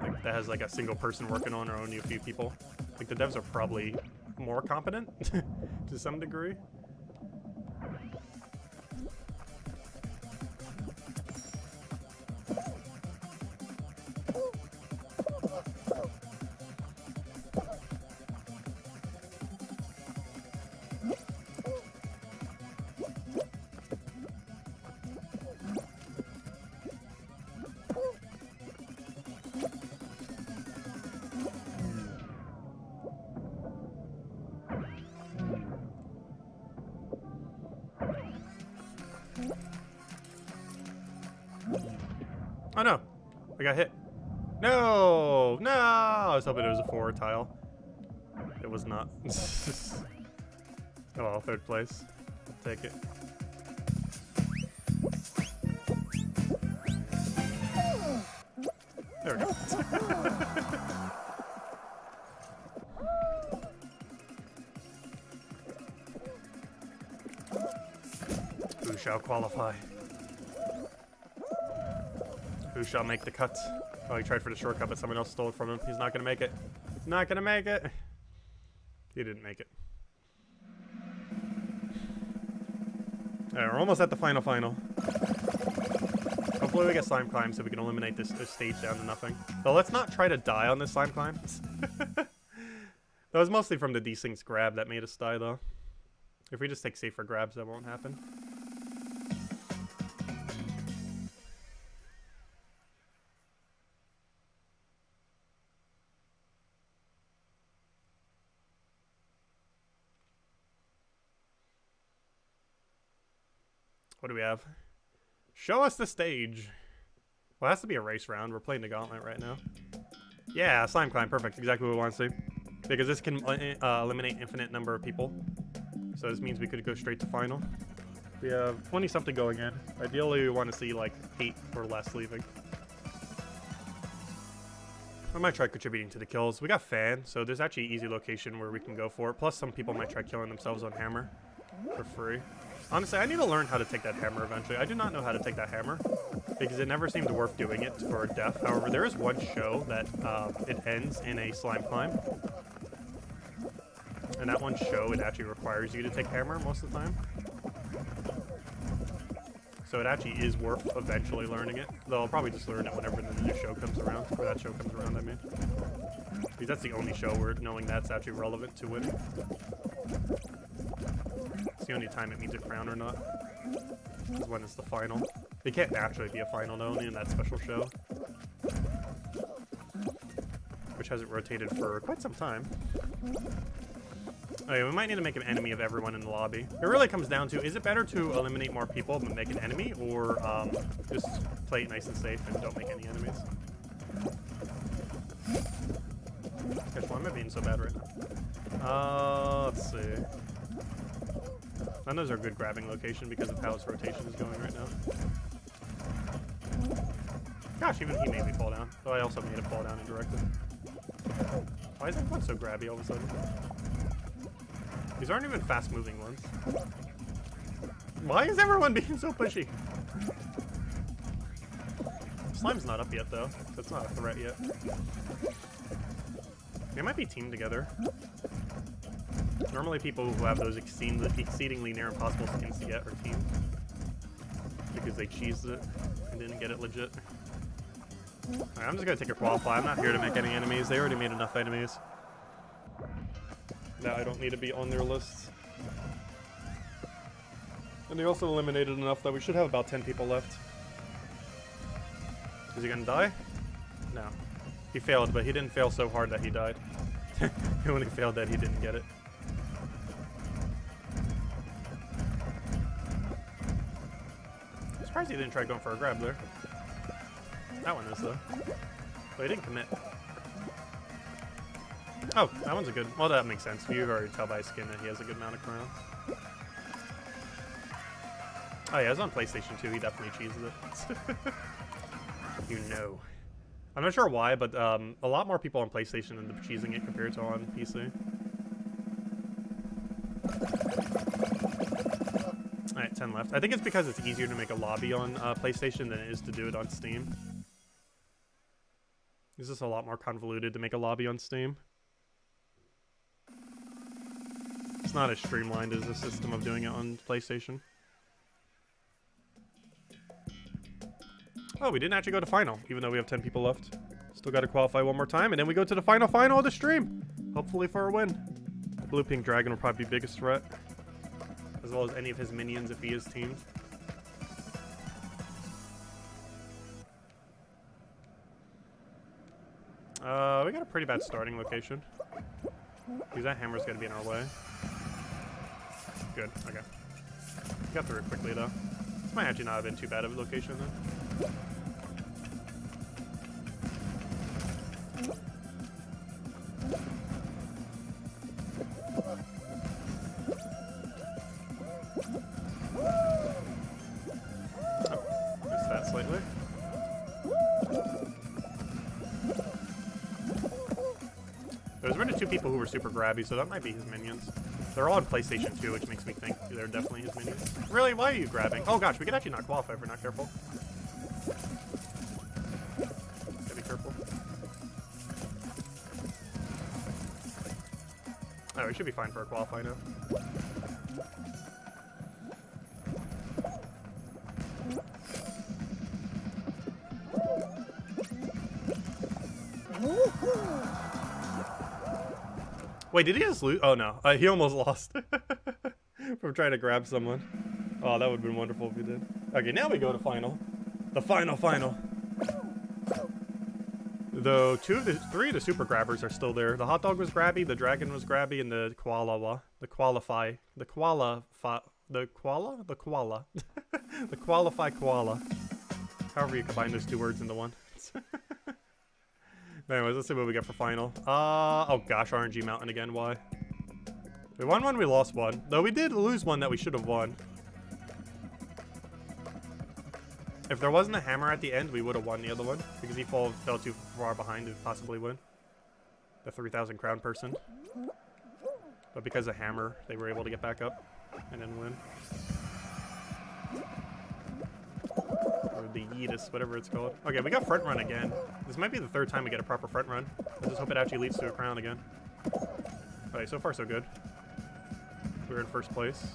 like that has like a single person working on or only a few people, like the devs are probably more competent to some degree. Oh no, I got hit. No, no, I was hoping it was a forward tile. It was not. Oh well, third place. I'll take it. There we go. Who shall qualify? Who shall make the cut? Oh, he tried for the shortcut, but someone else stole it from him. He's not gonna make it. He's not gonna make it. He didn't make it. Alright, we're almost at the final. Hopefully we get slime climb so we can eliminate this stage down to nothing. But let's not try to die on this slime climb. That was mostly from the desyncs grab that made us die, though. If we just take safer grabs, that won't happen. What do we have? Show us the stage. Well, it has to be a race round. We're playing the gauntlet right now. Yeah, slime climb. Perfect. Exactly what we want to see. Because this can eliminate infinite number of people. So this means we could go straight to final. We have 20-something going in. Ideally, we want to see like 8 or less leaving. I might try contributing to the kills. We got fan, so there's actually an easy location where we can go for it. Plus, some people might try killing themselves on hammer for free. Honestly, I need to learn how to take that hammer eventually. I do not know how to take that hammer because it never seemed worth doing it for death. However, there is one show that it ends in a slime climb. And that one show, it actually requires you to take hammer most of the time. So it actually is worth eventually learning it. Though I'll probably just learn it whenever the new show comes around. Or that show comes around, I mean. Because that's the only show where knowing that's actually relevant to winning. It's the only time it means a crown or not. Is when it's the final. It can't naturally be a final, though, only in that special show. Which hasn't rotated for quite some time. Okay, we might need to make an enemy of everyone in the lobby. It really comes down to, is it better to eliminate more people than make an enemy, or just play it nice and safe and don't make any enemies? Gosh, why am I being so bad right now? Let's see. None of those are a good grabbing location because of how its rotation is going right now. Gosh, even he made me fall down. Though I also made him fall down indirectly. Why is everyone so grabby all of a sudden? These aren't even fast-moving ones. Why is everyone being so pushy? Slime's not up yet, though. So it's not a threat yet. They might be teamed together. Normally people who have those exceedingly near impossible skins to get are teamed. Because they cheesed it and didn't get it legit. Alright, I'm just gonna take a qualify. I'm not here to make any enemies. They already made enough enemies. Now I don't need to be on their list. And they also eliminated enough that we should have about 10 people left. Is he gonna die? No. He failed, but he didn't fail so hard that he died. He only failed that he didn't get it. I'm surprised he didn't try going for a grab there. That one is, though. But he didn't commit. Oh, that one's a good... Well, that makes sense. You can already tell by his skin that he has a good amount of crown. Oh yeah, it's on PlayStation 2. He definitely cheeses it. You know. I'm not sure why, but a lot more people on PlayStation end up cheesing it compared to on PC. Alright, 10 left. I think it's because it's easier to make a lobby on PlayStation than it is to do it on Steam. It's just a lot more convoluted to make a lobby on Steam. It's not as streamlined as the system of doing it on PlayStation. Oh, we didn't actually go to final, even though we have 10 people left. Still got to qualify one more time, and then we go to the final of the stream. Hopefully for a win. The blue-pink dragon will probably be biggest threat, as well as any of his minions if he is teamed. We got a pretty bad starting location. Because that hammer's gonna be in our way. Good, okay. Got through it quickly though. This might actually not have been too bad of a location then. Oh, missed that slightly. Those were the two people who were super grabby, so that might be his minions. They're all on PlayStation 2, which makes me think they're definitely his minions. Really? Why are you grabbing? Oh gosh, we could actually not qualify if we're not careful. Gotta be careful. Oh, we should be fine for a qualify now. Wait, did he just lose? Oh no, he almost lost from trying to grab someone. Oh, that would have been wonderful if he did. Okay, now we go to final. The final. Though three of the super grabbers are still there. The hot dog was grabby, the dragon was grabby, and the koala, the qualify koala. However you combine those two words into one. Anyways, let's see what we get for final. Oh gosh, RNG Mountain again, why? We won one, we lost one. Though we did lose one that we should have won. If there wasn't a hammer at the end, we would have won the other one. Because he fell too far behind to possibly win. The 3,000 crown person. But because of hammer, they were able to get back up and then win. Or the Yeetus, whatever it's called. Okay, we got front run again. This might be the third time we get a proper front run. I just hope it actually leads to a crown again. Okay, so far so good. We're in first place.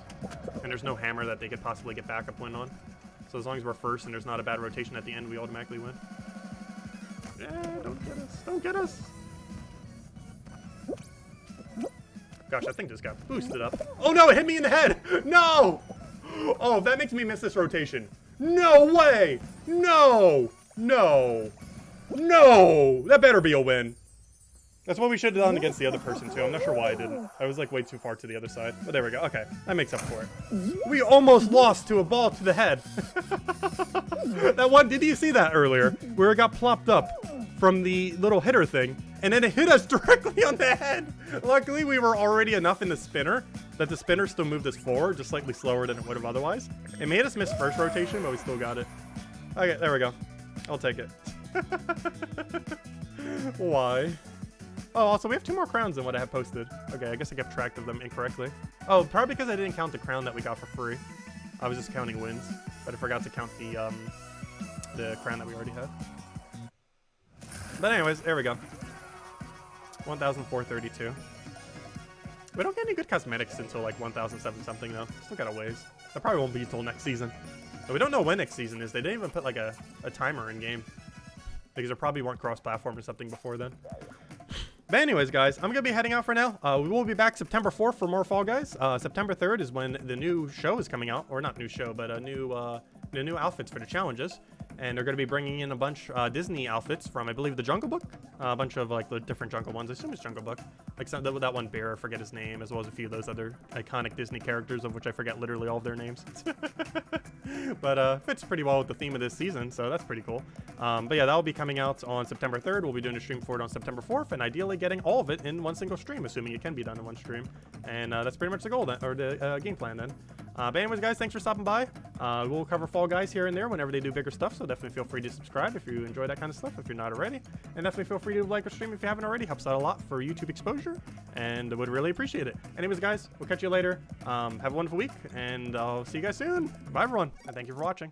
And there's no hammer that they could possibly get backup win on. So as long as we're first and there's not a bad rotation at the end, we automatically win. Yeah, don't get us. Don't get us. Gosh, that thing just got boosted up. Oh no, it hit me in the head! No! Oh, that makes me miss this rotation. No way! No! No! No! That better be a win. That's what we should have done against the other person too. I'm not sure why I didn't. I was like way too far to the other side. But there we go. Okay, that makes up for it. We almost lost to a ball to the head. That one, did you see that earlier? Where it got plopped up from the little hitter thing. And then it hit us directly on the head. Luckily, we were already enough in the spinner that the spinner still moved us forward, just slightly slower than it would have otherwise. It made us miss first rotation, but we still got it. Okay, there we go. I'll take it. Why? Oh, also, we have 2 more crowns than what I have posted. Okay, I guess I kept track of them incorrectly. Oh, probably because I didn't count the crown that we got for free. I was just counting wins, but I forgot to count the crown that we already had. But anyways, there we go. 1,432. We don't get any good cosmetics until like 1,007 something though. Still got a ways. That probably won't be until next season. But we don't know when next season is. They didn't even put like a timer in game. Because there probably weren't cross-platform or something before then. But anyways, guys, I'm going to be heading out for now. We will be back September 4th for more Fall Guys. September 3rd is when the new show is coming out. Or not new show, but the new outfits for the challenges. And they're going to be bringing in a bunch Disney outfits from, I believe, the Jungle Book. A bunch of like the different Jungle ones. I assume it's Jungle Book. Like that one bear, I forget his name, as well as a few of those other iconic Disney characters, of which I forget literally all of their names. But fits pretty well with the theme of this season, so that's pretty cool. But yeah, that'll be coming out on September 3rd. We'll be doing a stream for it on September 4th, and ideally getting all of it in one single stream, assuming it can be done in one stream. And that's pretty much the goal then, or the game plan then. But anyways, guys, thanks for stopping by. We'll cover Fall Guys here and there whenever they do bigger stuff, so definitely feel free to subscribe if you enjoy that kind of stuff, if you're not already. And definitely feel free to like or stream if you haven't already. Helps out a lot for YouTube exposure, and I would really appreciate it. Anyways, guys, we'll catch you later. Have a wonderful week, and I'll see you guys soon. Bye, everyone, and thank you for watching.